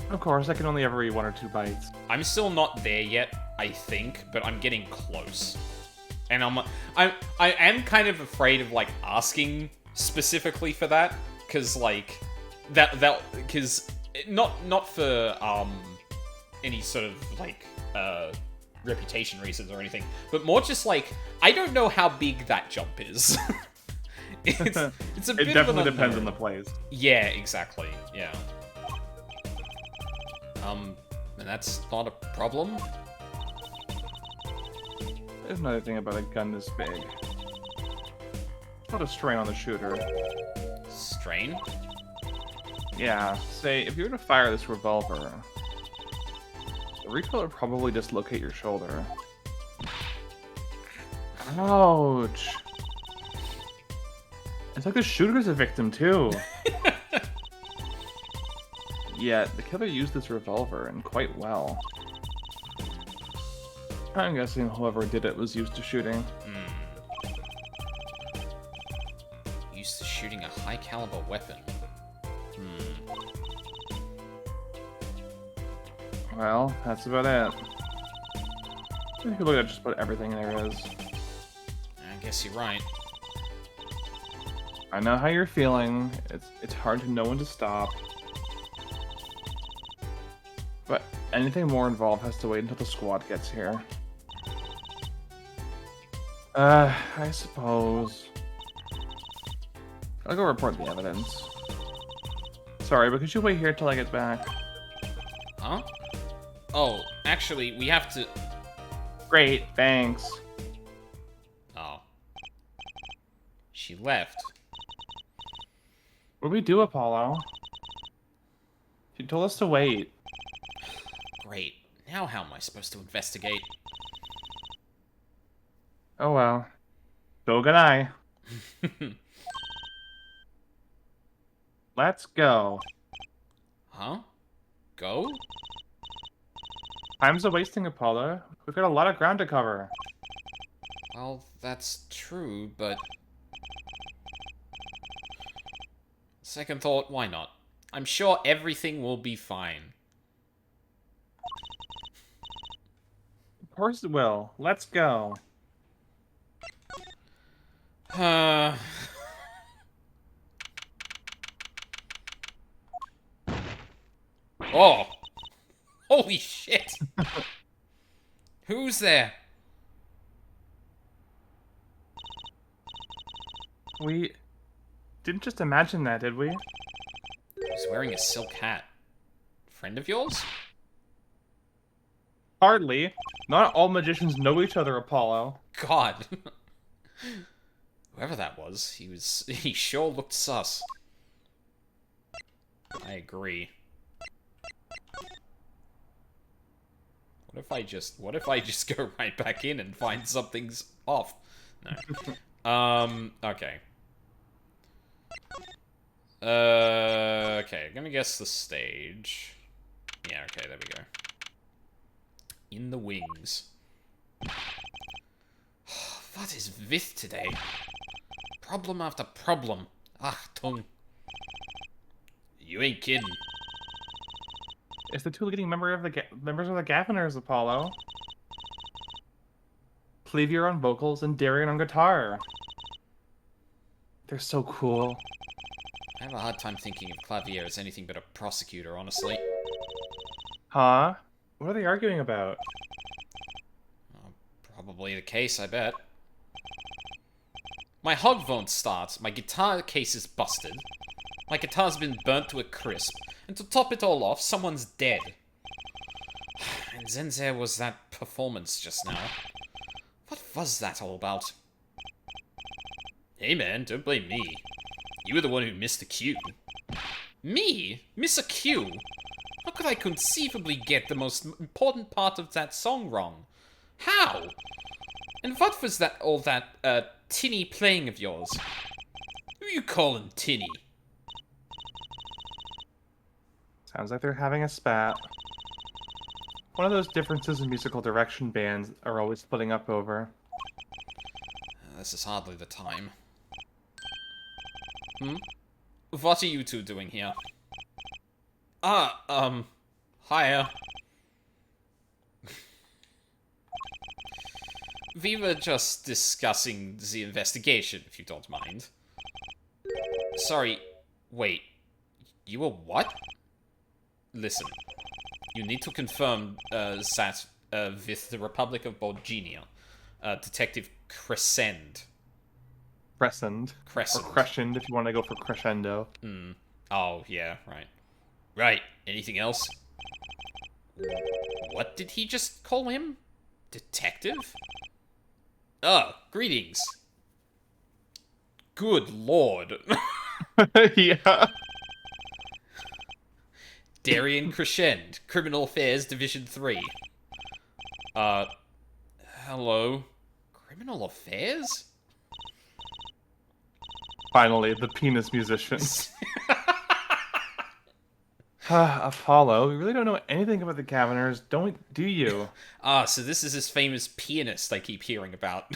Speaker 2: Of course, I can only ever eat 1 or 2 bites.
Speaker 1: I'm still not there yet, I think, but I'm getting close. And I am kind of afraid of like asking specifically for that, because like because not for any sort of like reputation reasons or anything, but more just like I don't know how big that jump is. it's a bit
Speaker 2: It definitely
Speaker 1: of an
Speaker 2: depends on
Speaker 1: unknown.
Speaker 2: the place.
Speaker 1: Yeah, exactly. Yeah. And that's not a problem.
Speaker 2: There's another thing about a gun this big. Put a strain on the shooter.
Speaker 1: Strain?
Speaker 2: Yeah, say, if you were to fire this revolver, the recoil would probably dislocate your shoulder. Ouch! It's like the shooter's a victim, too. Yet, the killer used this revolver, and quite well. I'm guessing whoever did it was used to shooting.
Speaker 1: Used to shooting a high-caliber weapon.
Speaker 2: Well, that's about it. You can look at just about everything there is.
Speaker 1: I guess you're right.
Speaker 2: I know how you're feeling. It's hard to know when to stop. But anything more involved has to wait until the squad gets here. I suppose. I'll go report the evidence. Sorry, but could you wait here till I get back?
Speaker 1: Huh? Oh, actually, we have to...
Speaker 2: Great, thanks.
Speaker 1: Oh. She left.
Speaker 2: What do we do, Apollo? She told us to wait.
Speaker 1: Great. Now how am I supposed to investigate?
Speaker 2: Oh well. So good I. Let's go.
Speaker 1: Huh? Go?
Speaker 2: Time's a wasting, Apollo. We've got a lot of ground to cover.
Speaker 1: Well, that's true, but... Second thought, why not? I'm sure everything will be fine.
Speaker 2: Of course it will. Let's go.
Speaker 1: Oh! Holy shit! Who's there?
Speaker 2: We didn't just imagine that, did we?
Speaker 1: He's wearing a silk hat. Friend of yours?
Speaker 2: Hardly. Not all magicians know each other, Apollo.
Speaker 1: God. Whoever that was, he sure looked sus. I agree. What if I just go right back in and find something's off? No. Okay. Okay, gonna guess the stage. Yeah, okay, there we go. In the wings. What is with today? Problem after problem. Achtung. You ain't kidding.
Speaker 2: It's the two leading members of the Gaviners, Apollo. Plevier on vocals and Darian on guitar. They're so cool.
Speaker 1: I have a hard time thinking of Clavier as anything but a prosecutor, honestly.
Speaker 2: Huh? What are they arguing about?
Speaker 1: Probably the case, I bet. My hog won't start, my guitar case is busted, my guitar's been burnt to a crisp, and to top it all off, someone's dead. And then there was that performance just now. What was that all about? Hey man, don't blame me. You were the one who missed the cue. Me? Miss a cue? How could I conceivably get the most important part of that song wrong? How? And what was that, all that, tinny playing of yours? Who you calling tinny?
Speaker 2: Sounds like they're having a spat. One of those differences in musical direction bands are always splitting up over.
Speaker 1: This is hardly the time. What are you two doing here? Hiya. We were just discussing the investigation, if you don't mind. Sorry, wait. You were what? Listen, you need to confirm that with the Republic of Bulginia. Detective Crescend.
Speaker 2: Crescend.
Speaker 1: Crescent.
Speaker 2: Or Crescend, if you want to go for crescendo.
Speaker 1: Oh, yeah, right. Right, anything else? What did he just call him? Detective? Greetings. Good lord.
Speaker 2: Yeah.
Speaker 1: Darian Crescent, Criminal Affairs Division 3. Hello? Criminal Affairs?
Speaker 2: Finally, the penis musician. Apollo, we really don't know anything about the Gaviners, do you?
Speaker 1: So this is this famous pianist I keep hearing about.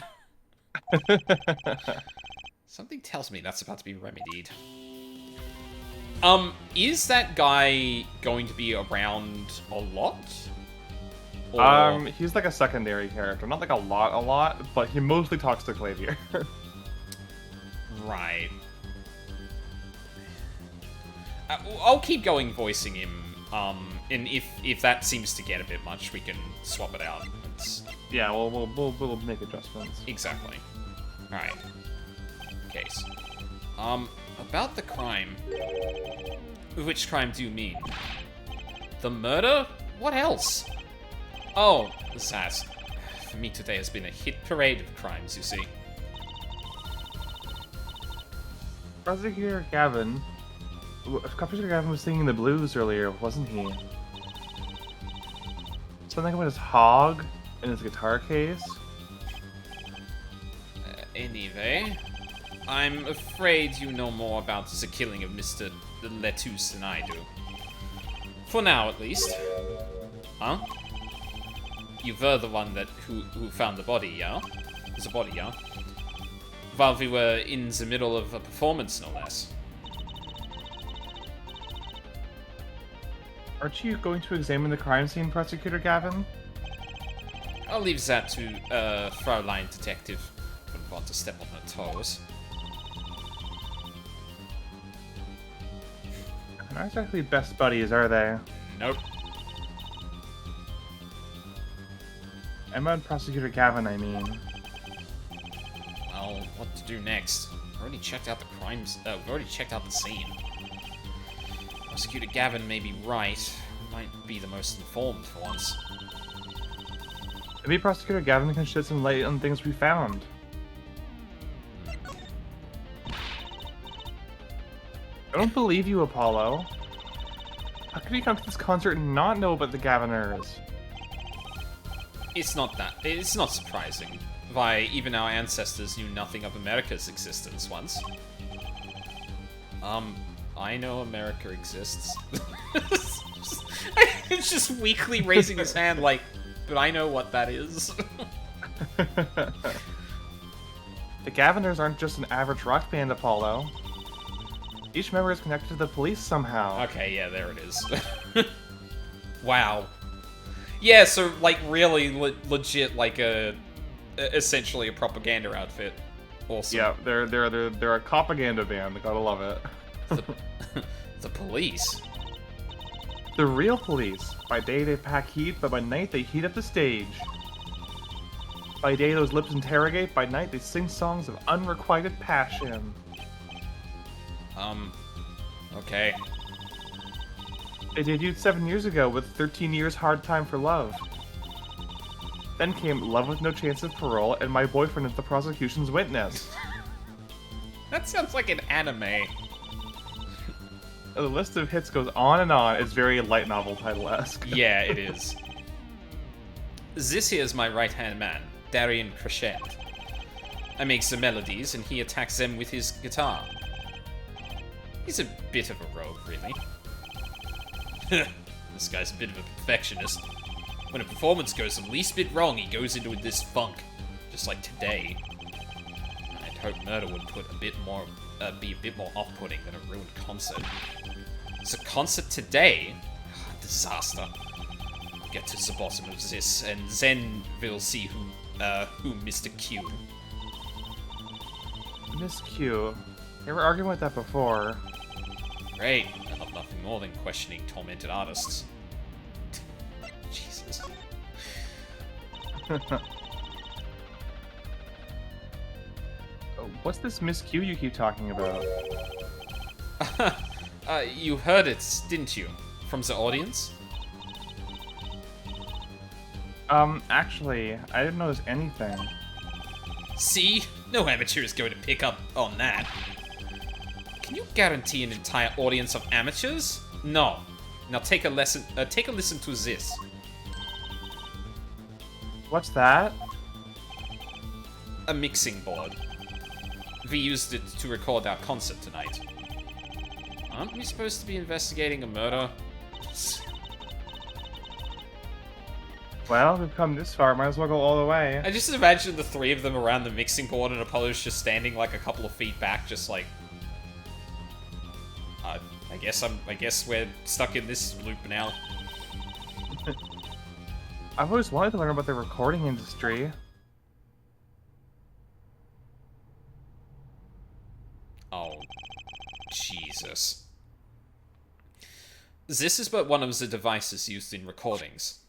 Speaker 1: Something tells me that's about to be remedied. Is that guy going to be around a lot? Or...
Speaker 2: He's like a secondary character. Not like a lot, but he mostly talks to Clavier.
Speaker 1: Right. I'll keep going voicing him, and if that seems to get a bit much, we can swap it out.
Speaker 2: Yeah, we'll make adjustments.
Speaker 1: Exactly. Alright. Case. About the crime. Which crime do you mean? The murder? What else? Oh, the sass. For me today has been a hit parade of crimes, you see.
Speaker 2: Prosecutor Gavin was singing the blues earlier, wasn't he? Something about his hog and his guitar case?
Speaker 1: Anyway, I'm afraid you know more about the killing of Mr. Lettuce than I do. For now, at least. Huh? You were the one who found the body, yeah? There's a body, yeah? While we were in the middle of a performance, no less.
Speaker 2: Aren't you going to examine the crime scene, Prosecutor Gavin?
Speaker 1: I'll leave that to Fraulein Detective. Wouldn't want to step on her toes.
Speaker 2: Not exactly best buddies, are they?
Speaker 1: Nope.
Speaker 2: Emma and Prosecutor Gavin, I mean.
Speaker 1: Well, what to do next? I've already checked out the crimes. We've already checked out the scene. Prosecutor Gavin may be right. Might be the most informed for once.
Speaker 2: Maybe Prosecutor Gavin can shed some light on things we found. I don't believe you, Apollo. How could you come to this concert and not know about the Gaviners?
Speaker 1: It's not that. It's not surprising. Why, even our ancestors knew nothing of America's existence once. I know America exists. It's just weakly raising his hand like, but I know what that is.
Speaker 2: The Gaviners aren't just an average rock band, Apollo. Each member is connected to the police somehow.
Speaker 1: Okay, yeah, there it is. Wow. Yeah, so, like, really legit, like, essentially a propaganda outfit. Awesome.
Speaker 2: Yeah, they're a propaganda band. Gotta love it.
Speaker 1: The police?
Speaker 2: The real police. By day they pack heat, but by night they heat up the stage. By day those lips interrogate, by night they sing songs of unrequited passion.
Speaker 1: Okay.
Speaker 2: They debuted 7 years ago with 13 Years Hard Time for Love. Then came Love with No Chance of Parole and My Boyfriend is the Prosecution's Witness.
Speaker 1: That sounds like an anime.
Speaker 2: The list of hits goes on and on. It's very light novel title-esque.
Speaker 1: Yeah, it is. This here's my right-hand man, Darian Crescent. I make the melodies and he attacks them with his guitar. He's a bit of a rogue, really. This guy's a bit of a perfectionist. When a performance goes the least bit wrong, he goes into this funk. Just like today. I'd hope murder would put a bit more, be a bit more off-putting than a ruined concert. It's a concert today? Disaster. I'll get to the bottom of this, and then we'll see who Mr. Q.
Speaker 2: Miss Q. They were arguing with that before.
Speaker 1: Great. I love nothing more than questioning tormented artists. Jesus.
Speaker 2: What's this Miss Q you keep talking about?
Speaker 1: You heard it, didn't you? From the audience?
Speaker 2: Actually, I didn't notice anything.
Speaker 1: See? No amateur is going to pick up on that. Can you guarantee an entire audience of amateurs? No. Now take a listen to this.
Speaker 2: What's that?
Speaker 1: A mixing board. We used it to record our concert tonight. Aren't we supposed to be investigating a murder?
Speaker 2: Well, we've come this far, might as well go all the way.
Speaker 1: I just imagine the three of them around the mixing board and Apollo's just standing like a couple of feet back, just like... I guess we're stuck in this loop now.
Speaker 2: I've always wanted to learn about the recording industry.
Speaker 1: Oh, Jesus. This is but one of the devices used in recordings.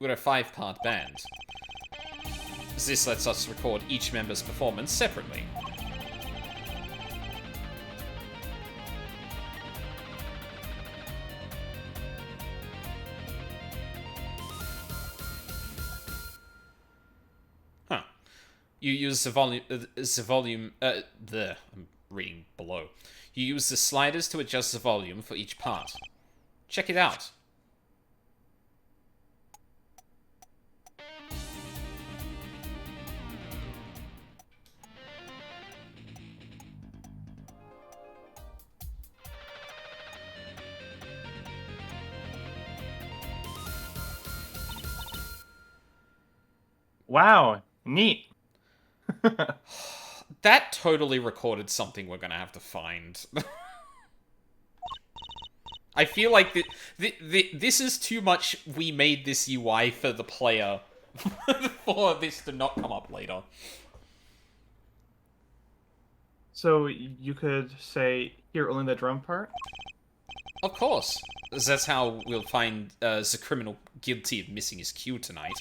Speaker 1: We're a 5-part band. This lets us record each member's performance separately. Huh. You use I'm reading below. You use the sliders to adjust the volume for each part. Check it out.
Speaker 2: Wow, neat.
Speaker 1: That totally recorded something we're gonna have to find. I feel like this is too much we made this UI for the player for this to not come up later.
Speaker 2: So you could say, here, only the drum part?
Speaker 1: Of course. That's how we'll find the criminal guilty of missing his cue tonight.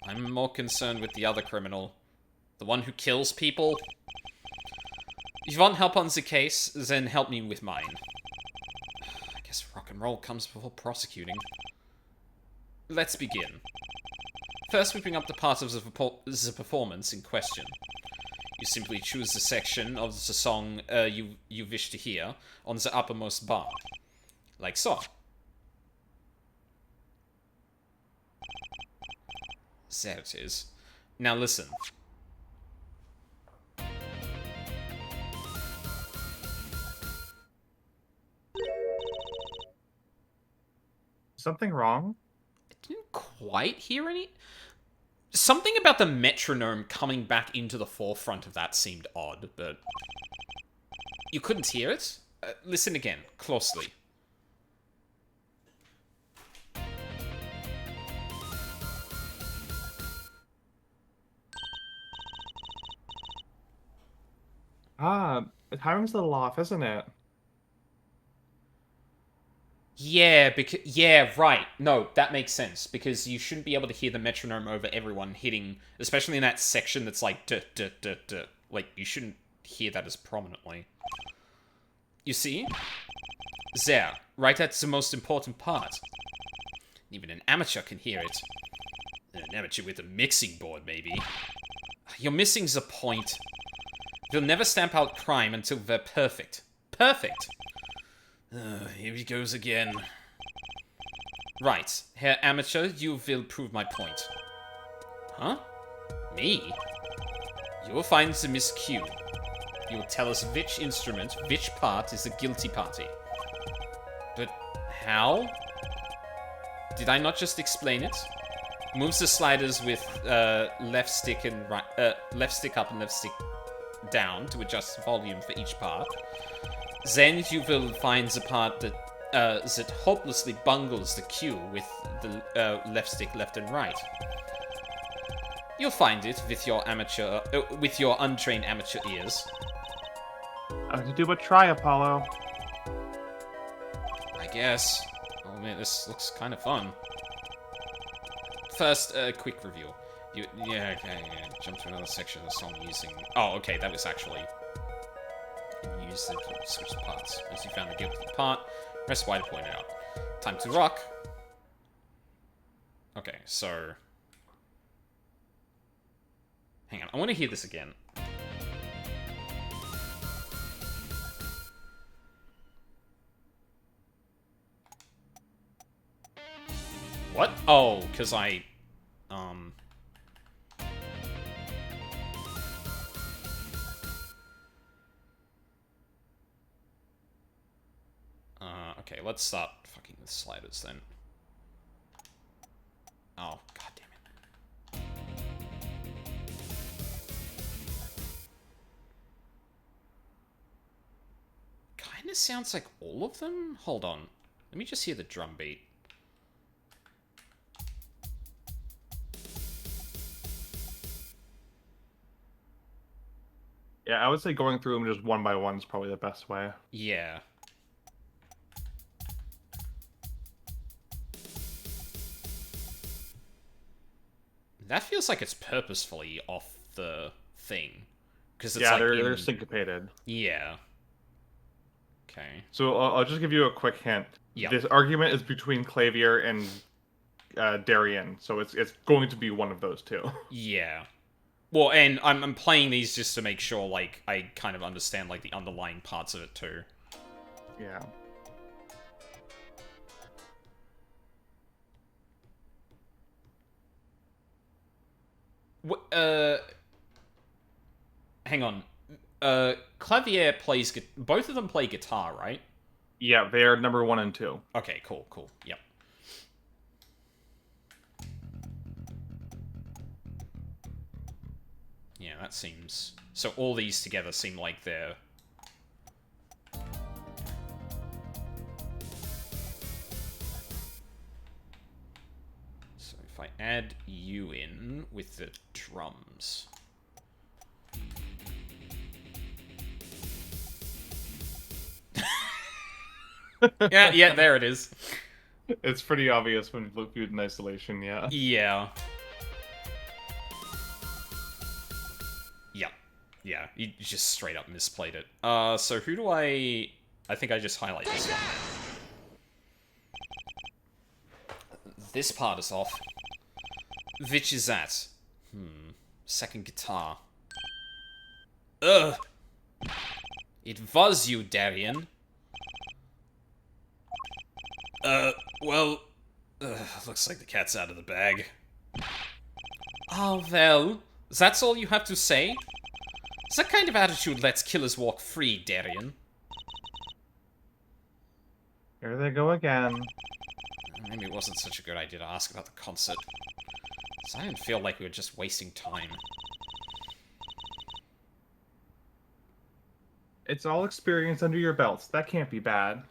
Speaker 1: I'm more concerned with the other criminal. The one who kills people. If you want help on the case, then help me with mine. I guess rock and roll comes before prosecuting. Let's begin. First, we bring up the part of the performance in question. You simply choose the section of the song you wish to hear on the uppermost bar. Like so. There it is. Now listen.
Speaker 2: Something wrong?
Speaker 1: I didn't quite hear any... Something about the metronome coming back into the forefront of that seemed odd, but... You couldn't hear it? Listen again, closely.
Speaker 2: Ah, the timing's a little off, isn't it?
Speaker 1: Yeah, yeah, right. No, that makes sense because you shouldn't be able to hear the metronome over everyone hitting, especially in that section that's like duh, duh, duh, duh. Like you shouldn't hear that as prominently. You see? There, right at the most important part. Even an amateur can hear it. An amateur with a mixing board, maybe. You're missing the point. They'll never stamp out crime until they're perfect. Perfect! Here he goes again. Right, Herr Amateur, you will prove my point. Huh? Me? You will find the miscue. You will tell us which instrument, which part is the guilty party. But how? Did I not just explain it? Moves the sliders with left stick and right, left stick up and left stick down to adjust volume for each part. Then you will find the part that that hopelessly bungles the cue with the left stick left and right. You'll find it with your untrained amateur ears.
Speaker 2: I have to do but try, Apollo.
Speaker 1: I guess. Oh man, this looks kind of fun. First, a quick review. Yeah, jump to another section of the song using... Oh, okay, that was actually... Use the switch parts. As you found the guilty part, press Y to point it out. Time to rock. Okay, so... Hang on, I want to hear this again. What? Oh, because I... Okay, let's start fucking with sliders then. Oh, god damn it. Kinda sounds like all of them? Hold on. Let me just hear the drum beat.
Speaker 2: Yeah, I would say going through them just one by one is probably the best way.
Speaker 1: Yeah. That feels like it's purposefully off the thing. Because it's like
Speaker 2: they're syncopated.
Speaker 1: Yeah. Okay.
Speaker 2: So I'll just give you a quick hint.
Speaker 1: Yeah.
Speaker 2: This argument is between Clavier and Darien, so it's going to be one of those two.
Speaker 1: Yeah. Well, and I'm playing these just to make sure, like, I kind of understand, like, the underlying parts of it, too.
Speaker 2: Yeah.
Speaker 1: Hang on. Clavier plays... Both of them play guitar, right?
Speaker 2: Yeah, they are number 1 and 2.
Speaker 1: Okay, cool, cool. Yep. Yeah, that seems... So all these together seem like they're... So if I add you in with the drums... yeah, there it is.
Speaker 2: It's pretty obvious when viewed in isolation, yeah.
Speaker 1: Yeah. Yeah, you just straight up misplayed it. So who do I think I just highlight this one. This part is off. Which is that? Second guitar. Ugh! It was you, Darien. Well... looks like the cat's out of the bag. Oh, well... That's all you have to say? It's that kind of attitude lets killers walk free, Darien.
Speaker 2: Here they go again.
Speaker 1: Maybe it wasn't such a good idea to ask about the concert. So I didn't feel like we were just wasting time.
Speaker 2: It's all experience under your belts. That can't be bad.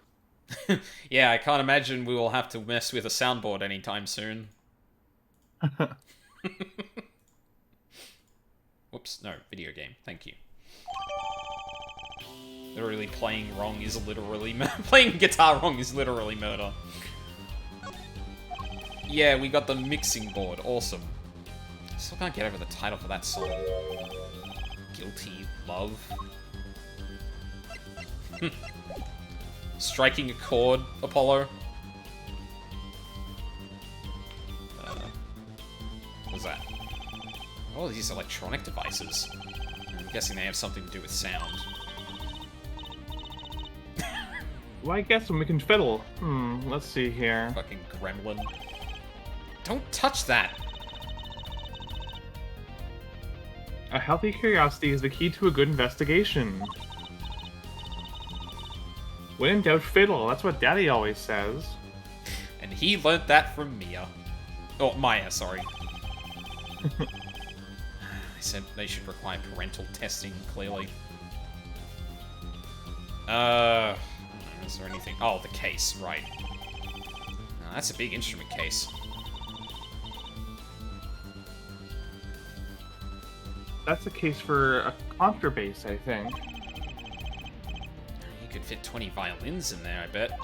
Speaker 1: Yeah, I can't imagine we will have to mess with a soundboard anytime soon. Whoops, no, video game. Thank you. Literally playing wrong is literally... playing guitar wrong is literally murder. Yeah, we got the mixing board. Awesome. Still can't get over the title for that song. Guilty Love. Striking a chord, Apollo. What's that? Oh, these electronic devices. I'm guessing they have something to do with sound.
Speaker 2: Well, I guess we can fiddle. Let's see here.
Speaker 1: Fucking gremlin. Don't touch that!
Speaker 2: A healthy curiosity is the key to a good investigation. When in doubt, fiddle. That's what Daddy always says.
Speaker 1: And he learnt that from Mia. Oh, Maya, sorry. They said they should require parental testing, clearly. Is there anything? Oh, the case, right. That's a big instrument case.
Speaker 2: That's a case for a contrabass, I think.
Speaker 1: You could fit 20 violins in there, I bet.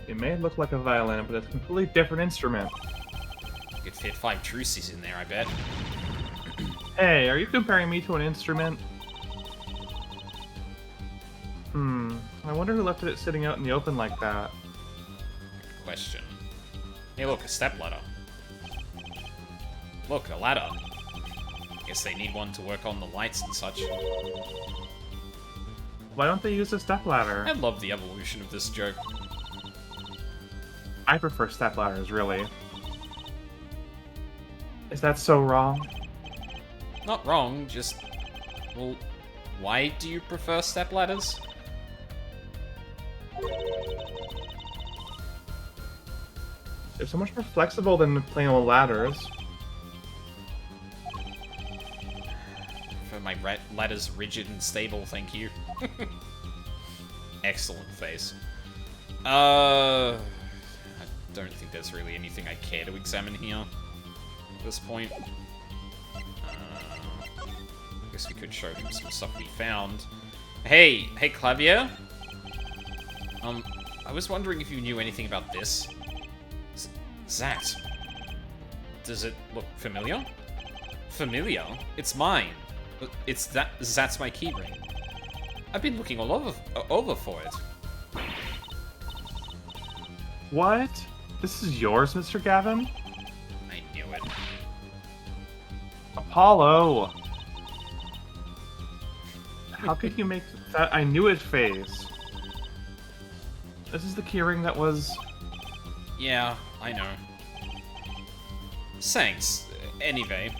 Speaker 2: It may look like a violin, but it's a completely different instrument.
Speaker 1: You could fit 5 Trucies in there, I bet.
Speaker 2: Hey, are you comparing me to an instrument? I wonder who left it sitting out in the open like that.
Speaker 1: Question. Hey, look, a stepladder. Look, a ladder. Guess they need one to work on the lights and such.
Speaker 2: Why don't they use a stepladder?
Speaker 1: I love the evolution of this joke.
Speaker 2: I prefer stepladders, really. Is that so wrong?
Speaker 1: Not wrong, just... Well, why do you prefer stepladders?
Speaker 2: They're so much more flexible than plain old ladders.
Speaker 1: For my ladder's rigid and stable, thank you. Excellent face. I don't think there's really anything I care to examine here at this point. Guess we could show him some stuff we found. Hey, Clavier. I was wondering if you knew anything about this. Zat. Does it look familiar? Familiar? It's mine. Zat's my keyring. I've been looking all over for it.
Speaker 2: What? This is yours, Mr. Gavin?
Speaker 1: I knew it.
Speaker 2: Apollo! How could you make that I knew it face? This is the keyring that was...
Speaker 1: Yeah, I know. Thanks. Anyway.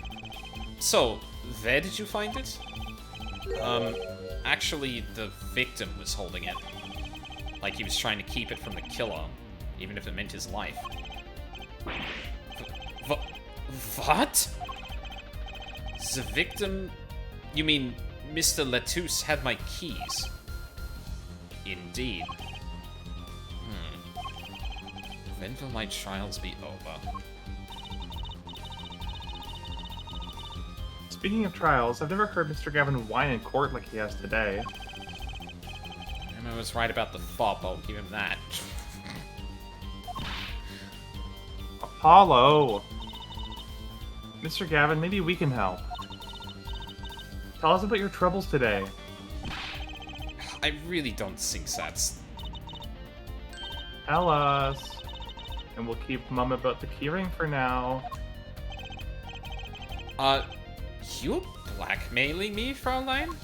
Speaker 1: So, where did you find it? Actually, the victim was holding it. Like he was trying to keep it from the killer, even if it meant his life. What? The victim? You mean Mr. Lettuce had my keys? Indeed. When will my trials be over?
Speaker 2: Speaking of trials, I've never heard Mr. Gavin whine in court like he has today.
Speaker 1: Emma was right about the fop, I'll give him that.
Speaker 2: Apollo! Mr. Gavin, maybe we can help. Tell us about your troubles today.
Speaker 1: I really don't think that's...
Speaker 2: Tell us. And we'll keep mum about the keyring for now.
Speaker 1: You blackmailing me, Fraulein?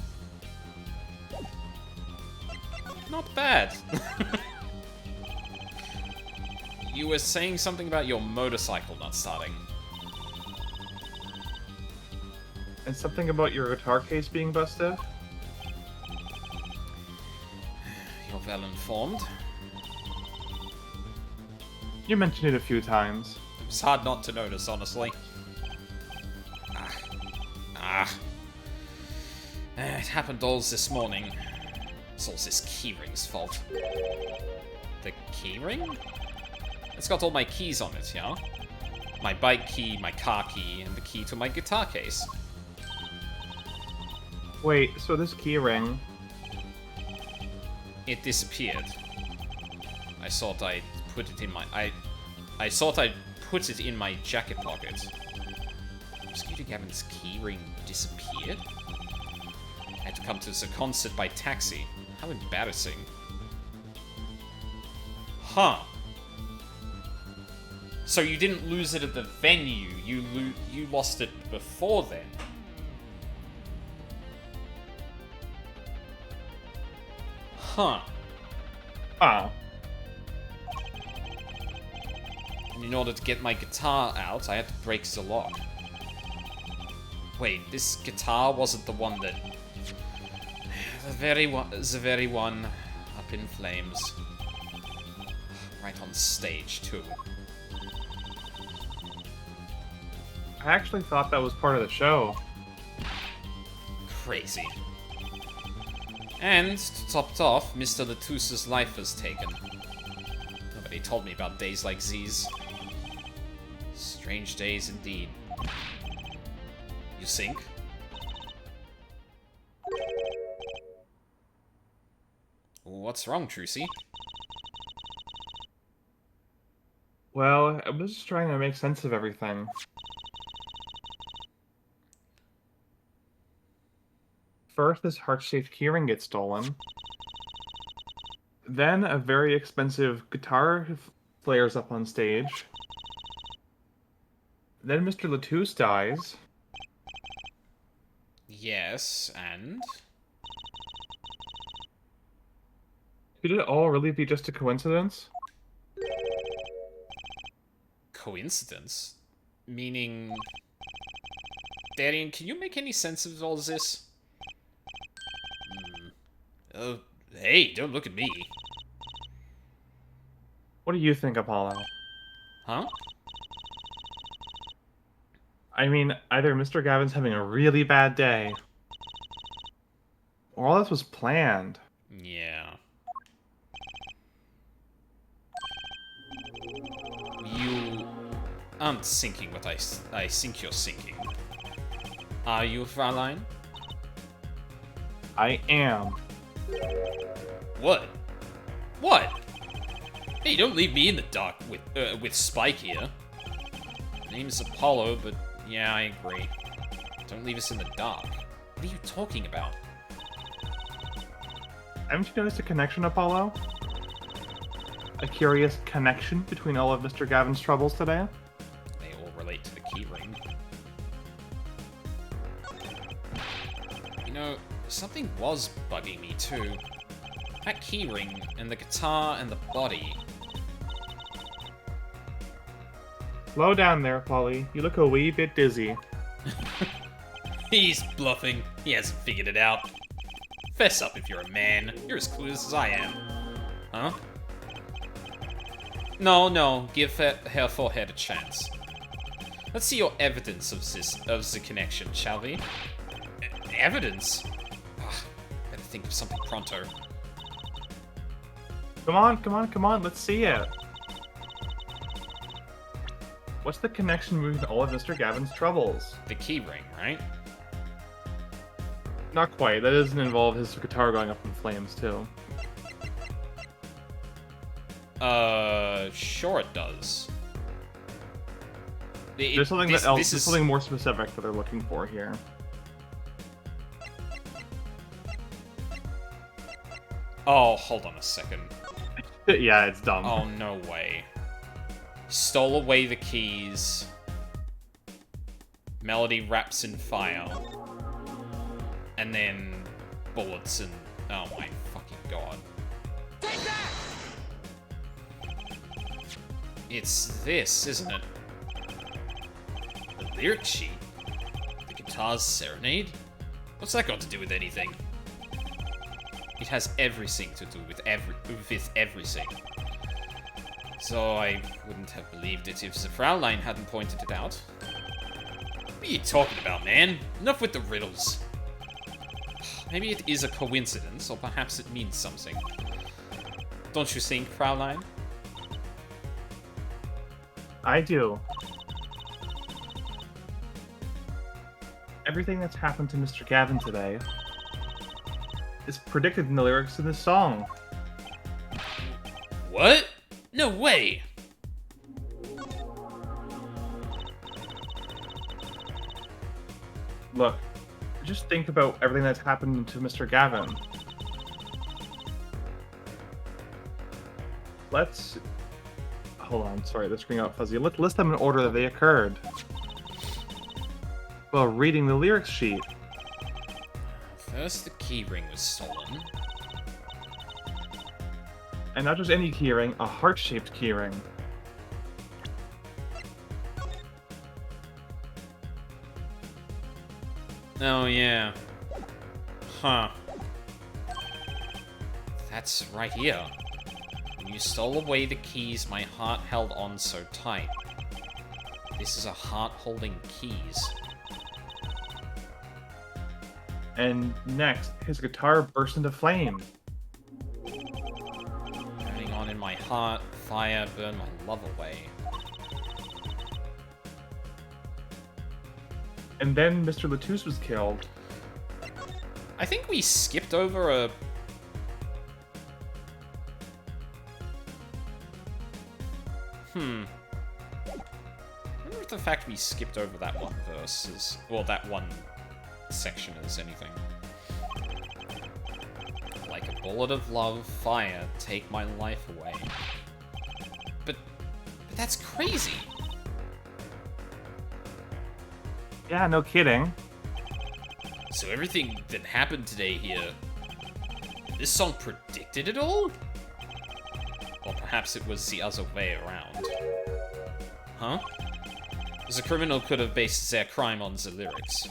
Speaker 1: Not bad. You were saying something about your motorcycle not starting.
Speaker 2: And something about your guitar case being busted?
Speaker 1: You're well informed.
Speaker 2: You mentioned it a few times.
Speaker 1: It's hard not to notice, honestly. It happened all this morning. It's all this keyring's fault. The keyring? It's got all my keys on it, yeah? My bike key, my car key, and the key to my guitar case.
Speaker 2: Wait, so this keyring...
Speaker 1: It disappeared. I thought I'd put it in my... I thought I'd put it in my jacket pocket. Scooter Gavin's keyring disappeared? I had to come to the concert by taxi. How embarrassing. Huh. So you didn't lose it at the venue, you lost it before then? Huh.
Speaker 2: Ah.
Speaker 1: And in order to get my guitar out, I had to break the lock. Wait, this guitar wasn't the one that... The very one up in flames. Right on stage, too.
Speaker 2: I actually thought that was part of the show.
Speaker 1: Crazy. And, to top it off, Mr. Lettuce's life was taken. Nobody told me about days like these. Strange days indeed. You think? What's wrong, Trucy?
Speaker 2: Well, I was just trying to make sense of everything. First, this heart-shaped keyring gets stolen. Then a very expensive guitar flares up on stage. Then Mr. Latouche dies.
Speaker 1: Yes, and?
Speaker 2: Could it all really be just a coincidence?
Speaker 1: Coincidence? Meaning... Darian, can you make any sense of all this? Oh, hey, don't look at me.
Speaker 2: What do you think, Apollo?
Speaker 1: Huh?
Speaker 2: I mean, either Mr. Gavin's having a really bad day, or all this was planned.
Speaker 1: Yeah. You aren't sinking what I think you're sinking. Are you, Fraulein?
Speaker 2: I am.
Speaker 1: What? What? Hey, don't leave me in the dark with Spike here. Name's Apollo, but yeah, I agree. Don't leave us in the dark. What are you talking about?
Speaker 2: Haven't you noticed a connection, Apollo? A curious connection between all of Mr. Gavin's troubles today?
Speaker 1: They all relate to the keyring. You know, something was bugging me too. That keyring, and the guitar, and the body.
Speaker 2: Slow down there, Polly. You look a wee bit dizzy.
Speaker 1: He's bluffing. He hasn't figured it out. Fess up if you're a man. You're as clueless as I am. Huh? No, give her forehead a chance. Let's see your evidence of the connection, shall we? Evidence? Ugh, better think of something pronto.
Speaker 2: Come on, let's see it. What's the connection between all of Mr. Gavin's troubles?
Speaker 1: The keyring, right?
Speaker 2: Not quite. That doesn't involve his guitar going up in flames, too.
Speaker 1: Sure it does.
Speaker 2: There's something there's something more specific that they're looking for here.
Speaker 1: Oh, hold on a second.
Speaker 2: Yeah, it's dumb.
Speaker 1: Oh, no way. Stole away the keys. Melody wraps in fire. And then bullets and... Oh my fucking god. Take that! It's this, isn't it? The lyric sheet? The guitar's serenade? What's that got to do with anything? It has everything to do with everything. So I wouldn't have believed it if the Fraulein hadn't pointed it out. What are you talking about, man? Enough with the riddles. Maybe it is a coincidence, or perhaps it means something. Don't you think, Fraulein?
Speaker 2: I do. Everything that's happened to Mr. Gavin today is predicted in the lyrics of this song.
Speaker 1: What? No way!
Speaker 2: Look, just think about everything that's happened to Mr. Gavin. Let's... Hold on, sorry, the screen got fuzzy. Let's list them in order that they occurred. Well, reading the lyrics sheet.
Speaker 1: First, the keyring was stolen.
Speaker 2: And not just any keyring, a heart-shaped keyring.
Speaker 1: Oh, yeah. Huh. That's right here. When you stole away the keys my heart held on so tight. This is a heart holding keys.
Speaker 2: And next, his guitar burst into flame.
Speaker 1: Burning on in my heart, fire burned my love away.
Speaker 2: And then Mr. Latouche was killed.
Speaker 1: I think we skipped over a... I wonder if the fact we skipped over that one verse is... Well, that one section is anything. Like a Bullet of love, fire, take my life away. But that's crazy.
Speaker 2: Yeah, no kidding.
Speaker 1: So everything that happened today here, this song predicted it all? Or perhaps it was the other way around. Huh? The criminal could have based their crime on the lyrics.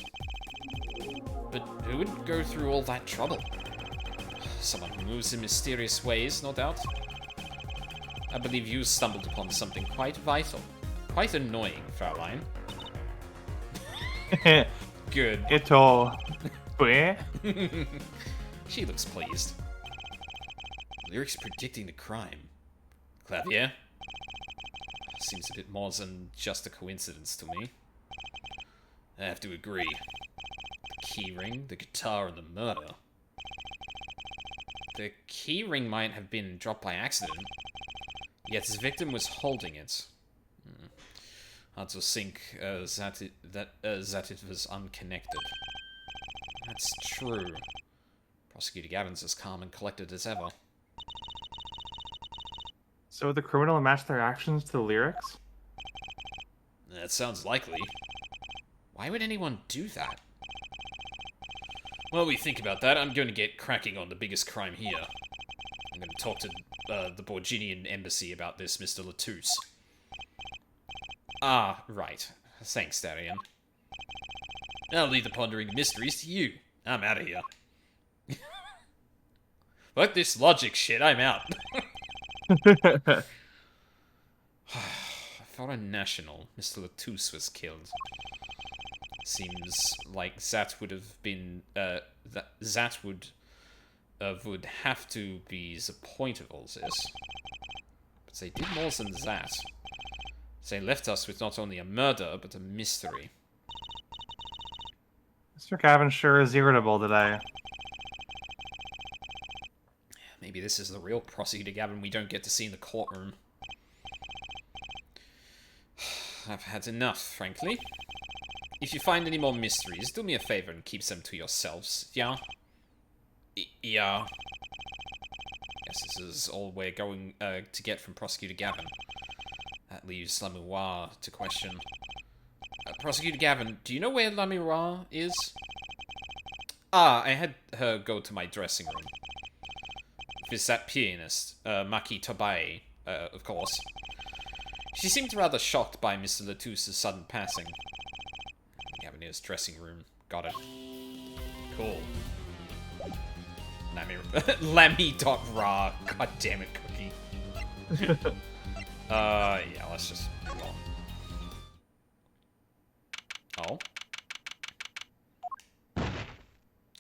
Speaker 1: But who would go through all that trouble? Someone who moves in mysterious ways, no doubt. I believe you stumbled upon something quite vital. Quite annoying, Fraulein. Good.
Speaker 2: Ito. Bue?
Speaker 1: She looks pleased. Lyrics predicting the crime. Clavier? Seems a bit more than just a coincidence to me. I have to agree. The keyring, the guitar, and the murder. The keyring might have been dropped by accident, yet his victim was holding it. Hard to think that it was unconnected. That's true. Prosecutor Gavin's as calm and collected as ever.
Speaker 2: So the criminal matched their actions to the lyrics?
Speaker 1: That sounds likely. Why would anyone do that? While we think about that, I'm going to get cracking on the biggest crime here. I'm going to talk to the Borginian embassy about this, Mr. Latouche. Ah, right. Thanks, Darian. I'll leave the pondering mysteries to you. I'm out of here. Fuck this logic shit, I'm out. Foreign national, Mr. Latouche was killed. Seems like that would have been that would have to be the point of all this. But they did more than that. They left us with not only a murder, but a mystery.
Speaker 2: Mr. Gavin sure is irritable today.
Speaker 1: Maybe this is the real Prosecutor Gavin we don't get to see in the courtroom. I've had enough, frankly. If you find any more mysteries, do me a favor and keep them to yourselves, yeah? Yeah. Guess this is all we're going to get from Prosecutor Gavin. That leaves Lamourois to question. Prosecutor Gavin, do you know where Lamourois is? Ah, I had her go to my dressing room. With that pianist, Maki Tobai, of course. She seemed rather shocked by Mr. Latouche's sudden passing. Gavin's dressing room. Got it. Cool. Lammy.ra. God damn it, Cookie. Yeah, let's just move on. Oh.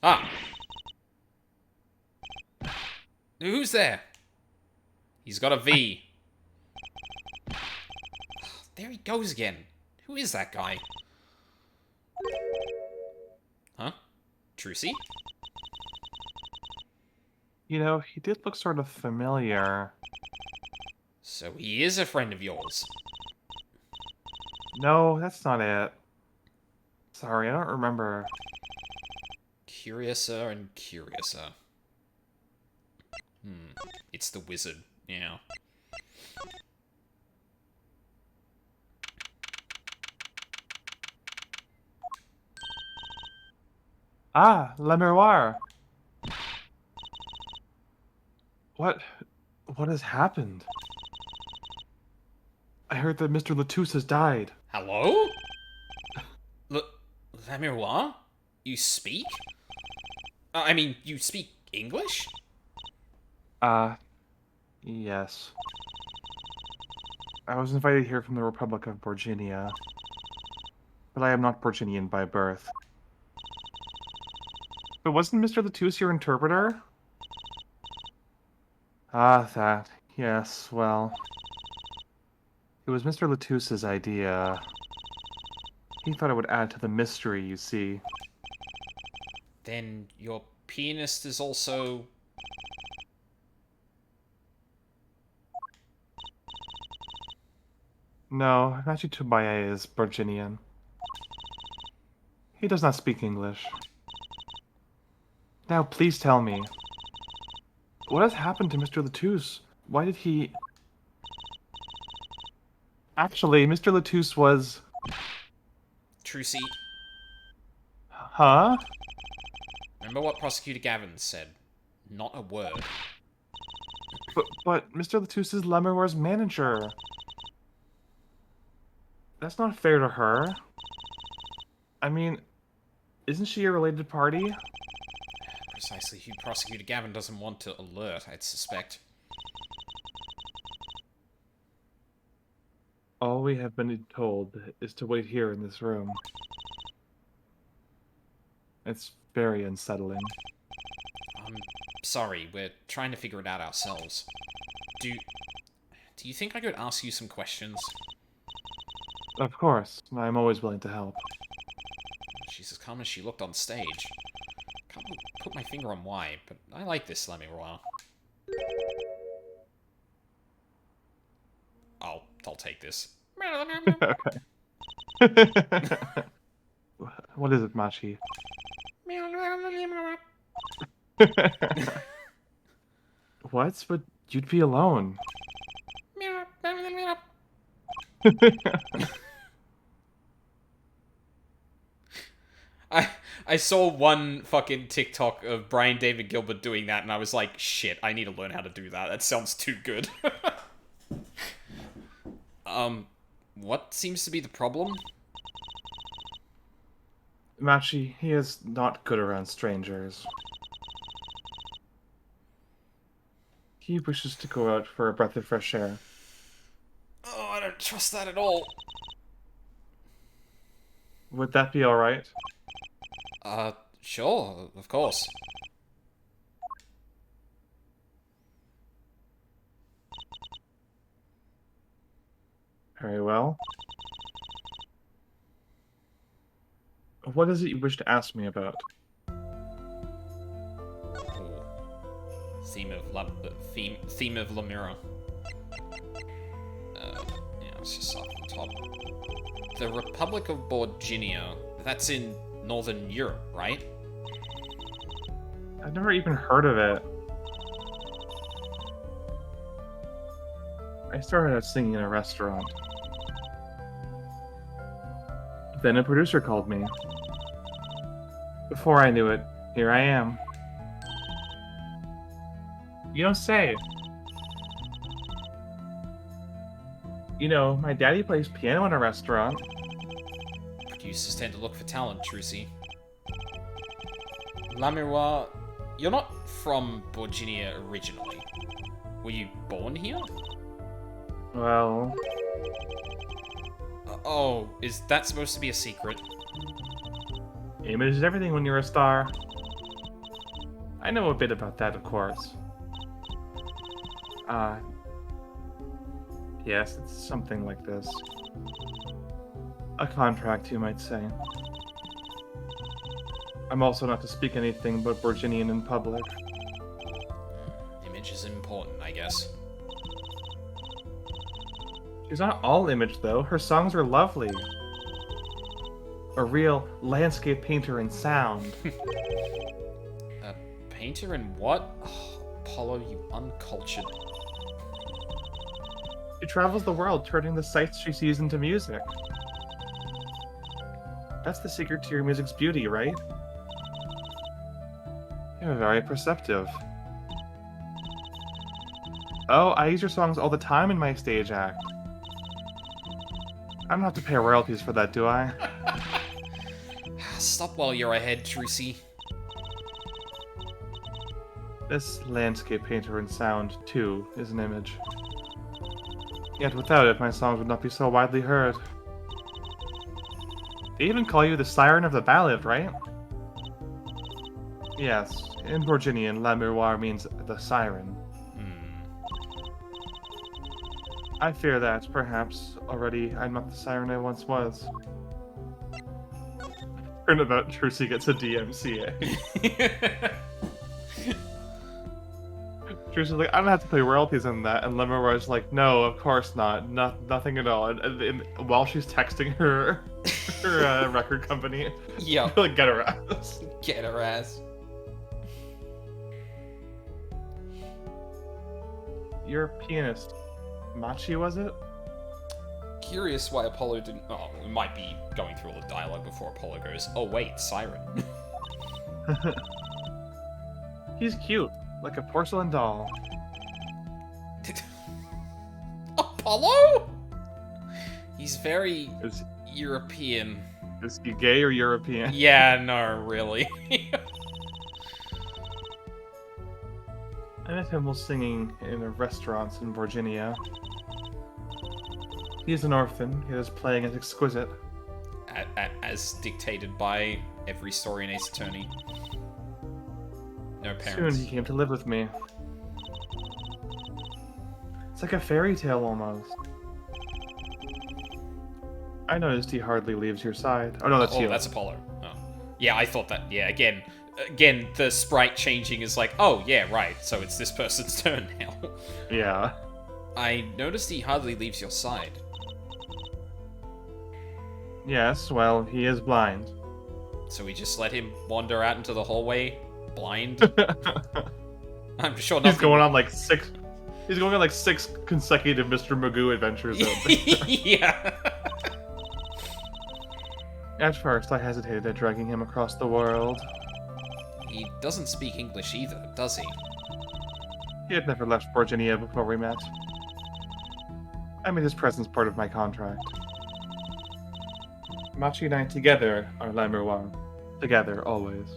Speaker 1: Ah! Who's there? He's got a V. There he goes again. Who is that guy? Huh? Trucy?
Speaker 2: You know, he did look sort of familiar.
Speaker 1: So he is a friend of yours.
Speaker 2: No, that's not it. Sorry, I don't remember.
Speaker 1: Curiouser and curiouser. It's the wizard, yeah.
Speaker 2: Ah, Le Miroir. What has happened? I heard that Mr. Latouche has died.
Speaker 1: Hello? Lamiroir? You speak? I mean, you speak English?
Speaker 2: Yes. I was invited here from the Republic of Borginia. But I am not Borginian by birth. But wasn't Mr. Latouche your interpreter? Ah, that. Yes, well. It was Mr. Latouche's idea. He thought it would add to the mystery, you see.
Speaker 1: Then your pianist is also...
Speaker 2: No, Machi Tobaye is Borginian. He does not speak English. Now, please tell me. What has happened to Mr. Latouche? Why did he... Actually, Mr. Latouche was...
Speaker 1: Trucy,
Speaker 2: Huh?
Speaker 1: remember what Prosecutor Gavin said? Not a word.
Speaker 2: But Mr. Latouche is Lemurwar's manager. That's not fair to her. I mean, isn't she a related party?
Speaker 1: Precisely who Prosecutor Gavin doesn't want to alert, I'd suspect.
Speaker 2: All we have been told is to wait here in this room. It's very unsettling.
Speaker 1: I'm sorry, we're trying to figure it out ourselves. Do you think I could ask you some questions?
Speaker 2: Of course, I'm always willing to help.
Speaker 1: She's as calm as she looked on stage. Can't put my finger on why, but I like this Lemiroir. I'll take this.
Speaker 2: Okay. What is it, Machi? What? But you'd be alone.
Speaker 1: I saw one fucking TikTok of Brian David Gilbert doing that, and I was like, shit, I need to learn how to do that. That sounds too good. What seems to be the problem?
Speaker 2: Machi, he is not good around strangers. He wishes to go out for a breath of fresh air.
Speaker 1: Oh, I don't trust that at all.
Speaker 2: Would that be alright?
Speaker 1: Sure, of course.
Speaker 2: Very well. What is it you wish to ask me about?
Speaker 1: Theme of Lemura. Yeah, let's just start at the top. The Republic of Borginia. That's in Northern Europe, right?
Speaker 2: I've never even heard of it. I started out singing in a restaurant. Then a producer called me. Before I knew it, here I am. You don't say. You know, my daddy plays piano in a restaurant.
Speaker 1: Producers tend to look for talent, Trucy. Lamiroir, you're not from Borginia originally. Were you born here?
Speaker 2: Well...
Speaker 1: Oh, is that supposed to be a secret?
Speaker 2: image is everything when you're a star. I know a bit about that, of course. Yes, it's something like this. A contract, you might say. I'm also not to speak anything but Borginian in public.
Speaker 1: Image is important, I guess.
Speaker 2: She's not all image, though. Her songs are lovely. A real landscape painter in sound.
Speaker 1: A painter in what? Oh, Apollo, you uncultured.
Speaker 2: She travels the world, turning the sights she sees into music. That's the secret to your music's beauty, right? You're very perceptive. Oh, I use your songs all the time in my stage act. I don't have to pay royalties for that, do I?
Speaker 1: Stop while you're ahead, Trucy.
Speaker 2: This landscape painter in sound, too, is an image. Yet without it, my songs would not be so widely heard. They even call you the Siren of the Ballad, right? Yes, in Borginian, Lamiroir means the Siren. I fear that, perhaps, already I'm not the Siren I once was. Turnabout, Trucy gets a DMCA. Trucy's like, I don't have to pay royalties on that, and Lamiroir's like, no, of course not, nothing at all. And while she's texting her record company,
Speaker 1: yeah,
Speaker 2: like, get her ass.
Speaker 1: Get her ass.
Speaker 2: You're a pianist. Machi, was it?
Speaker 1: Curious why Apollo didn't... Oh, we might be going through all the dialogue before Apollo goes, oh wait, Siren.
Speaker 2: He's cute, like a porcelain doll.
Speaker 1: Apollo? He's very
Speaker 2: Is,
Speaker 1: European.
Speaker 2: is he gay or European?
Speaker 1: Yeah, no, really.
Speaker 2: I met him while singing in a restaurant in Virginia. He's an orphan, yet his playing is exquisite.
Speaker 1: As dictated by every story in Ace Attorney. No
Speaker 2: Soon
Speaker 1: parents.
Speaker 2: he came to live with me. It's like a fairy tale almost. I noticed he hardly leaves your side. Oh no, that's you.
Speaker 1: That's Apollo. Oh. Yeah, I thought that. Yeah, again, the sprite changing is like, oh, yeah, right, so it's this person's turn now.
Speaker 2: Yeah.
Speaker 1: I noticed he hardly leaves your side.
Speaker 2: Yes, well, he is blind.
Speaker 1: So we just let him wander out into the hallway, blind? I'm sure nothing...
Speaker 2: He's going on like 6 consecutive Mr. Magoo adventures out there.
Speaker 1: Yeah.
Speaker 2: At first, I hesitated at dragging him across the world.
Speaker 1: He doesn't speak English either, does he?
Speaker 2: He had never left Virginia before we met. I made his presence part of my contract. Machi and I together are La Miroir. Together, always.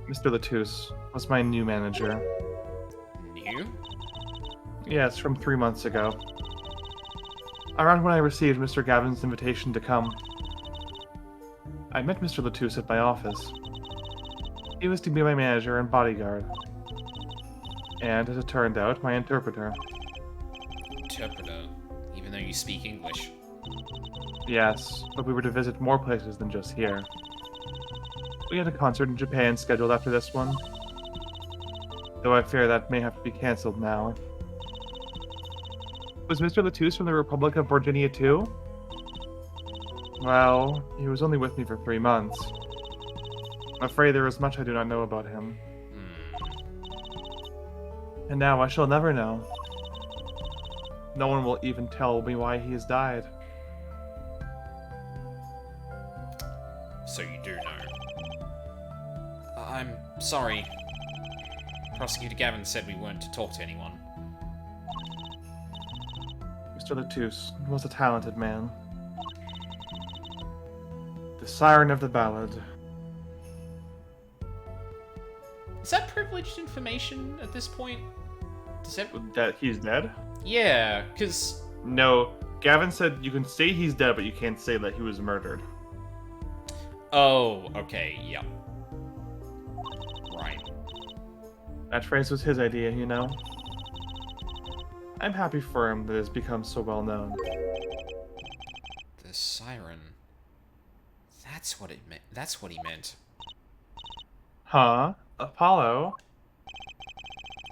Speaker 2: Mr. Latouche was my new manager.
Speaker 1: New?
Speaker 2: Yes, from 3 months ago. Around when I received Mr. Gavin's invitation to come. I met Mr. Latouche at my office. He was to be my manager and bodyguard. And, as it turned out, my interpreter.
Speaker 1: Interpreter? Even though you speak English?
Speaker 2: Yes, but we were to visit more places than just here. We had a concert in Japan scheduled after this one. Though I fear that may have to be cancelled now. Was Mr. Latouche from the Republic of Virginia too? Well, he was only with me for 3 months. I'm afraid there is much I do not know about him. And now I shall never know. No one will even tell me why he has died.
Speaker 1: So you do know. I'm sorry. Prosecutor Gavin said we weren't to talk to anyone.
Speaker 2: Mr. Latouche was a talented man. The siren of the ballad.
Speaker 1: Is that privileged information at this point? Does that...
Speaker 2: That he's dead?
Speaker 1: Yeah, because...
Speaker 2: No, Gavin said you can say he's dead, but you can't say that he was murdered.
Speaker 1: Oh, okay, yeah. Right.
Speaker 2: That phrase was his idea, you know? I'm happy for him that it has become so well known.
Speaker 1: The siren. That's what it meant. That's what he meant.
Speaker 2: Huh? Apollo?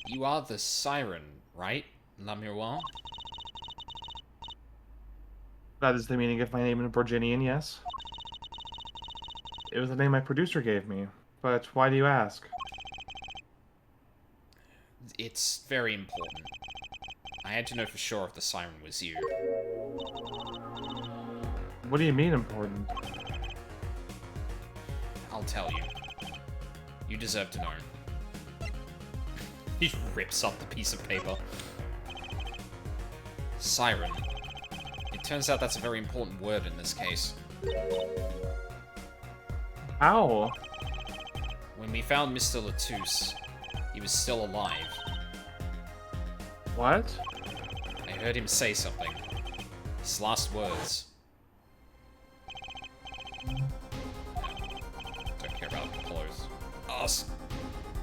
Speaker 1: You are the siren, right, La Miroir?
Speaker 2: That is the meaning of my name in Virginian, yes. It was the name my producer gave me. But why do you ask?
Speaker 1: It's very important. I had to know for sure if the siren was you.
Speaker 2: What do you mean important?
Speaker 1: I'll tell you. You deserve to know. He rips up the piece of paper. Siren. It turns out that's a very important word in this case.
Speaker 2: How?
Speaker 1: When we found Mr. Latouche, he was still alive.
Speaker 2: What?
Speaker 1: I heard him say something. His last words. Don't care about Apollo's. Us.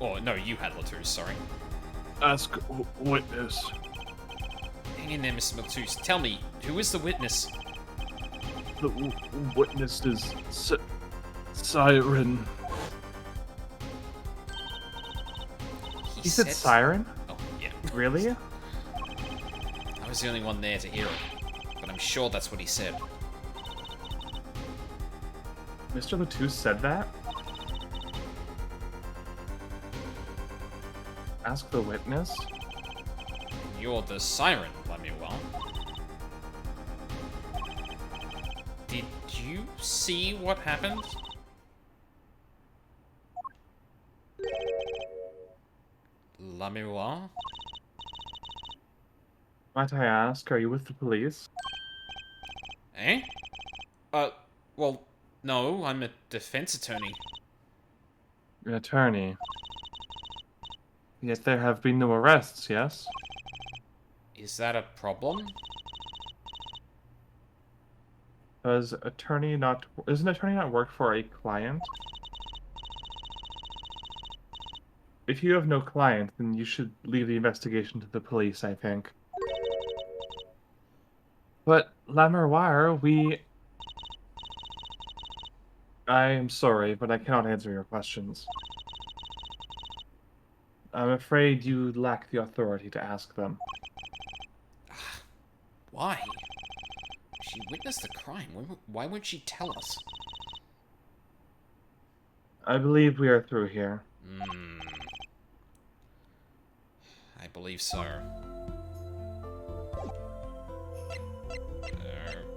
Speaker 1: Oh, no, you had Latouche, sorry.
Speaker 2: Ask witness.
Speaker 1: Hang in there, Mr. Latouche. Tell me, who is the witness?
Speaker 2: The witness is Siren. He said siren?
Speaker 1: Oh, yeah.
Speaker 2: Really?
Speaker 1: I was the only one there to hear it, but I'm sure that's what he said.
Speaker 2: Mr. Latouche said that? Ask the witness?
Speaker 1: You're the siren, Lemuel. Did you see what happened? Lemuel?
Speaker 2: Might I ask, are you with the police?
Speaker 1: Eh? Well, no, I'm a defense attorney.
Speaker 2: An attorney. Yet there have been no arrests, yes?
Speaker 1: Is that a problem?
Speaker 2: Doesn't attorney not work for a client? If you have no client, then you should leave the investigation to the police, I think. But, Lamerwire, I am sorry, but I cannot answer your questions. I'm afraid you lack the authority to ask them.
Speaker 1: Why? She witnessed the crime. Why won't she tell us?
Speaker 2: I believe we are through here.
Speaker 1: I believe so.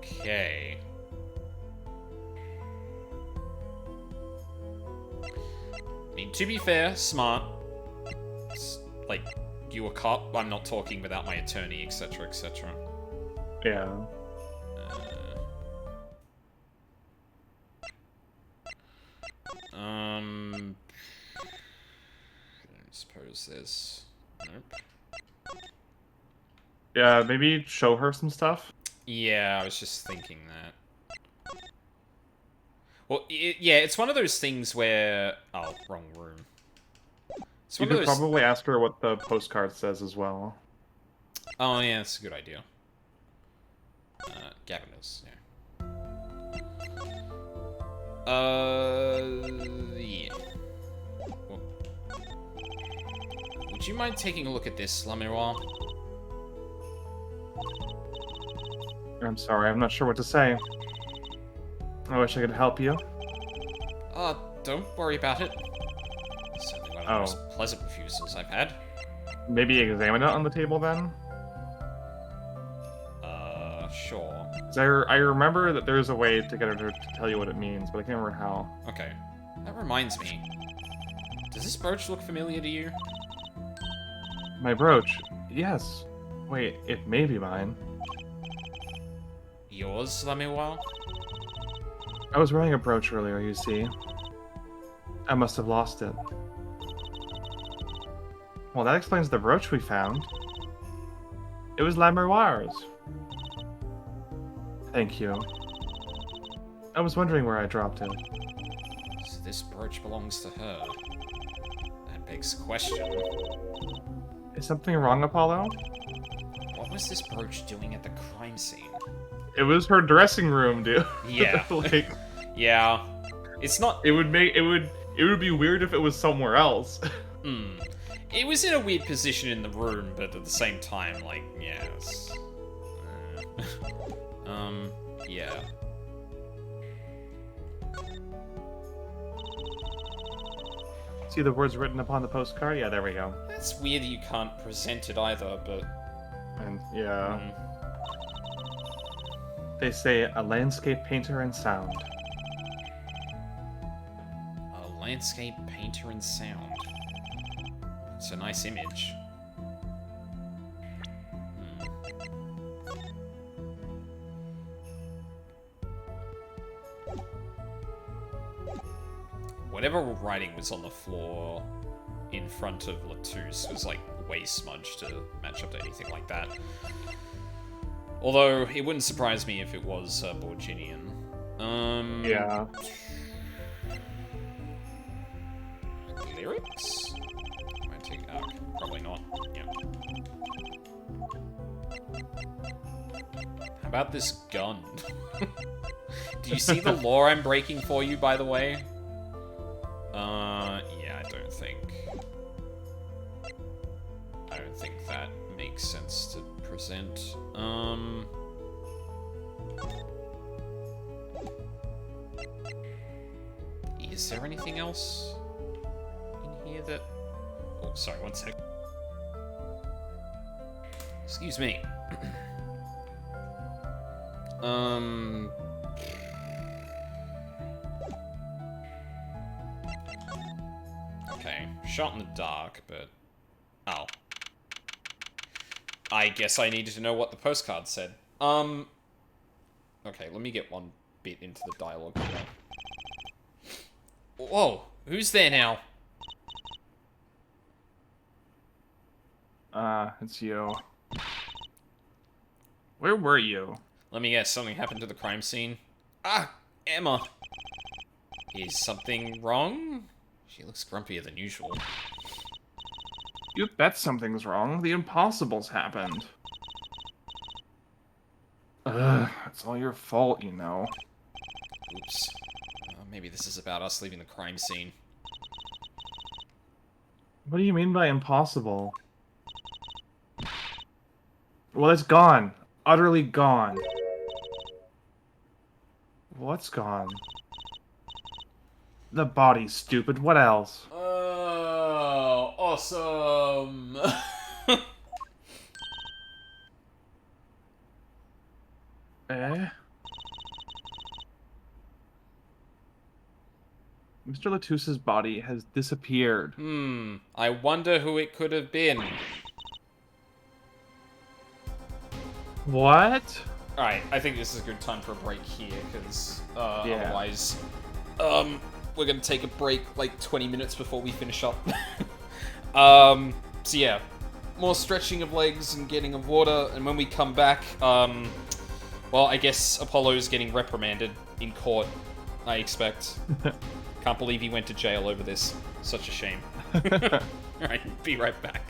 Speaker 1: Okay. I mean, to be fair, smart. Like, you a cop? I'm not talking without my attorney, etc., etc.
Speaker 2: Yeah.
Speaker 1: I suppose there's... Nope.
Speaker 2: Yeah, maybe show her some stuff?
Speaker 1: Yeah, I was just thinking that. Well, yeah, it's one of those things where... Oh, wrong room. It's
Speaker 2: You
Speaker 1: one of
Speaker 2: could
Speaker 1: those...
Speaker 2: probably ask her what the postcard says as well.
Speaker 1: Oh, yeah, that's a good idea. Governors, yeah. Yeah. Well, would you mind taking a look at this, Lamiroir?
Speaker 2: I'm sorry, I'm not sure what to say. I wish I could help you.
Speaker 1: Don't worry about it. Certainly one of the most pleasant refusals I've had.
Speaker 2: Maybe examine it on the table then?
Speaker 1: Sure.
Speaker 2: 'Cause I remember that there's a way to get her to tell you what it means, but I can't remember how.
Speaker 1: Okay. That reminds me. Does this brooch look familiar to you?
Speaker 2: My brooch? Yes. Wait, it may be mine.
Speaker 1: Yours, Lamiroir?
Speaker 2: I was wearing a brooch earlier, you see. I must have lost it. Well, that explains the brooch we found. It was Lamerwire's. Thank you. I was wondering where I dropped it.
Speaker 1: So this brooch belongs to her. That begs the question.
Speaker 2: Is something wrong, Apollo?
Speaker 1: What was this brooch doing at the crime scene?
Speaker 2: It was her dressing room, dude.
Speaker 1: Yeah.
Speaker 2: Like,
Speaker 1: yeah. It's not...
Speaker 2: it would be weird if it was somewhere else.
Speaker 1: It was in a weird position in the room, but at the same time, like, yes. Yeah.
Speaker 2: See the words written upon the postcard? Yeah, there we go.
Speaker 1: That's weird that you can't present it either, but...
Speaker 2: And, yeah. They say, a landscape painter and sound.
Speaker 1: A landscape painter and sound. It's a nice image. Whatever writing was on the floor in front of Latouche was like way smudged to match up to anything like that. Although it wouldn't surprise me if it was Borginian.
Speaker 2: Yeah.
Speaker 1: Lyrics? Might take probably not. Yeah. How about this gun? Do you see the law I'm breaking for you, by the way? Yeah, I don't think that makes sense to present. Is there anything else in here that... Oh, sorry, one sec. Excuse me. Okay, shot in the dark, but... Oh. I guess I needed to know what the postcard said. Okay, let me get one bit into the dialogue. Whoa, who's there now?
Speaker 2: It's you. Where were you?
Speaker 1: Let me guess, something happened to the crime scene. Ah, Emma. Is something wrong? She looks grumpier than usual.
Speaker 2: You bet something's wrong. The impossible's happened. Ugh, it's all your fault, you know.
Speaker 1: Oops. Maybe this is about us leaving the crime scene.
Speaker 2: What do you mean by impossible? Well, it's gone. Utterly gone. What's gone? The body, stupid. What else?
Speaker 1: Oh, awesome!
Speaker 2: Eh? Mr. Latusse's body has disappeared.
Speaker 1: I wonder who it could have been.
Speaker 2: What?
Speaker 1: Alright, I think this is a good time for a break here, because
Speaker 2: Yeah.
Speaker 1: otherwise, we're gonna take a break like 20 minutes before we finish up. So yeah, more stretching of legs and getting of water, and when we come back, well, I guess Apollo's getting reprimanded in court, I expect. Can't believe he went to jail over this. Such a shame. Alright, be right back.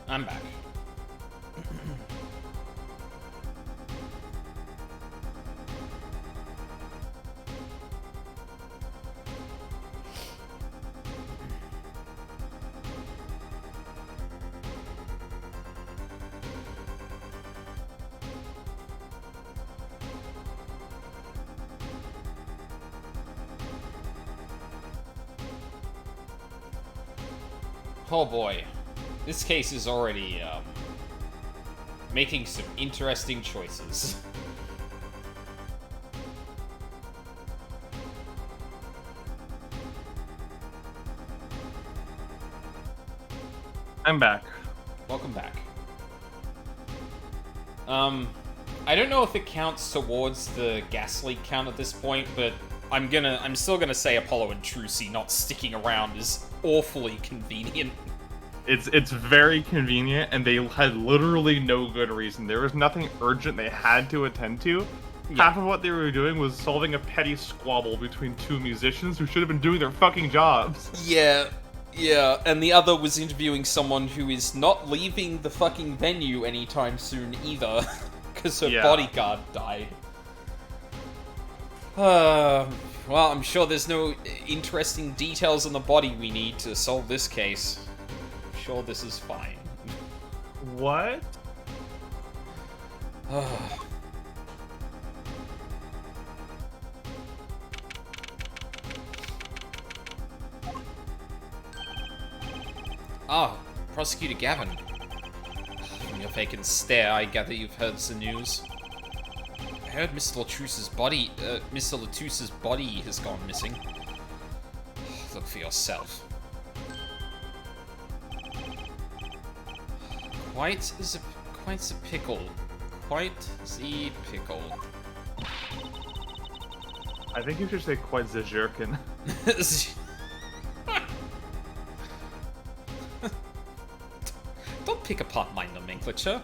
Speaker 1: I'm back. Oh boy. This case is already, making some interesting choices.
Speaker 2: I'm back.
Speaker 1: Welcome back. I don't know if it counts towards the gas leak count at this point, but I'm still gonna say Apollo and Trucy not sticking around is awfully convenient.
Speaker 2: It's very convenient, and they had literally no good reason. There was nothing urgent they had to attend to.
Speaker 1: Yeah.
Speaker 2: Half of what they were doing was solving a petty squabble between two musicians who should have been doing their fucking jobs.
Speaker 1: Yeah, and the other was interviewing someone who is not leaving the fucking venue anytime soon either, because her bodyguard died. Well, I'm sure there's no interesting details on the body we need to solve this case. I'm sure this is fine.
Speaker 2: What?
Speaker 1: Ah, Prosecutor Gavin. From your vacant stare, I gather you've heard the news. I heard Mr. Latouse's body has gone missing. Look for yourself. Quite the pickle. Quite the pickle.
Speaker 2: I think you should say quite the jerkin.
Speaker 1: Don't pick apart my nomenclature.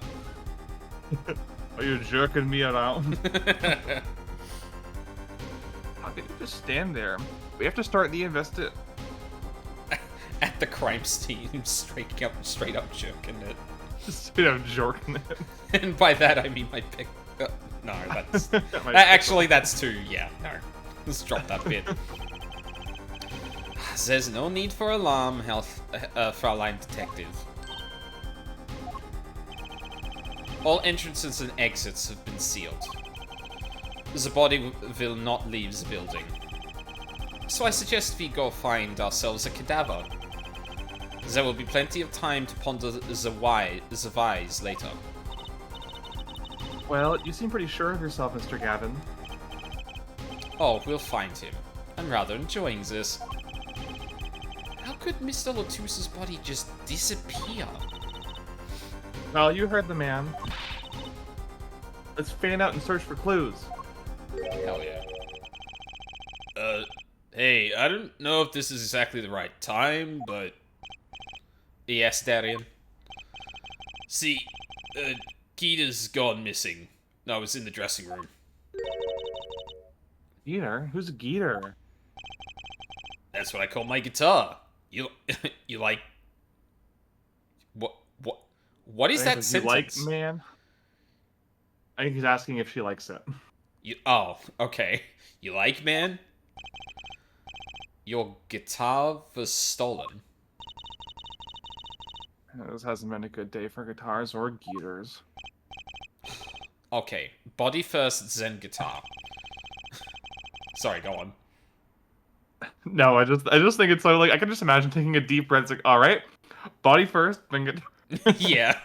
Speaker 2: Are you jerking me around? How could you just stand there? We have to start the
Speaker 1: At the crime scene, straight up jerking it.
Speaker 2: Straight up jerking it.
Speaker 1: And by that I mean my pick. No, that's actually that's too. Yeah, no. Let's drop that bit. There's no need for alarm, Fraulein Detective. All entrances and exits have been sealed. The body will not leave the building. So I suggest we go find ourselves a cadaver. There will be plenty of time to ponder the whys later.
Speaker 2: Well, you seem pretty sure of yourself, Mr. Gavin.
Speaker 1: Oh, we'll find him. I'm rather enjoying this. How could Mr. Latouse's body just disappear?
Speaker 2: Well, you heard the man. Let's fan out and search for clues.
Speaker 1: Hell yeah. Hey, I don't know if this is exactly the right time, but... Yes, Darian. See, Gita's gone missing. No, it's in the dressing room.
Speaker 2: Geeter? Who's a Geeter?
Speaker 1: That's what I call my guitar. You like... What is that sentence?
Speaker 2: You like, man? I think he's asking if she likes it.
Speaker 1: Oh, okay. You like, man? Your guitar was stolen.
Speaker 2: This hasn't been a good day for guitars or Geeters.
Speaker 1: Okay, body first, Zen guitar. Sorry, go on.
Speaker 2: No, I just think it's so like I can just imagine taking a deep breath. It's like, all right, body first, then guitar.
Speaker 1: Yeah.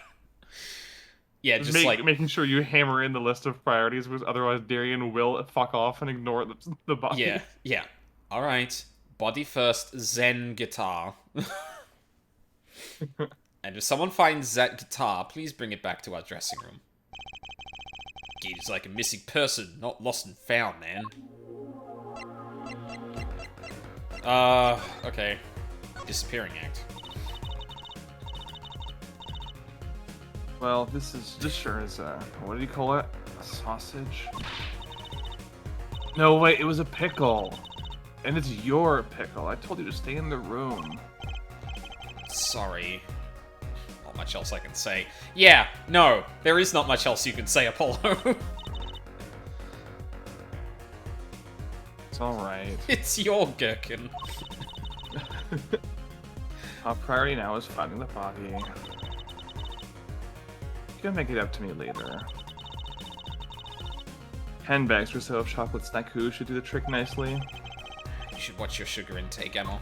Speaker 1: Yeah, just
Speaker 2: making sure you hammer in the list of priorities, because otherwise Darian will fuck off and ignore the body.
Speaker 1: Yeah. All right, body first, Zen guitar. And if someone finds that guitar, please bring it back to our dressing room. Gita's like a missing person, not lost and found, man. Okay. Disappearing act.
Speaker 2: Well, this sure is what did you call it? A sausage? No, wait, it was a pickle. And it's your pickle. I told you to stay in the room.
Speaker 1: Sorry. Oh not much else I can say. Yeah, no, there is not much else you can say, Apollo.
Speaker 2: It's alright.
Speaker 1: It's your gherkin.
Speaker 2: Our priority now is finding the body. You can make it up to me later. Handbags for sale of chocolate snack should do the trick nicely.
Speaker 1: You should watch your sugar intake, Emma.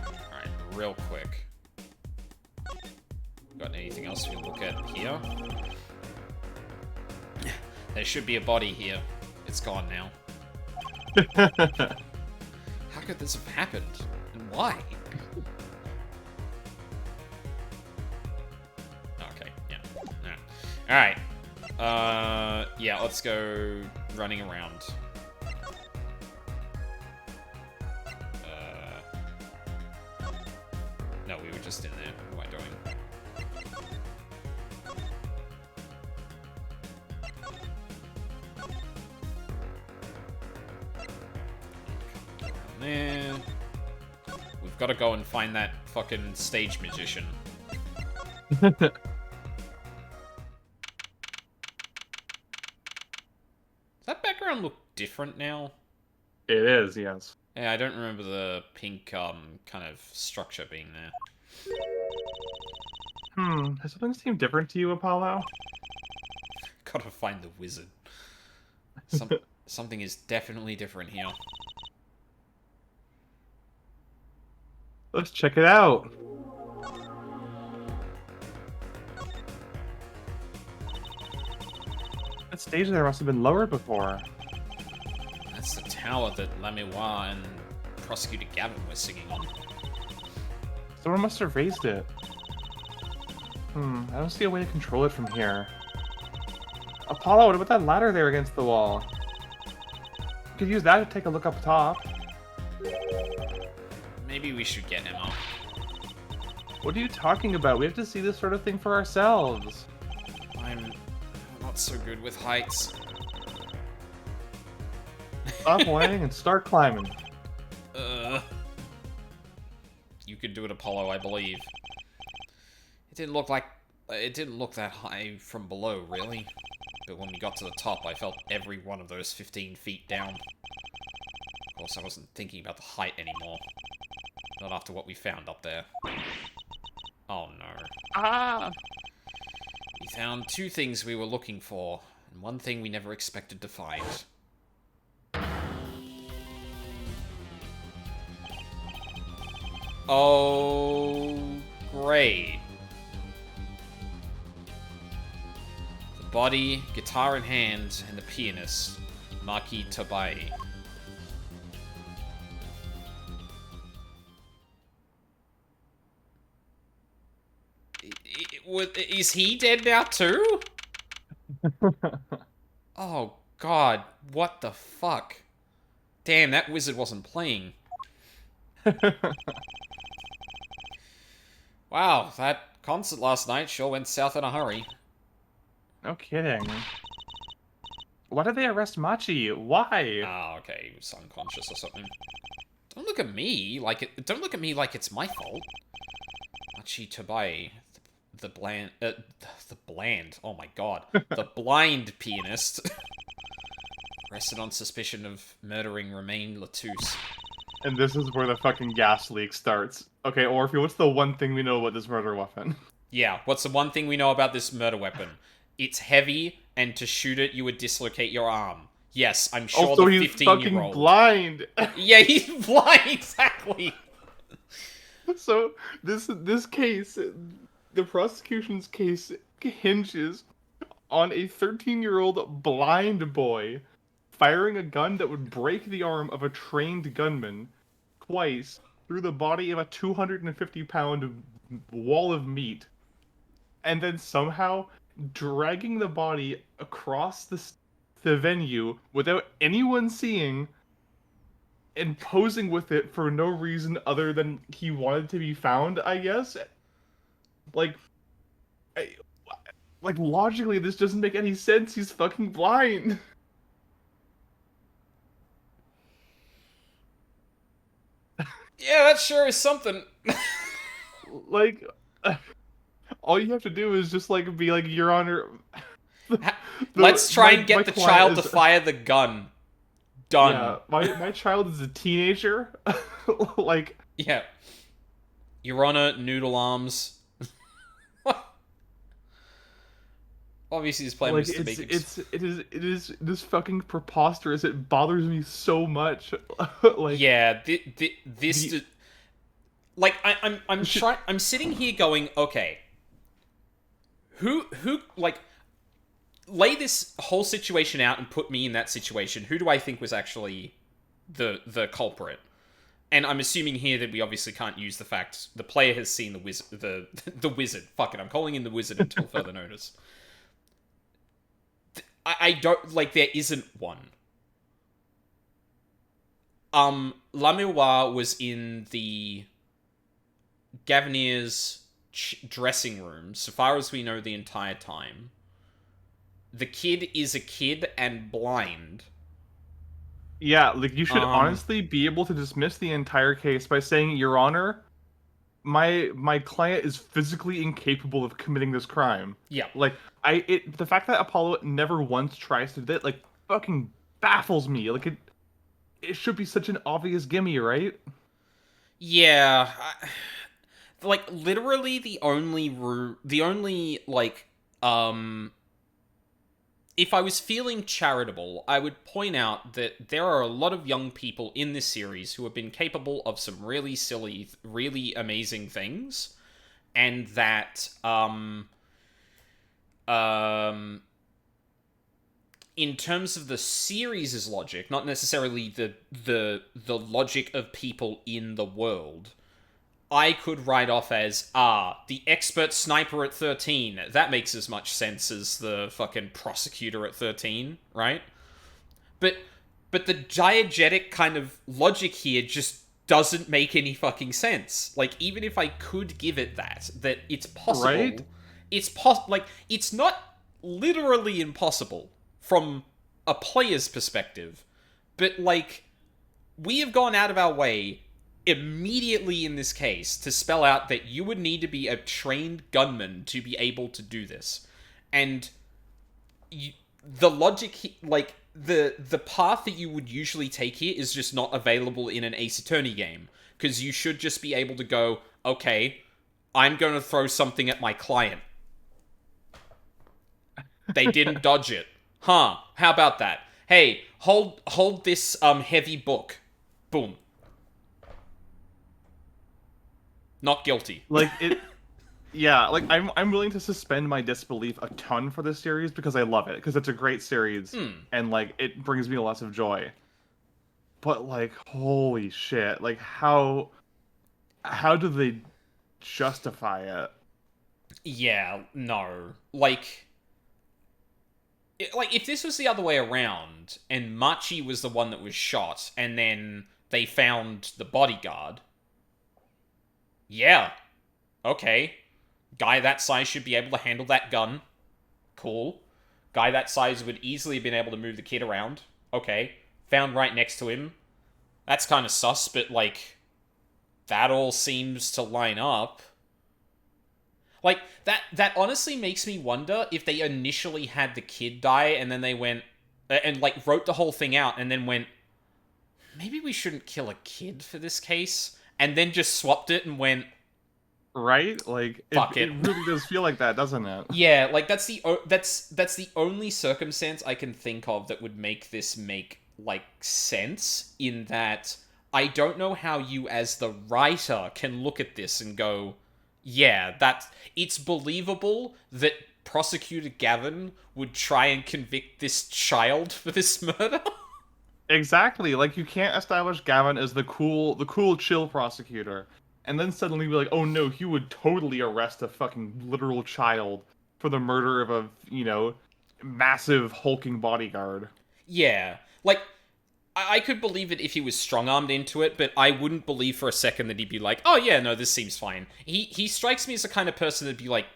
Speaker 1: Alright, real quick. Got anything else we look at here? There should be a body here. It's gone now. How could this have happened? And why? Okay, yeah. Alright. Yeah, let's go running around. No, we were just in there. What am I doing? There. We've got to go and find that fucking stage magician. Does that background look different now?
Speaker 2: It is, yes.
Speaker 1: Yeah, I don't remember the pink, kind of structure being there.
Speaker 2: Has something seemed different to you, Apollo?
Speaker 1: Gotta find the wizard. Something is definitely different here.
Speaker 2: Let's check it out. That stage there must have been lowered before.
Speaker 1: That's the tower that Lamiwa and Prosecutor Gavin were singing on.
Speaker 2: Someone must have raised it. I don't see a way to control it from here. Apollo, what about that ladder there against the wall? You could use that to take a look up top.
Speaker 1: Maybe we should get Emma.
Speaker 2: What are you talking about? We have to see this sort of thing for ourselves.
Speaker 1: I'm not so good with heights.
Speaker 2: Stop whining and start climbing.
Speaker 1: You could do it, Apollo, I believe. It didn't look that high from below, really. But when we got to the top, I felt every one of those 15 feet down. Of course, I wasn't thinking about the height anymore. Not after what we found up there. Oh no.
Speaker 2: Ah!
Speaker 1: We found two things we were looking for, and one thing we never expected to find. Oh, great. The body, guitar in hand, and the pianist, Maki Tabai. Is he dead now too? Oh god, what the fuck? Damn, that wizard wasn't playing. Wow, that concert last night sure went south in a hurry.
Speaker 2: No kidding. Why did they arrest Machi? Why?
Speaker 1: Ah, okay, he was unconscious or something. Don't look at me like it's my fault. Machi Tabai, the bland, oh my god, the blind pianist, arrested on suspicion of murdering Romain Latouche.
Speaker 2: And this is where the fucking gas leak starts. Okay, Orpheus, what's the one thing we know about this murder weapon?
Speaker 1: Yeah, what's the one thing we know about this murder weapon? It's heavy, and to shoot it, you would dislocate your arm. Yes, I'm sure
Speaker 2: also,
Speaker 1: the
Speaker 2: he's
Speaker 1: 15-year-old...
Speaker 2: fucking blind!
Speaker 1: Yeah, he's blind, exactly!
Speaker 2: So, this case, the prosecution's case hinges on a 13-year-old blind boy firing a gun that would break the arm of a trained gunman twice through the body of a 250-pound wall of meat, and then somehow dragging the body across the venue without anyone seeing and posing with it for no reason other than he wanted to be found, I guess. Like logically, this doesn't make any sense. He's fucking blind.
Speaker 1: Yeah, that sure is something.
Speaker 2: like, all you have to do is just like be like, Your Honor.
Speaker 1: Let's try and
Speaker 2: My
Speaker 1: get the child
Speaker 2: client
Speaker 1: to fire the gun. Done.
Speaker 2: Yeah, my child is a teenager. Like,
Speaker 1: Yeah. Your Honor, noodle arms. Obviously, his plan was to make
Speaker 2: it is this fucking preposterous. It bothers me so much. Like,
Speaker 1: yeah, this
Speaker 2: the,
Speaker 1: like I'm sitting here going, okay, who like lay this whole situation out and put me in that situation. Who do I think was actually the culprit? And I'm assuming here that we obviously can't use the fact the player has seen the wizard. The wizard. Fuck it, I'm calling him the wizard until further notice. I don't like. There isn't one. Lamiroir was in the Gavinir's dressing room, so far as we know, the entire time. The kid is a kid and blind.
Speaker 2: yeah, like you should honestly be able to dismiss the entire case by saying, Your Honor, my client is physically incapable of committing this crime.
Speaker 1: Yeah.
Speaker 2: Like, the fact that Apollo never once tries to do that, like, fucking baffles me. Like, it should be such an obvious gimme, right?
Speaker 1: Yeah. Like, literally the only, like, if I was feeling charitable, I would point out that there are a lot of young people in this series who have been capable of some really silly, really amazing things, and that, in terms of the series' logic, not necessarily the logic of people in the world, I could write off as, the expert sniper at 13. That makes as much sense as the fucking prosecutor at 13, right? But the diegetic kind of logic here just doesn't make any fucking sense. Like, even if I could give it that it's possible,
Speaker 2: right?
Speaker 1: It's not literally impossible from a player's perspective, but, like, we have gone out of our way immediately in this case to spell out that you would need to be a trained gunman to be able to do this. And the logic, like, the path that you would usually take here is just not available in an Ace Attorney game. Because you should just be able to go, okay, I'm going to throw something at my client. They didn't dodge it. Huh, how about that? Hey, hold this heavy book. Boom. Not guilty.
Speaker 2: Like, yeah, like, I'm willing to suspend my disbelief a ton for this series because I love it, because it's a great series, and, like, it brings me lots of joy. But, like, holy shit, like, how do they justify it?
Speaker 1: Yeah, no. Like, if this was the other way around, and Machi was the one that was shot, and then they found the bodyguard, yeah, okay. Guy that size should be able to handle that gun. Cool. Guy that size would easily have been able to move the kid around. Okay. Found right next to him. That's kind of sus, but, like, that all seems to line up. Like, that honestly makes me wonder if they initially had the kid die and then they went, and, like, wrote the whole thing out and then went, maybe we shouldn't kill a kid for this case, and then just swapped it and went,
Speaker 2: right? Like, it really does feel like that, doesn't it?
Speaker 1: Yeah, like, that's the only circumstance I can think of that would make this make, like, sense, in that I don't know how you as the writer can look at this and go, yeah, it's believable that Prosecutor Gavin would try and convict this child for this murder.
Speaker 2: Exactly. Like, you can't establish Gavin as the cool, chill prosecutor, and then suddenly be like, oh no, he would totally arrest a fucking literal child for the murder of a, massive hulking bodyguard.
Speaker 1: Yeah. Like, I could believe it if he was strong-armed into it, but I wouldn't believe for a second that he'd be like, oh yeah, no, this seems fine. He strikes me as the kind of person that'd be like,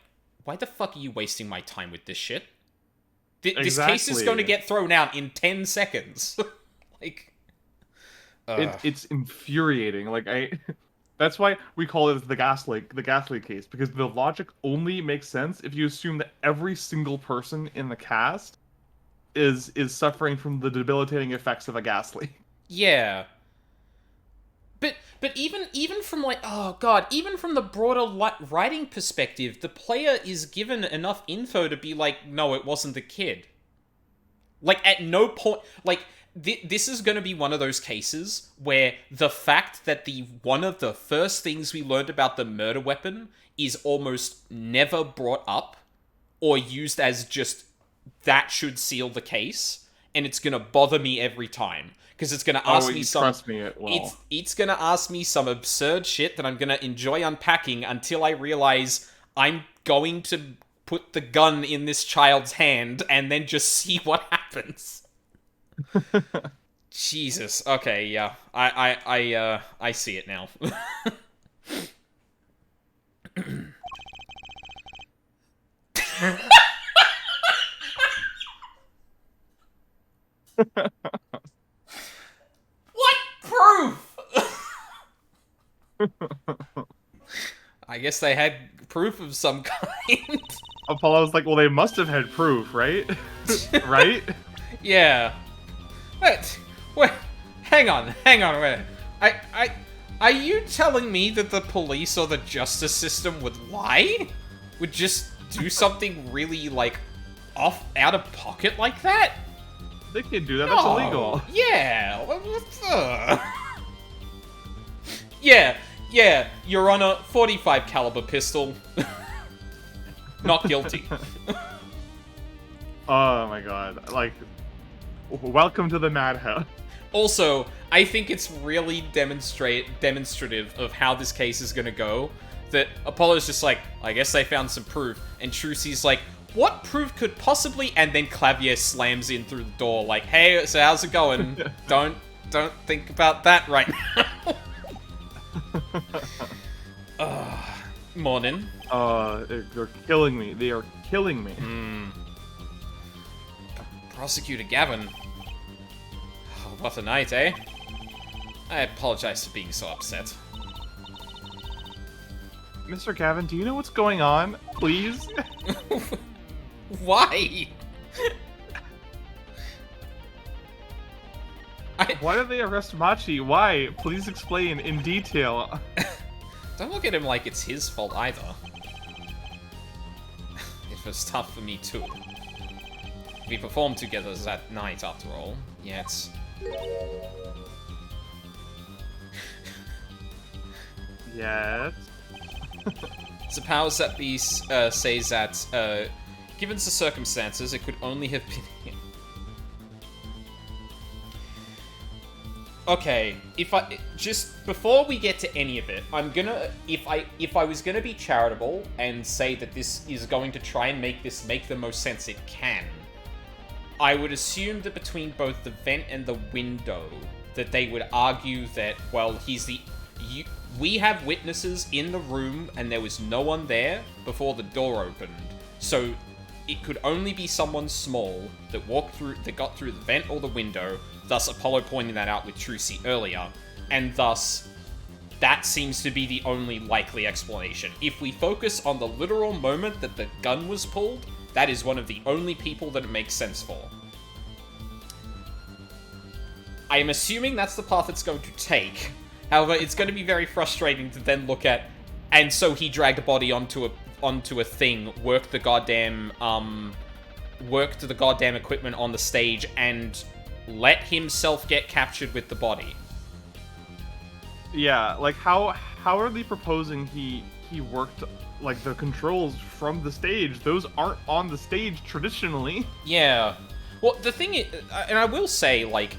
Speaker 1: why the fuck are you wasting my time with this shit? This case is going to get thrown out in 10 seconds. Like...
Speaker 2: It's infuriating. Like, That's why we call it the Ghastly case, because the logic only makes sense if you assume that every single person in the cast is suffering from the debilitating effects of a Ghastly.
Speaker 1: Yeah. But even from like, oh god, even from the broader writing perspective, the player is given enough info to be like, no, it wasn't the kid. Like, at no point, like, this is going to be one of those cases where the fact that one of the first things we learned about the murder weapon is almost never brought up or used as just that should seal the case, and it's going to bother me every time. Because it's going to ask me some...
Speaker 2: Trust me, it will.
Speaker 1: It's going to ask me some absurd shit that I'm going to enjoy unpacking until I realize I'm going to put the gun in this child's hand and then just see what happens. Jesus. Okay, yeah. I see it now. What proof? I guess they had proof of some kind.
Speaker 2: Apollo's like, well, they must have had proof, right? Right?
Speaker 1: Yeah. Wait, hang on, wait. Are you telling me that the police or the justice system would lie? Would just do something really, like, out of pocket like that?
Speaker 2: They can do that, that's illegal.
Speaker 1: Yeah. Yeah, Your Honor, 45 caliber pistol. Not guilty.
Speaker 2: Oh my god, like, welcome to the madhouse.
Speaker 1: Also, I think it's really demonstrative of how this case is gonna go, that Apollo's just like, I guess they found some proof, and Trucy's like, what proof could possibly... And then Clavier slams in through the door like, hey, so how's it going? Don't think about that right now. Morning.
Speaker 2: They're killing me. They are killing me.
Speaker 1: Prosecutor Gavin. Oh, what a night, eh? I apologize for being so upset.
Speaker 2: Mr. Gavin, do you know what's going on? Please?
Speaker 1: Why?
Speaker 2: Why did they arrest Machi? Why? Please explain in detail.
Speaker 1: Don't look at him like it's his fault either. It was tough for me too. We performed together that night after all, yet...
Speaker 2: Yes?
Speaker 1: The powers that be says that, given the circumstances, it could only have been him. Okay, just before we get to any of it, I'm gonna, if I was gonna be charitable and say that this is going to try and make the most sense it can, I would assume that between both the vent and the window, that they would argue that, well, we have witnesses in the room and there was no one there before the door opened, so it could only be someone small that got through the vent or the window, thus Apollo pointing that out with Trucy earlier, and thus that seems to be the only likely explanation. If we focus on the literal moment that the gun was pulled, that is one of the only people that it makes sense for. I am assuming that's the path it's going to take. However, it's going to be very frustrating to then look at, and so he dragged a body onto a thing, worked the goddamn equipment on the stage, and let himself get captured with the body.
Speaker 2: Yeah, like how are they proposing he worked like the controls from the stage? Those aren't on the stage traditionally.
Speaker 1: Yeah. Well, the thing is, and I will say, like,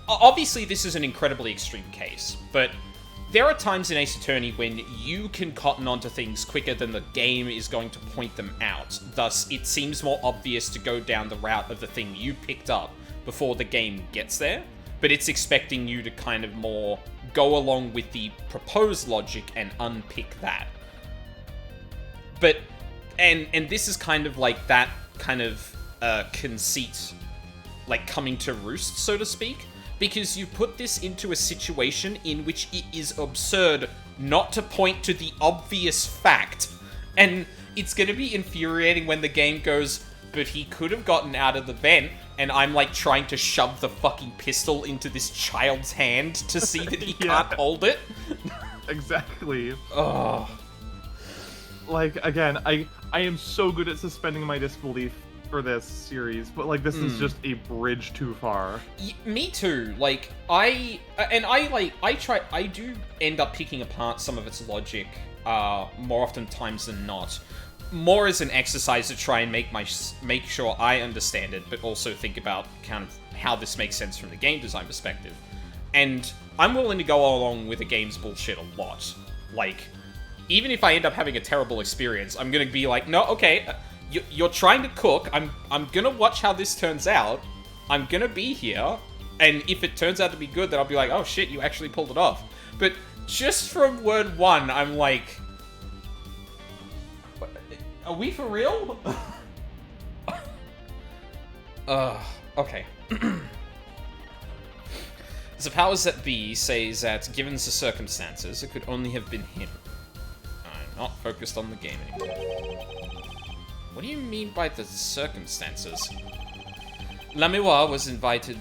Speaker 1: obviously this is an incredibly extreme case, but there are times in Ace Attorney when you can cotton onto things quicker than the game is going to point them out. Thus, it seems more obvious to go down the route of the thing you picked up before the game gets there, but it's expecting you to kind of more go along with the proposed logic and unpick that. But, and this is kind of like that kind of conceit, like, coming to roost, so to speak, because you put this into a situation in which it is absurd not to point to the obvious fact. And it's gonna be infuriating when the game goes, but he could have gotten out of the vent, and I'm like trying to shove the fucking pistol into this child's hand to see that he can't hold it.
Speaker 2: Exactly.
Speaker 1: Oh.
Speaker 2: Like, again, I am so good at suspending my disbelief for this series, but like this is just a bridge too far.
Speaker 1: Me too. Like I do end up picking apart some of its logic more often times than not. More as an exercise to try and make sure I understand it, but also think about kind of how this makes sense from the game design perspective. And I'm willing to go along with the game's bullshit a lot. Like, even if I end up having a terrible experience, I'm gonna be like, no, okay, you're trying to cook. I'm gonna watch how this turns out. I'm gonna be here, and if it turns out to be good, then I'll be like, oh shit, you actually pulled it off. But just from word one, I'm like, are we for real? Okay. The powers that be says that, given the circumstances, it could only have been him. I'm not focused on the game anymore. What do you mean by the circumstances? Lamiwa was invited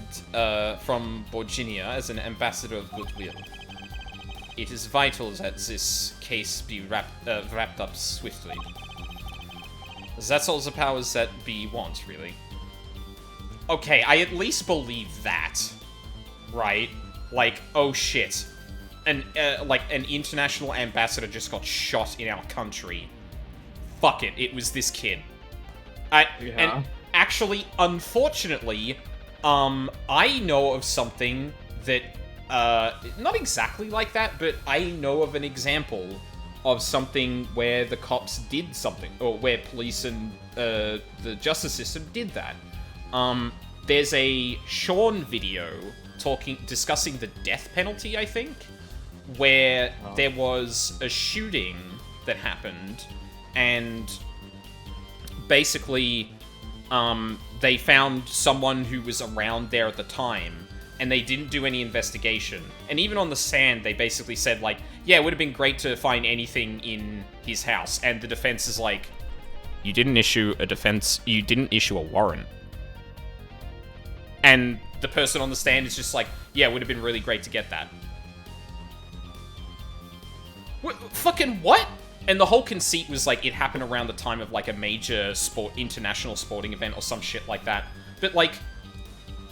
Speaker 1: from Borginia as an ambassador of goodwill. It is vital that this case be wrapped up swiftly. That's all the powers that be want, really. Okay, I at least believe that. Right? Like, oh shit. An international ambassador just got shot in our country. Fuck it, it was this kid. And actually, unfortunately, I know of something that, not exactly like that, but I know of an example of something where the cops did something, or where police and the justice system did that. There's a Sean video discussing the death penalty, I think, where there was a shooting that happened, and basically, they found someone who was around there at the time, and they didn't do any investigation. And even on the stand, they basically said, like, yeah, it would have been great to find anything in his house. And the defense is like, you didn't issue a warrant. And the person on the stand is just like, yeah, it would have been really great to get that. Fucking what? And the whole conceit was like, it happened around the time of like a major international sporting event or some shit like that. But like,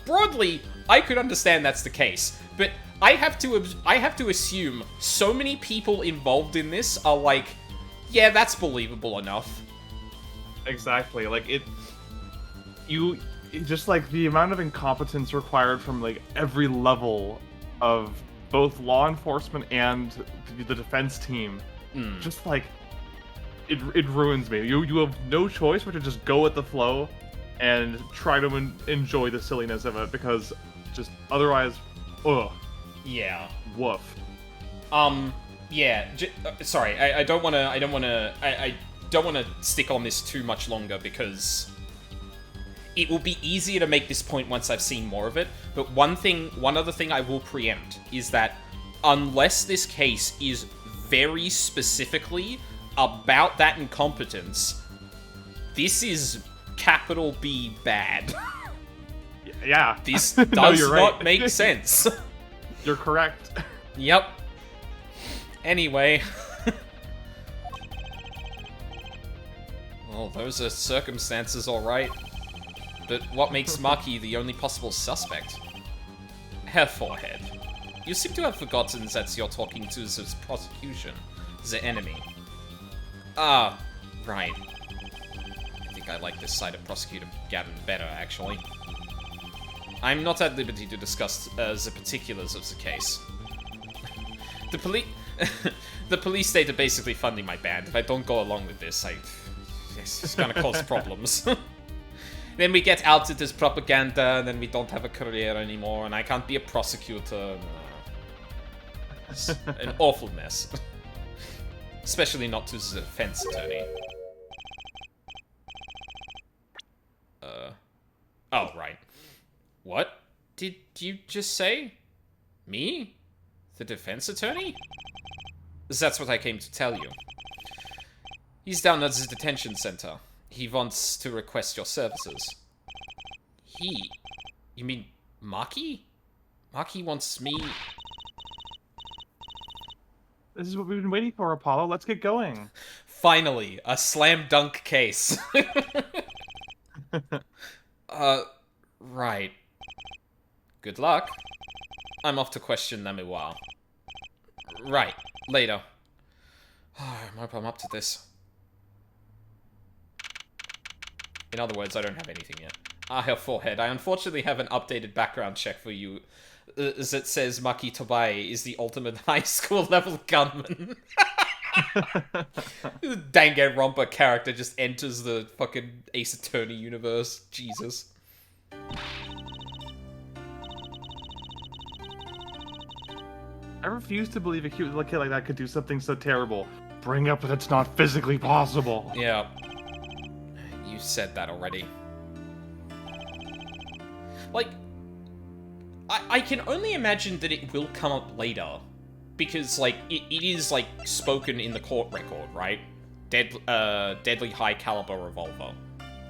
Speaker 1: broadly, I could understand that's the case. But I have to assume so many people involved in this are like, yeah, that's believable enough.
Speaker 2: Exactly. Like, just like the amount of incompetence required from like every level of both law enforcement and the defense team, just like it ruins me. You have no choice but to just go with the flow and try to enjoy the silliness of it, because just otherwise, ugh.
Speaker 1: Yeah.
Speaker 2: Woof.
Speaker 1: Yeah. Sorry, I don't want to stick on this too much longer, because it will be easier to make this point once I've seen more of it. But one other thing I will preempt is that unless this case is very specifically about that incompetence, this is capital B bad.
Speaker 2: Yeah.
Speaker 1: This does not make sense.
Speaker 2: You're correct.
Speaker 1: Yep. Anyway. Well, those are circumstances, alright. But what makes Maki the only possible suspect? Her forehead. You seem to have forgotten that you're talking to the prosecution, the enemy. Ah, right. I think I like this side of Prosecutor Gavin better, actually. I'm not at liberty to discuss the particulars of the case. The police state are basically funding my band. If I don't go along with this, it's gonna cause problems. Then we get outed as propaganda, and then we don't have a career anymore, and I can't be a prosecutor. It's an awful mess. Especially not to the defense attorney. Oh, right. What? Did you just say? Me? The defense attorney? That's what I came to tell you. He's down at the detention center. He wants to request your services. He? You mean Maki? Maki wants me...
Speaker 2: This is what we've been waiting for, Apollo. Let's get going.
Speaker 1: Finally, a slam dunk case. Right. Good luck. I'm off to question Namiwa. Right. Later. I hope I'm up to this. In other words, I don't have anything yet. Her forehead. I unfortunately have an updated background check for you that says Maki Tobae is the ultimate high school level gunman. The Danganronpa character just enters the fucking Ace Attorney universe. Jesus.
Speaker 2: I refuse to believe a cute little kid like that could do something so terrible. Bring up that it's not physically possible.
Speaker 1: Yeah. You said that already. Like, I can only imagine that it will come up later. Because, like, it is, like, spoken in the court record, right? Deadly high caliber revolver.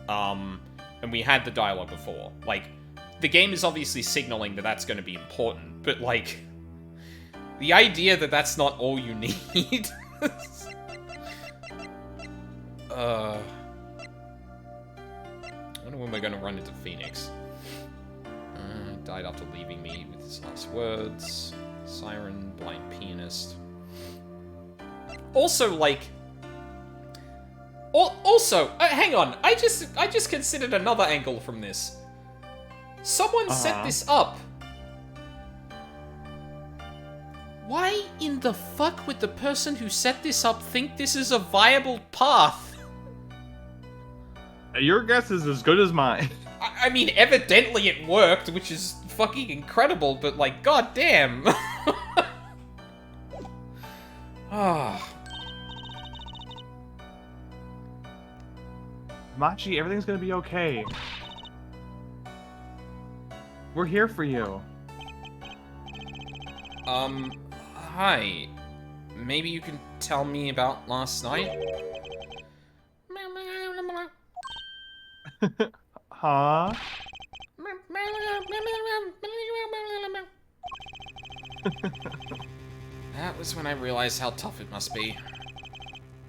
Speaker 1: And we had the dialogue before. Like, the game is obviously signaling that that's going to be important, but, like, the idea that that's not all you need... I wonder when we're going to run into Phoenix. Died after leaving me with his last words. Siren, blind pianist. Also, like... Also, hang on. I just considered another angle from this. Someone set this up. Why in the fuck would the person who set this up think this is a viable path?
Speaker 2: Your guess is as good as mine.
Speaker 1: I mean, evidently it worked, which is fucking incredible, but, like, goddamn. Ah.
Speaker 2: Machi, everything's gonna be okay. We're here for you.
Speaker 1: Hi. Maybe you can tell me about last night?
Speaker 2: Huh?
Speaker 1: That was when I realized how tough it must be.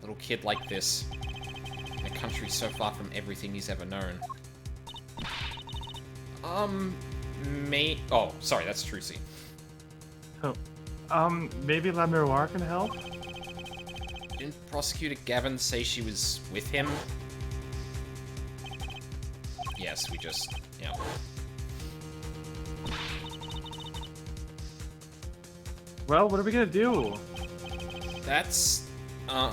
Speaker 1: Little kid like this. In a country so far from everything he's ever known. Oh, sorry, that's Trucy.
Speaker 2: Oh, maybe La Miroir can help?
Speaker 1: Didn't Prosecutor Gavin say she was with him? Yes, we just, you know.
Speaker 2: Well, what are we gonna do?
Speaker 1: That's, a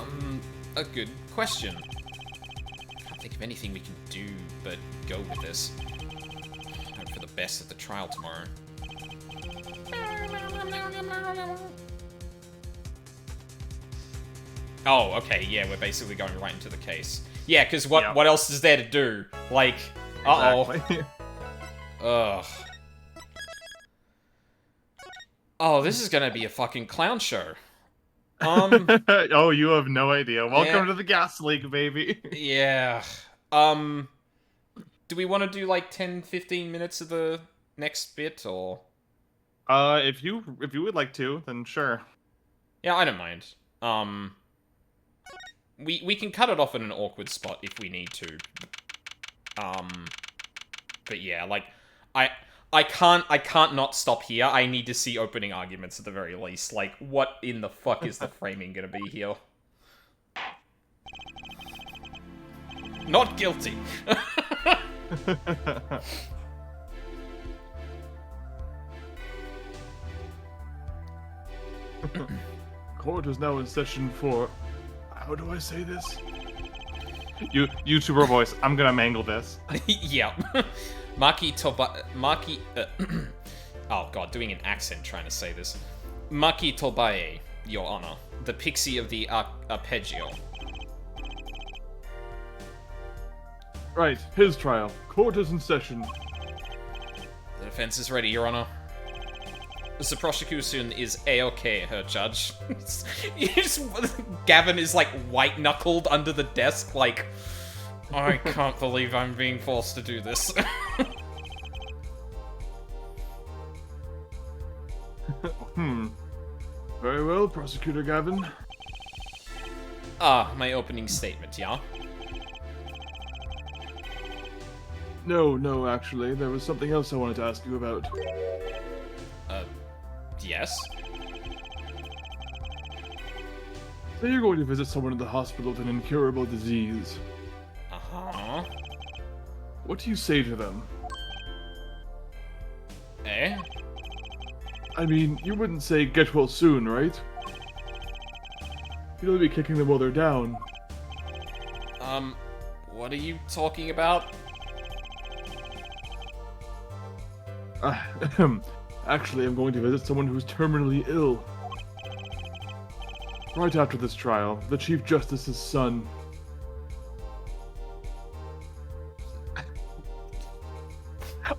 Speaker 1: good question. Can't think of anything we can do but go with this. Hope for the best at the trial tomorrow. Oh, okay, yeah, we're basically going right into the case. Yeah, because what else is there to do? Like,
Speaker 2: Exactly.
Speaker 1: Ugh. Oh, this is gonna be a fucking clown show.
Speaker 2: Oh, you have no idea. Welcome
Speaker 1: Yeah.
Speaker 2: to the gas leak, baby.
Speaker 1: Yeah. Do we want to do like 10-15 minutes of the next bit, or?
Speaker 2: If you would like to, then sure.
Speaker 1: Yeah, I don't mind. We can cut it off in an awkward spot if we need to. But yeah, like, I can't not stop here. I need to see opening arguments at the very least. Like, what in the fuck is the framing gonna be here? Not guilty.
Speaker 2: Court is now in session for... How do I say this? YouTuber voice. I'm gonna mangle this.
Speaker 1: Yeah. Oh god, doing an accent trying to say this. Maki Tobae, Your Honor. The pixie of the arpeggio.
Speaker 2: Right, his trial. Court is in session.
Speaker 1: The Defense is ready, Your Honor. The prosecution is A-OK, Her Judge. Gavin is, like, white-knuckled under the desk, like, I can't believe I'm being forced to do this.
Speaker 2: Very well, Prosecutor Gavin.
Speaker 1: My opening statement, yeah?
Speaker 2: No, actually, there was something else I wanted to ask you about.
Speaker 1: Yes?
Speaker 2: Say you're going to visit someone in the hospital with an incurable disease.
Speaker 1: Uh-huh.
Speaker 2: What do you say to them?
Speaker 1: Eh?
Speaker 2: I mean, you wouldn't say get well soon, right? You'd only be kicking them while they're down.
Speaker 1: What are you talking about?
Speaker 2: Actually, I'm going to visit someone who's terminally ill. Right after this trial, the Chief Justice's son.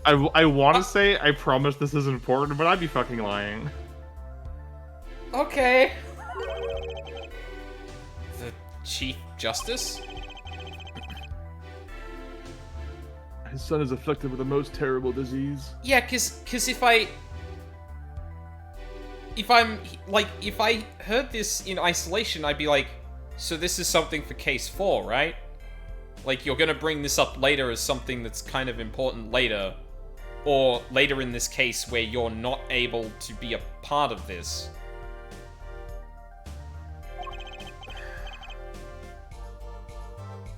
Speaker 3: I want to say I promise this is important, but I'd be fucking lying.
Speaker 1: Okay. The Chief Justice?
Speaker 2: His son is afflicted with the most terrible disease.
Speaker 1: Yeah, cause if I heard this in isolation, I'd be like, so this is something for case 4, right? Like, you're gonna bring this up later as something that's kind of important later. Or later in this case where you're not able to be a part of this.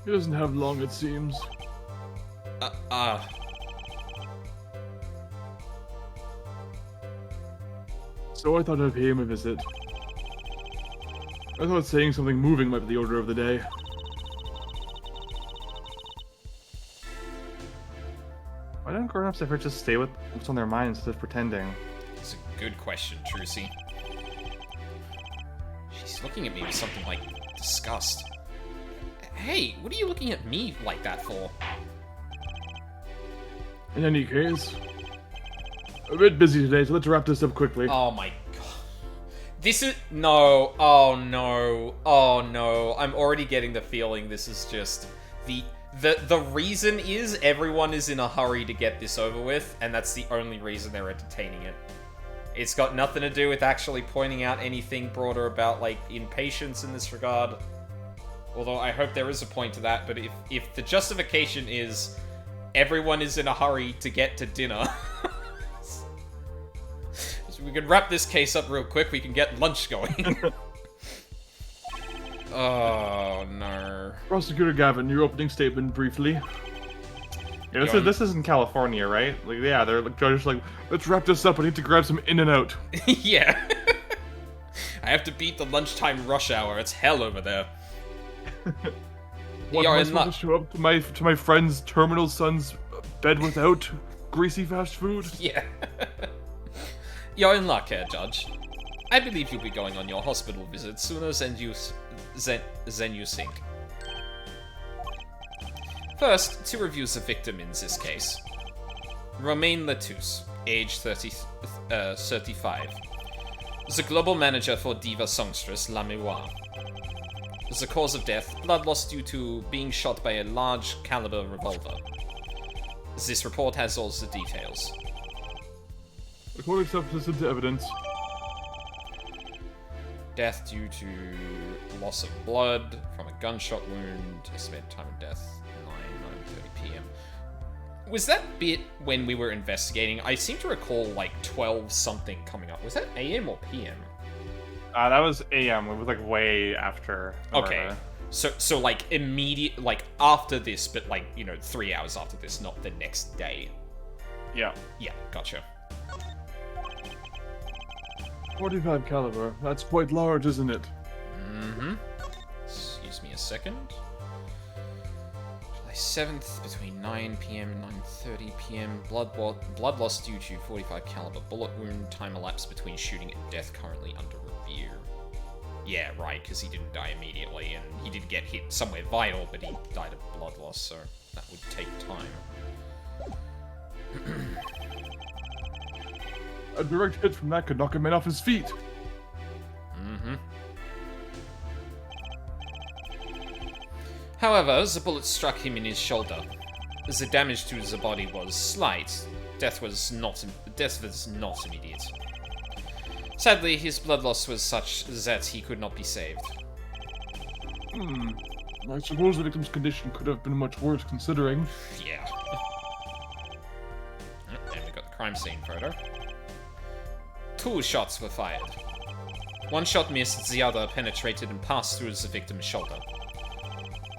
Speaker 2: He doesn't have long, it seems. So I thought I'd pay him a visit. I thought saying something moving might be the order of the day.
Speaker 3: Why don't grown-ups ever just stay with what's on their minds instead of pretending?
Speaker 1: It's a good question, Trucy. She's looking at me with something like disgust. Hey, what are you looking at me like that for?
Speaker 2: In any case, a bit busy today, so let's wrap this up quickly.
Speaker 1: Oh my god. This is... No. Oh no. Oh no. I'm already getting the feeling this is just... The reason is everyone is in a hurry to get this over with, and that's the only reason they're entertaining it. It's got nothing to do with actually pointing out anything broader about, like, impatience in this regard. Although I hope there is a point to that, but if the justification is everyone is in a hurry to get to dinner... so we can wrap this case up real quick, we can get lunch going. Oh, no.
Speaker 2: Prosecutor Gavin, your opening statement briefly.
Speaker 3: Yeah, this is in California, right? Like, yeah, they're like, judges like, let's wrap this up. I need to grab some In-N-Out.
Speaker 1: Yeah. I have to beat the lunchtime rush hour. It's hell over there.
Speaker 2: What, am I supposed to show up to my friend's terminal son's bed without greasy fast food?
Speaker 1: Yeah. You're in luck here, Judge. I believe you'll be going on your hospital visit sooner than you think. First, to review the victim in this case. Romain Letus, age 35. The global manager for diva songstress La Mémoire. The cause of death, blood loss due to being shot by a large caliber revolver. This report has all the details.
Speaker 2: According substance to evidence.
Speaker 1: Death due to loss of blood from a gunshot wound. Estimated time of death, 9:30 p.m. Was that bit when we were investigating? I seem to recall like 12 something coming up. Was that AM or PM?
Speaker 3: That was AM. It was like way after.
Speaker 1: Okay. So like immediate, like after this, but like, 3 hours after this, not the next day.
Speaker 3: Yeah.
Speaker 1: Yeah, gotcha.
Speaker 2: 45 caliber. That's quite large, isn't it?
Speaker 1: Mm-hmm. Excuse me a second. July 7th, between 9 p.m. and 9:30 p.m. Blood loss due to 45 caliber bullet wound. Time elapsed between shooting and death currently under review. Yeah, right, because he didn't die immediately, and he did get hit somewhere vital, but he died of blood loss, so that would take time.
Speaker 3: A direct hit from that could knock a man off his feet.
Speaker 1: Mm-hmm. However, the bullet struck him in his shoulder. The damage to the body was slight. Death was not immediate. Sadly, his blood loss was such that he could not be saved.
Speaker 3: I suppose the victim's condition could have been much worse considering.
Speaker 1: Yeah. And we got the crime scene photo. 2 shots were fired. 1 shot missed, the other penetrated and passed through the victim's shoulder.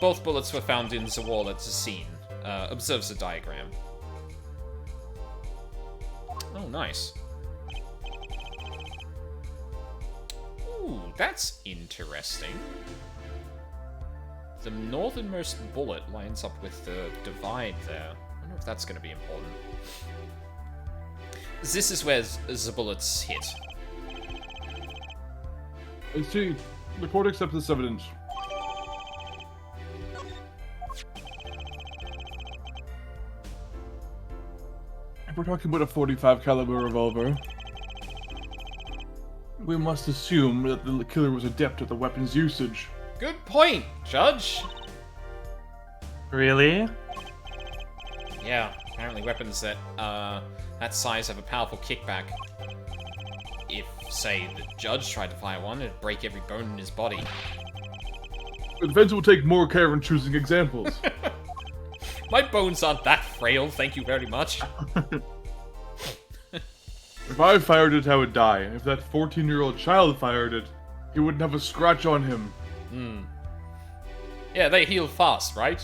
Speaker 1: Both bullets were found in the wall at the scene. Observe the diagram. Oh, nice. Ooh, that's interesting. The northernmost bullet lines up with the divide there. I wonder if that's going to be important. This is where the bullets hit.
Speaker 3: I see. The court accepts this evidence. If we're talking about a .45 caliber revolver, we must assume that the killer was adept at the weapon's usage.
Speaker 1: Good point, Judge.
Speaker 2: Really?
Speaker 1: Yeah, apparently weapons that that size have a powerful kickback. If, say, the judge tried to fire one, it'd break every bone in his body.
Speaker 3: The defense will take more care in choosing examples.
Speaker 1: My bones aren't that frail, thank you very much.
Speaker 3: If I fired it, I would die. If that 14-year-old child fired it, he wouldn't have a scratch on him.
Speaker 1: Yeah, they heal fast, right?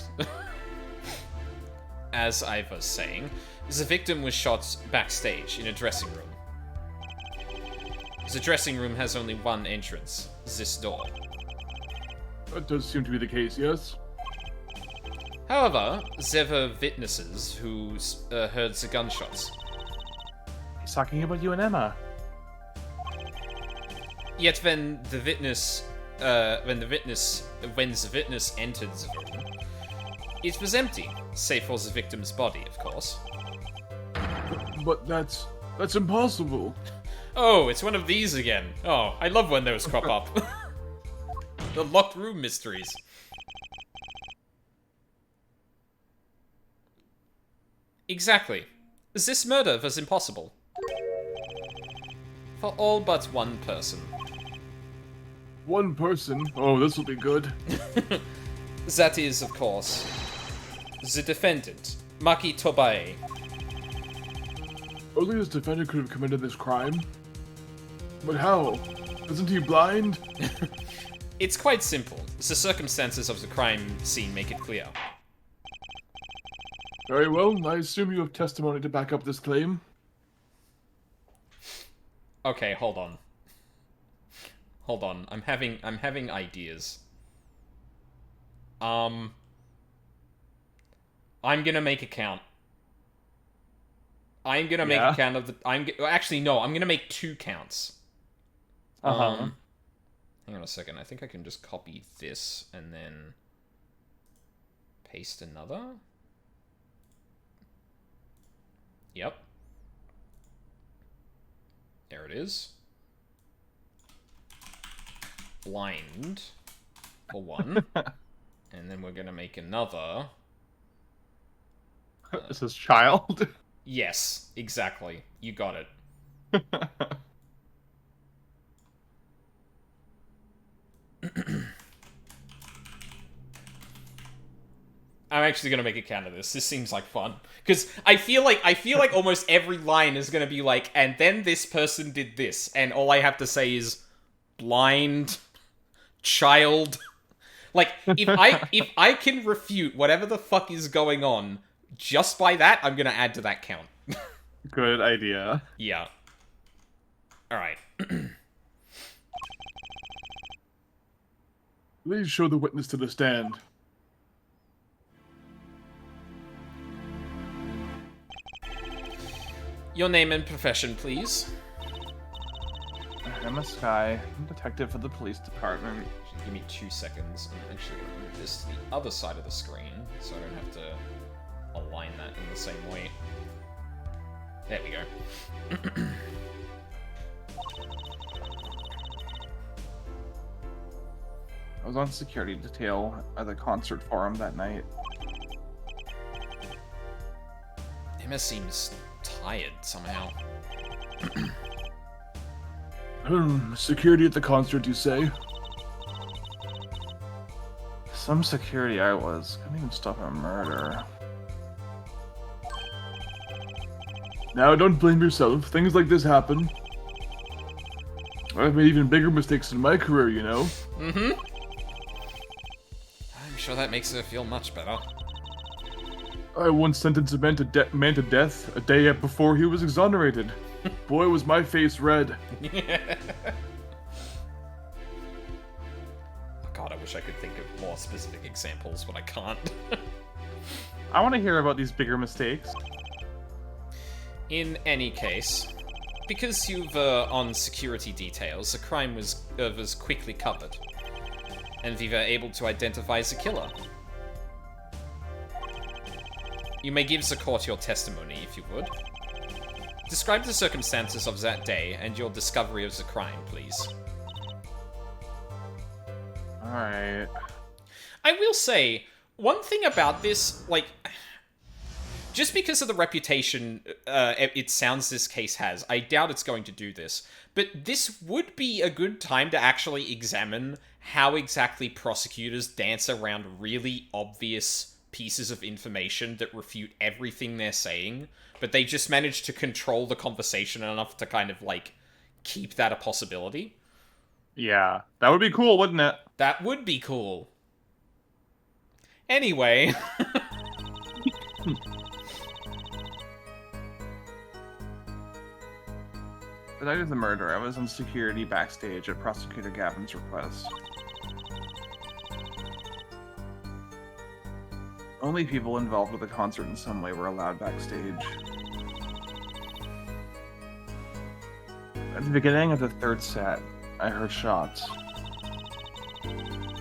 Speaker 1: As I was saying, the victim was shot backstage in a dressing room. The dressing room has only one entrance, this door.
Speaker 3: That does seem to be the case, yes?
Speaker 1: However, there were witnesses who heard the gunshots.
Speaker 2: He's talking about you and Emma.
Speaker 1: Yet when the witness entered the room, it was empty, save for the victim's body, of course.
Speaker 3: But that's impossible.
Speaker 1: Oh, it's one of these again. Oh, I love when those crop up. The locked room mysteries. Exactly. This murder was impossible. For all but one person.
Speaker 3: One person? Oh, this will be good.
Speaker 1: That is, of course, the defendant, Maki Tobae.
Speaker 3: Only this defendant could have committed this crime. But how? Isn't he blind?
Speaker 1: It's quite simple. The circumstances of the crime scene make it clear.
Speaker 3: Very well, I assume you have testimony to back up this claim.
Speaker 1: Okay, hold on. Hold on. I'm having ideas. I'm gonna make a count. I'm gonna make a count of the. Actually, no. I'm gonna make 2 counts. Hang on a second. I think I can just copy this and then paste another. Yep. There it is. Blind for 1. And then we're gonna make another.
Speaker 3: This is child.
Speaker 1: Yes, exactly. You got it. I'm actually gonna make a count of this. This seems like fun because I feel like almost every line is gonna be like, and then this person did this, and all I have to say is blind, child. Like if I can refute whatever the fuck is going on just by that, I'm gonna add to that count.
Speaker 3: Good idea.
Speaker 1: Yeah. All right.
Speaker 3: Please show the witness to the stand.
Speaker 1: Your name and profession, please.
Speaker 2: Emma Sky, I'm detective for the police department.
Speaker 1: Give me 2 seconds. I'm actually going to move this to the other side of the screen, so I don't have to align that in the same way. There we go.
Speaker 3: I was on security detail at the concert forum that night.
Speaker 1: Emma seems tired somehow.
Speaker 3: Security at the concert, you say? Some security I was. Couldn't even stop a murder. Now, don't blame yourself. Things like this happen. I've made even bigger mistakes in my career, you know?
Speaker 1: Mm-hmm. I'm sure that makes her feel much better.
Speaker 3: I once sentenced a man to death a day before he was exonerated. Boy, was my face red.
Speaker 1: God, I wish I could think of more specific examples, but I can't.
Speaker 3: I want to hear about these bigger mistakes.
Speaker 1: In any case, because you've on security details, the crime was quickly covered, and we were able to identify the killer. You may give the court your testimony, if you would. Describe the circumstances of that day and your discovery of the crime, please.
Speaker 3: Alright.
Speaker 1: I will say, one thing about this, like, just because of the reputation it sounds this case has, I doubt it's going to do this, but this would be a good time to actually examine how exactly prosecutors dance around really obvious pieces of information that refute everything they're saying, but they just manage to control the conversation enough to kind of, like, keep that a possibility.
Speaker 3: Yeah, that would be cool, wouldn't it?
Speaker 1: That would be cool. Anyway.
Speaker 3: The night of the murder, I was on security backstage at Prosecutor Gavin's request. Only people involved with the concert in some way were allowed backstage. At the beginning of the third set, I heard shots.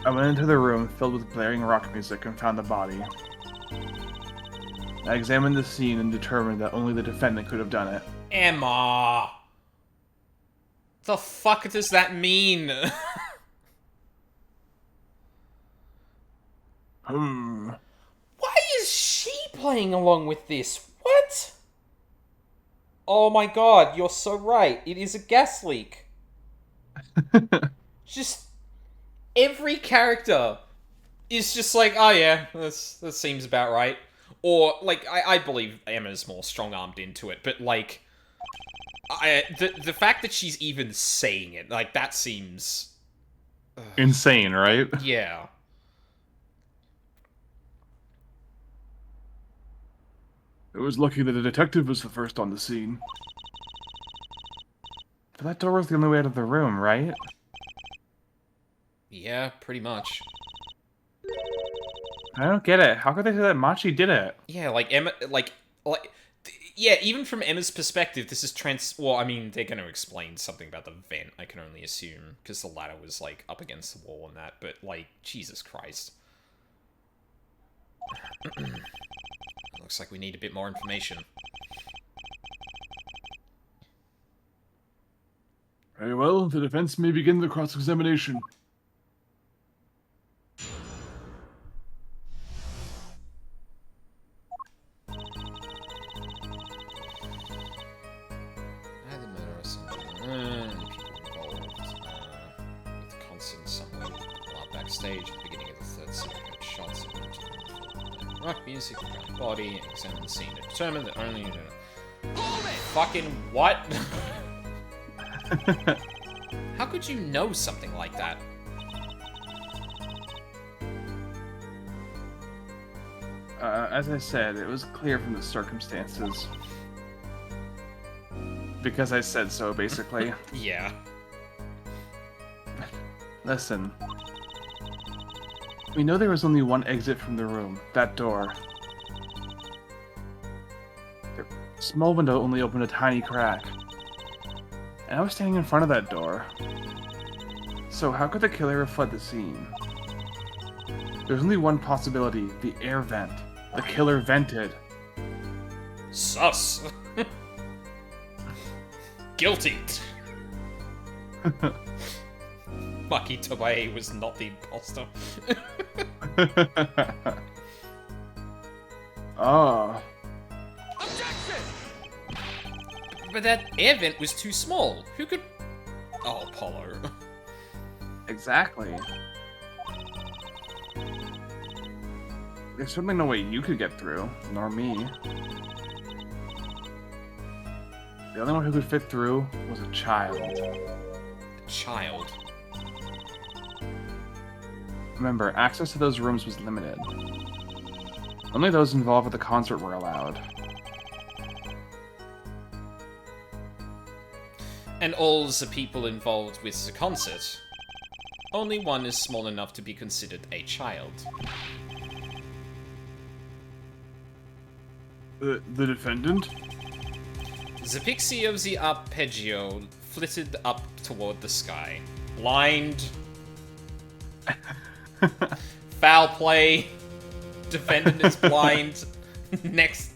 Speaker 3: I went into the room filled with blaring rock music and found the body. I examined the scene and determined that only the defendant could have done it.
Speaker 1: Emma! The fuck does that mean? Why is she playing along with this? What? Oh my god, you're so right. It is a gas leak. Just every character is just like, oh yeah, that seems about right. Or, like, I believe Emma's more strong-armed into it, but, like, the fact that she's even saying it, like, that seems...
Speaker 3: insane, right?
Speaker 1: Yeah.
Speaker 3: It was lucky that the detective was the first on the scene. But that door was the only way out of the room, right?
Speaker 1: Yeah, pretty much.
Speaker 3: I don't get it. How could they say that Machi did it?
Speaker 1: Yeah, like, Emma, yeah, even from Emma's perspective, this is well, I mean, they're going to explain something about the vent, I can only assume, because the ladder was, like, up against the wall and that, but, like, Jesus Christ. Looks like we need a bit more information.
Speaker 3: Very well, the defense may begin the cross-examination.
Speaker 1: Stage at the beginning of the third scene, heard shots of rock music, the body, examine the scene to determine that only fucking what? How could you know something like that?
Speaker 3: As I said, it was clear from the circumstances. Because I said so, basically.
Speaker 1: Yeah.
Speaker 3: Listen. We know there was only one exit from the room, that door. The small window only opened a tiny crack. And I was standing in front of that door. So how could the killer have fled the scene? There's only one possibility, the air vent. The killer vented.
Speaker 1: Sus. Maki Tobae was not the imposter.
Speaker 3: Oh.
Speaker 1: But that air vent was too small. Who could... Oh, Apollo.
Speaker 3: Exactly. There's certainly no way you could get through, nor me. The only one who could fit through was a child.
Speaker 1: A child.
Speaker 3: Remember, access to those rooms was limited. Only those involved with the concert were allowed.
Speaker 1: And all the people involved with the concert, only one is small enough to be considered a child.
Speaker 3: The defendant?
Speaker 1: The pixie of the arpeggio flitted up toward the sky. Blind. Foul play. Defendant is blind. Next.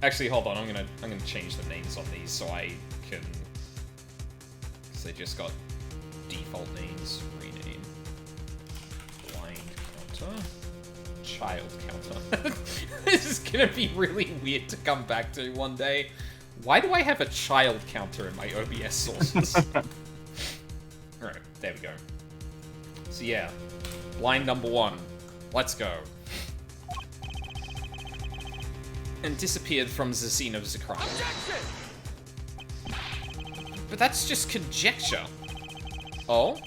Speaker 1: Actually, hold on. I'm gonna change the names on these so I can. Because they just got default names. Rename. Blind counter. Child counter. This is gonna be really weird to come back to one day. Why do I have a child counter in my OBS sources? Alright, there we go. So yeah, blind number 1. Let's go. And disappeared from the scene of the crime. But that's just conjecture. Oh?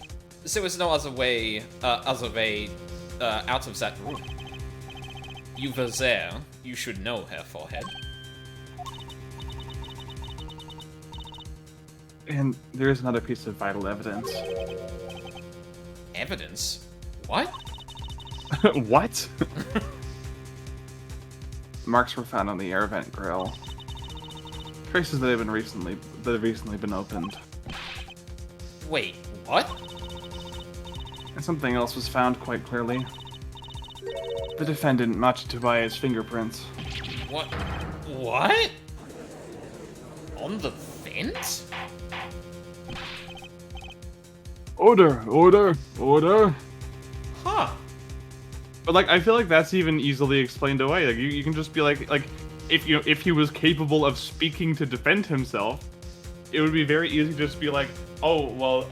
Speaker 1: There was no other way out of that room. You were there. You should know, Herr Forehead.
Speaker 3: And there is another piece of vital evidence.
Speaker 1: Evidence? What?
Speaker 3: What? Marks were found on the air vent grill. Traces that have recently been opened.
Speaker 1: Wait, what?
Speaker 3: And something else was found quite clearly. The defendant, Machi Tobae's fingerprints.
Speaker 1: What? What? On the vent?
Speaker 3: Order! Order! Order!
Speaker 1: Huh.
Speaker 3: But like, I feel like that's even easily explained away. Like, you can just be like, if he was capable of speaking to defend himself, it would be very easy to just be like, oh, well,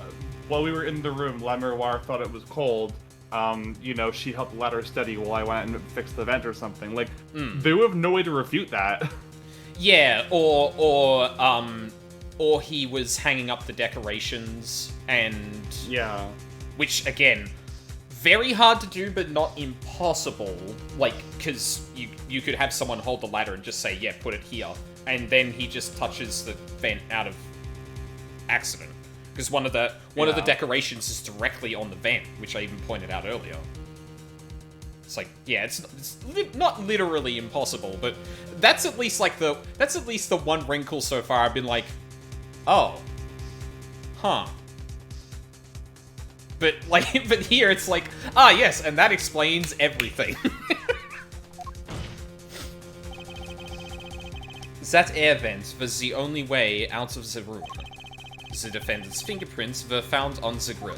Speaker 3: while we were in the room, La Miroir thought it was cold. You know, she held the ladder steady while I went and fixed the vent or something. Like, they would have no way to refute that.
Speaker 1: Yeah, or he was hanging up the decorations and...
Speaker 3: Yeah.
Speaker 1: Which, again, very hard to do, but not impossible. Like, because you could have someone hold the ladder and just say, yeah, put it here. And then he just touches the vent out of accident. Because one of the decorations is directly on the vent, which I even pointed out earlier. It's like, yeah, it's not literally impossible, but that's at least the one wrinkle so far. I've been like, oh, huh. But but here it's like, ah, yes, and that explains everything. That air vent was the only way out of the room. The defendant's fingerprints were found on the grill.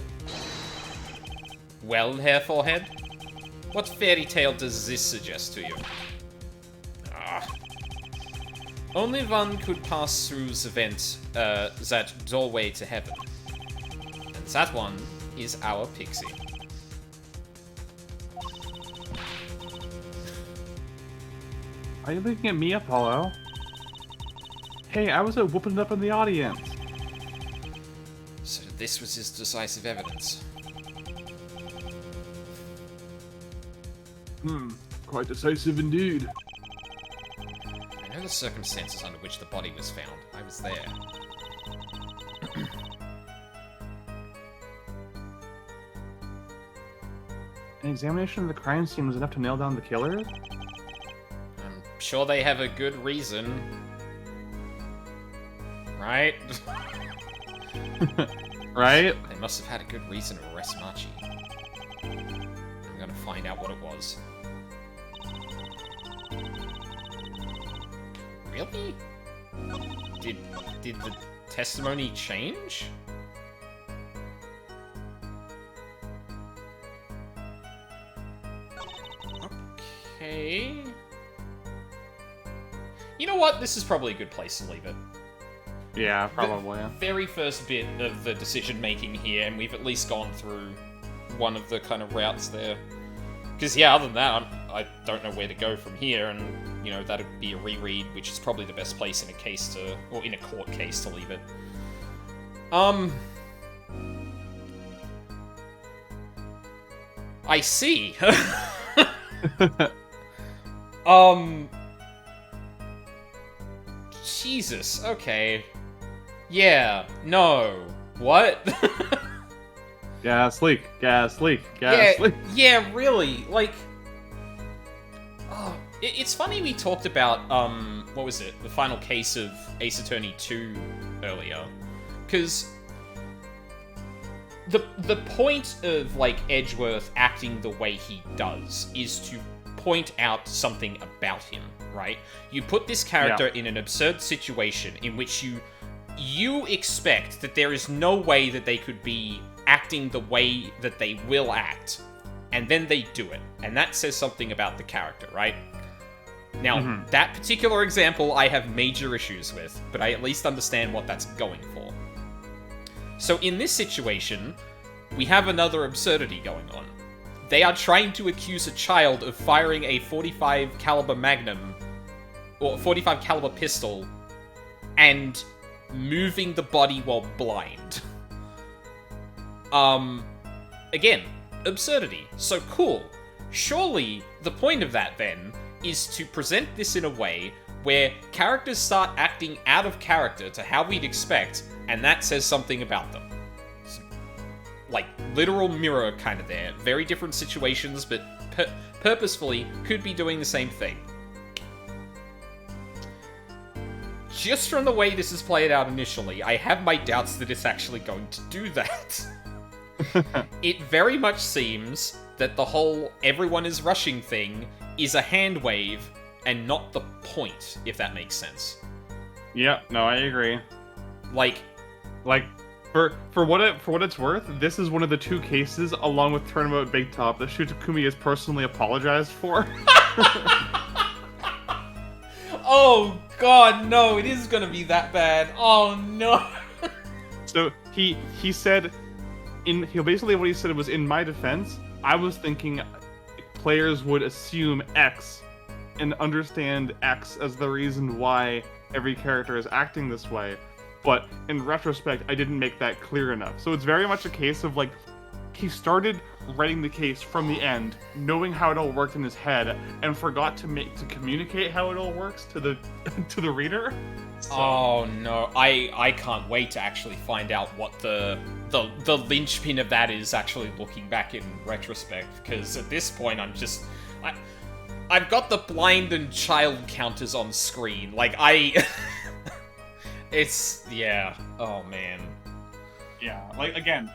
Speaker 1: Well, Herr Forehead, what fairy tale does this suggest to you? Ah. Only one could pass through the vent, that doorway to heaven. And that one is our pixie.
Speaker 3: Are you looking at me, Apollo? Hey, I was whooping it up in the audience.
Speaker 1: So this was his decisive evidence.
Speaker 3: Quite decisive indeed.
Speaker 1: I know the circumstances under which the body was found. I was there.
Speaker 3: An examination of the crime scene was enough to nail down the killer?
Speaker 1: I'm sure they have a good reason. Right?
Speaker 3: Right?
Speaker 1: They must have had a good reason to arrest Machi. I'm gonna find out what it was. Really? Did the testimony change? Okay. You know what? This is probably a good place to leave it.
Speaker 2: Yeah, probably.
Speaker 1: Very first bit of the decision making here, and we've at least gone through one of the kind of routes there. Because yeah, other than that, I don't know where to go from here, and you know that'd be a reread, which is probably the best place in a case to, or in a court case to leave it. I see. Jesus. Okay. Yeah. No. What?
Speaker 2: Gas leak. Gas leak. Gas leak.
Speaker 1: Yeah, really. Like, oh, it's funny we talked about what was it? The final case of Ace Attorney 2 earlier, because the point of like Edgeworth acting the way he does is to point out something about him, right? You put this character in an absurd situation in which you expect that there is no way that they could be acting the way that they will act, and then they do it, and that says something about the character, right? Now, that particular example I have major issues with, but I at least understand what that's going for. So in this situation, we have another absurdity going on. They are trying to accuse a child of firing a 45 caliber Magnum, or 45 caliber pistol, and moving the body while blind. Again, absurdity. So cool. Surely the point of that then is to present this in a way where characters start acting out of character to how we'd expect, and that says something about them. Like, literal mirror kind of there. Very different situations, but purposefully could be doing the same thing. Just from the way this is played out initially, I have my doubts that it's actually going to do that. It very much seems that the whole everyone is rushing thing is a hand wave and not the point, if that makes sense.
Speaker 2: Yeah, no, I agree.
Speaker 1: Like
Speaker 2: for what it's worth, this is one of the two cases, along with Tournament Big Top, that Shu Takumi has personally apologized for.
Speaker 1: Oh god, no, it is gonna be that bad. Oh no.
Speaker 2: So he said, basically what he said was, in my defense, I was thinking players would assume X and understand X as the reason why every character is acting this way. But in retrospect, I didn't make that clear enough. So it's very much a case of, like, he started writing the case from the end, knowing how it all worked in his head, and forgot to communicate how it all works to the reader. So.
Speaker 1: Oh no, I can't wait to actually find out what the linchpin of that is, actually looking back in retrospect, because at this point I've got the blind and child counters on screen. Like, it's, yeah, oh man.
Speaker 2: Yeah, like, again,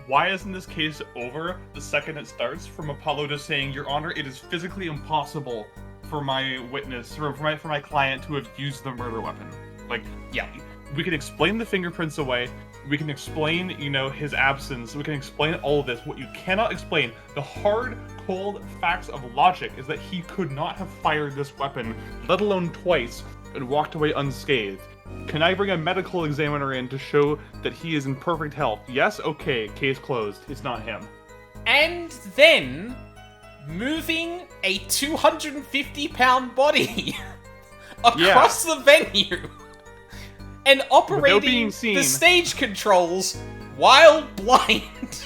Speaker 2: why isn't this case over the second it starts, from Apollo just saying, Your Honor, it is physically impossible for my witness, or for my client to have used the murder weapon. Like,
Speaker 1: yeah,
Speaker 2: we can explain the fingerprints away, we can explain, his absence, we can explain all of this. What you cannot explain, the hard, cold facts of logic, is that he could not have fired this weapon, let alone twice, and walked away unscathed. Can I bring a medical examiner in to show that he is in perfect health? Yes? Okay, case closed. It's not him.
Speaker 1: And then moving a 250-pound body across the venue and operating the stage controls while blind.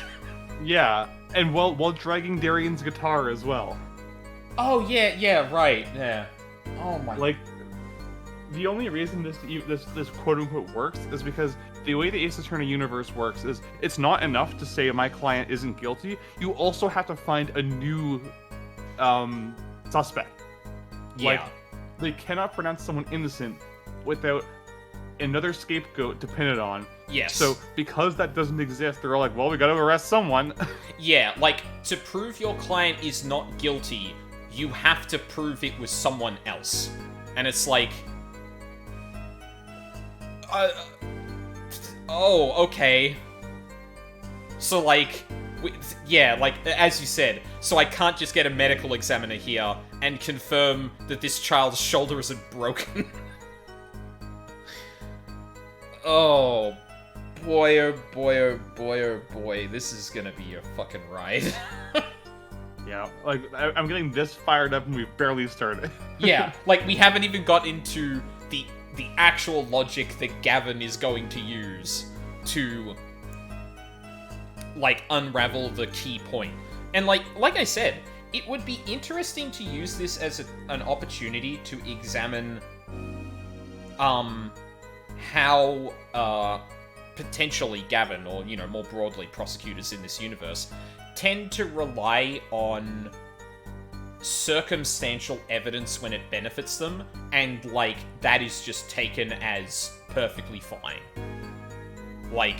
Speaker 2: Yeah, and while dragging Darian's guitar as well.
Speaker 1: Oh yeah, right, yeah. Oh my.
Speaker 2: Like, the only reason this quote unquote works is because the way the Ace Attorney universe works is it's not enough to say my client isn't guilty. You also have to find a new suspect.
Speaker 1: Yeah.
Speaker 2: Like, they cannot pronounce someone innocent without another scapegoat to pin it on.
Speaker 1: Yes.
Speaker 2: So because that doesn't exist, they're all like, well, we gotta arrest someone.
Speaker 1: Yeah, like, to prove your client is not guilty, you have to prove it was someone else. And it's like, oh, okay. So, like, yeah, like, as you said, so I can't just get a medical examiner here and confirm that this child's shoulder isn't broken. Oh boy, oh boy, oh boy, oh boy. This is gonna be a fucking ride.
Speaker 2: Yeah, like, I'm getting this fired up and we've barely started.
Speaker 1: Yeah, like, we haven't even got into the actual logic that Gavin is going to use to, like, unravel the key point. And, like I said, it would be interesting to use this as an opportunity to examine, how, potentially Gavin, or, you know, more broadly, prosecutors in this universe, tend to rely on circumstantial evidence when it benefits them, and, like, that is just taken as perfectly fine. Like,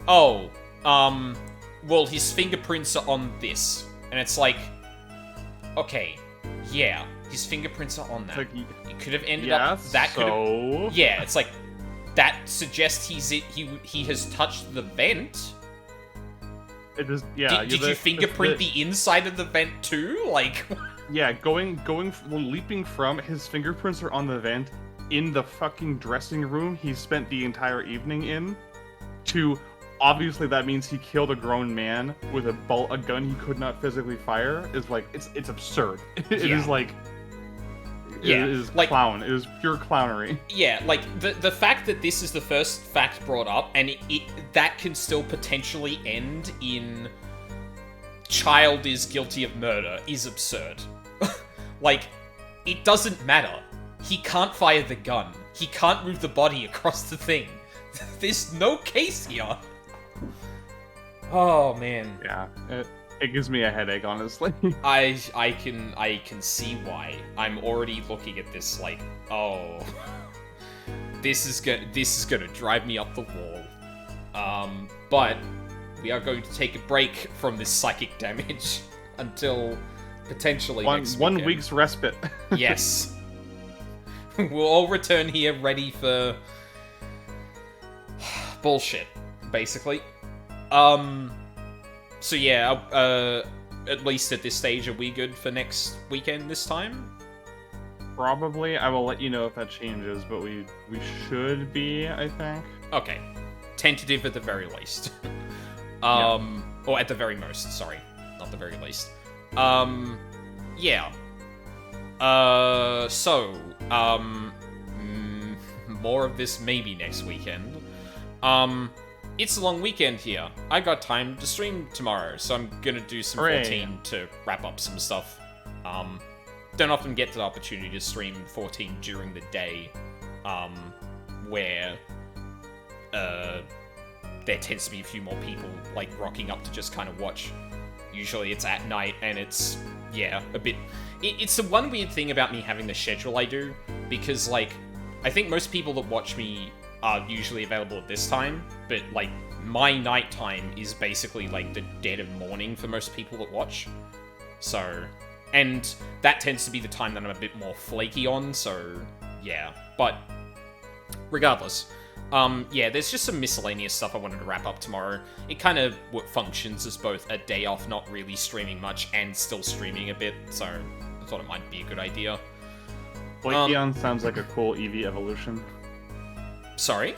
Speaker 1: oh, well, his fingerprints are on this. And it's like, okay, yeah, his fingerprints are on that.
Speaker 2: Like,
Speaker 1: It could have ended up, that could have...
Speaker 2: so...
Speaker 1: Yeah, it's like, that suggests he has touched the vent.
Speaker 2: It is, yeah.
Speaker 1: Did you fingerprint the inside of the vent too? Like,
Speaker 2: yeah, leaping from, his fingerprints are on the vent in the fucking dressing room he spent the entire evening in, to, obviously that means he killed a grown man with a gun he could not physically fire, is like, it's absurd. It is like,
Speaker 1: yeah,
Speaker 2: it is
Speaker 1: like,
Speaker 2: clown. It is pure clownery.
Speaker 1: Yeah, like, the fact that this is the first fact brought up, and that can still potentially end in child is guilty of murder, is absurd. Like, it doesn't matter. He can't fire the gun. He can't move the body across the thing. There's no case here. Oh, man.
Speaker 2: Yeah, it gives me a headache, honestly.
Speaker 1: I can see why. I'm already looking at this like, oh, this is gonna drive me up the wall. But we are going to take a break from this psychic damage until potentially next
Speaker 2: one
Speaker 1: weekend.
Speaker 2: week's respite.
Speaker 1: Yes. We'll all return here ready for bullshit, basically. So yeah, at least at this stage, are we good for next weekend this time?
Speaker 2: Probably. I will let you know if that changes, but we should be, I think.
Speaker 1: Okay. Tentative at the very least. Or at the very most, sorry. Not the very least. Yeah. More of this maybe next weekend. It's a long weekend here. I got time to stream tomorrow, so I'm gonna do some
Speaker 2: Hooray.
Speaker 1: 14 to wrap up some stuff. Don't often get the opportunity to stream 14 during the day, where there tends to be a few more people, like, rocking up to just kind of watch. Usually it's at night, and it's, yeah, a bit... It's the one weird thing about me having the schedule I do, because, like, I think most people that watch me are usually available at this time, but, like, my nighttime is basically, like, the dead of morning for most people that watch. So, and that tends to be the time that I'm a bit more flaky on, so, yeah. But, regardless, yeah, there's just some miscellaneous stuff I wanted to wrap up tomorrow. It kind of functions as both a day off, not really streaming much, and still streaming a bit, so I thought it might be a good idea.
Speaker 2: Flakeon sounds like a cool Eevee evolution.
Speaker 1: Sorry?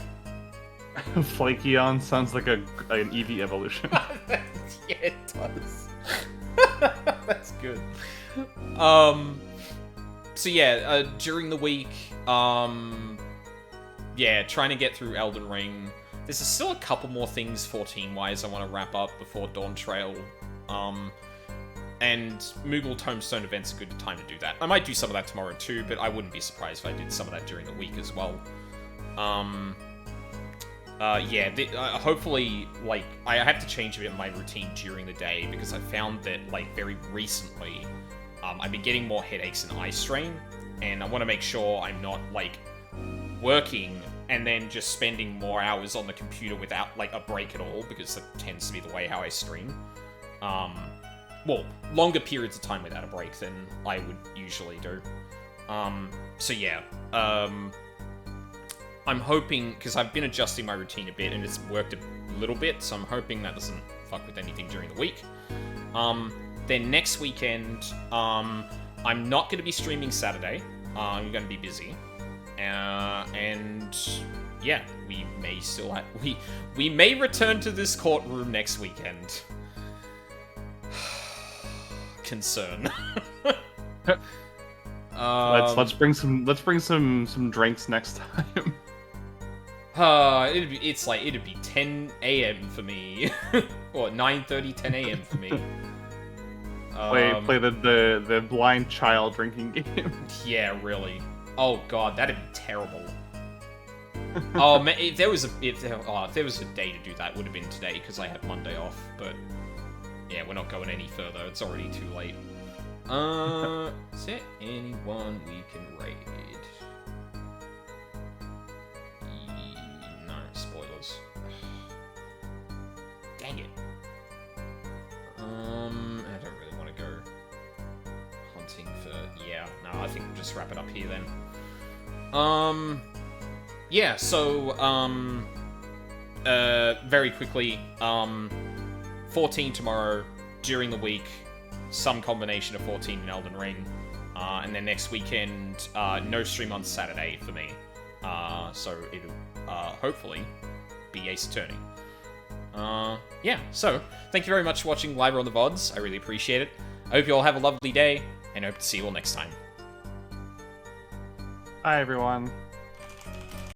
Speaker 2: Flakeon sounds like an Eevee evolution.
Speaker 1: Yeah, it does. That's good. So yeah, during the week, yeah, trying to get through Elden Ring. There's still a couple more things 14-wise I want to wrap up before Dawn Trail. And Moogle Tombstone event's a good time to do that. I might do some of that tomorrow too, but I wouldn't be surprised if I did some of that during the week as well. Yeah, hopefully, like, I have to change a bit of my routine during the day, because I found that, like, very recently, I've been getting more headaches and eye strain, and I want to make sure I'm not, like, working and then just spending more hours on the computer without, like, a break at all, because that tends to be the way how I stream. Well, longer periods of time without a break than I would usually do. So yeah, I'm hoping, because I've been adjusting my routine a bit, and it's worked a little bit, so I'm hoping that doesn't fuck with anything during the week. Then next weekend, I'm not going to be streaming Saturday. I'm going to be busy. And yeah, we may still we may return to this courtroom next weekend. Concern.
Speaker 3: Let's bring some drinks next time.
Speaker 1: It'd be 10 a.m. for me, or 9:30, 10 a.m. for me.
Speaker 3: Play the blind child drinking game.
Speaker 1: Yeah, really. Oh god, that'd be terrible. Oh man, if there was a day to do that, it would have been today because I had Monday off. But yeah, we're not going any further. It's already too late. Is there anyone we can raid? No, spoilers. Dang it. I don't really want to go hunting for... Yeah, no, I think we'll just wrap it up here then. Yeah, so, very quickly, 14 tomorrow, during the week, some combination of 14 and Elden Ring, and then next weekend, no stream on Saturday for me, so it'll, hopefully, be Ace Attorney. Yeah, so, thank you very much for watching Live on the VODs, I really appreciate it. I hope you all have a lovely day, and I hope to see you all next time.
Speaker 3: Bye, everyone.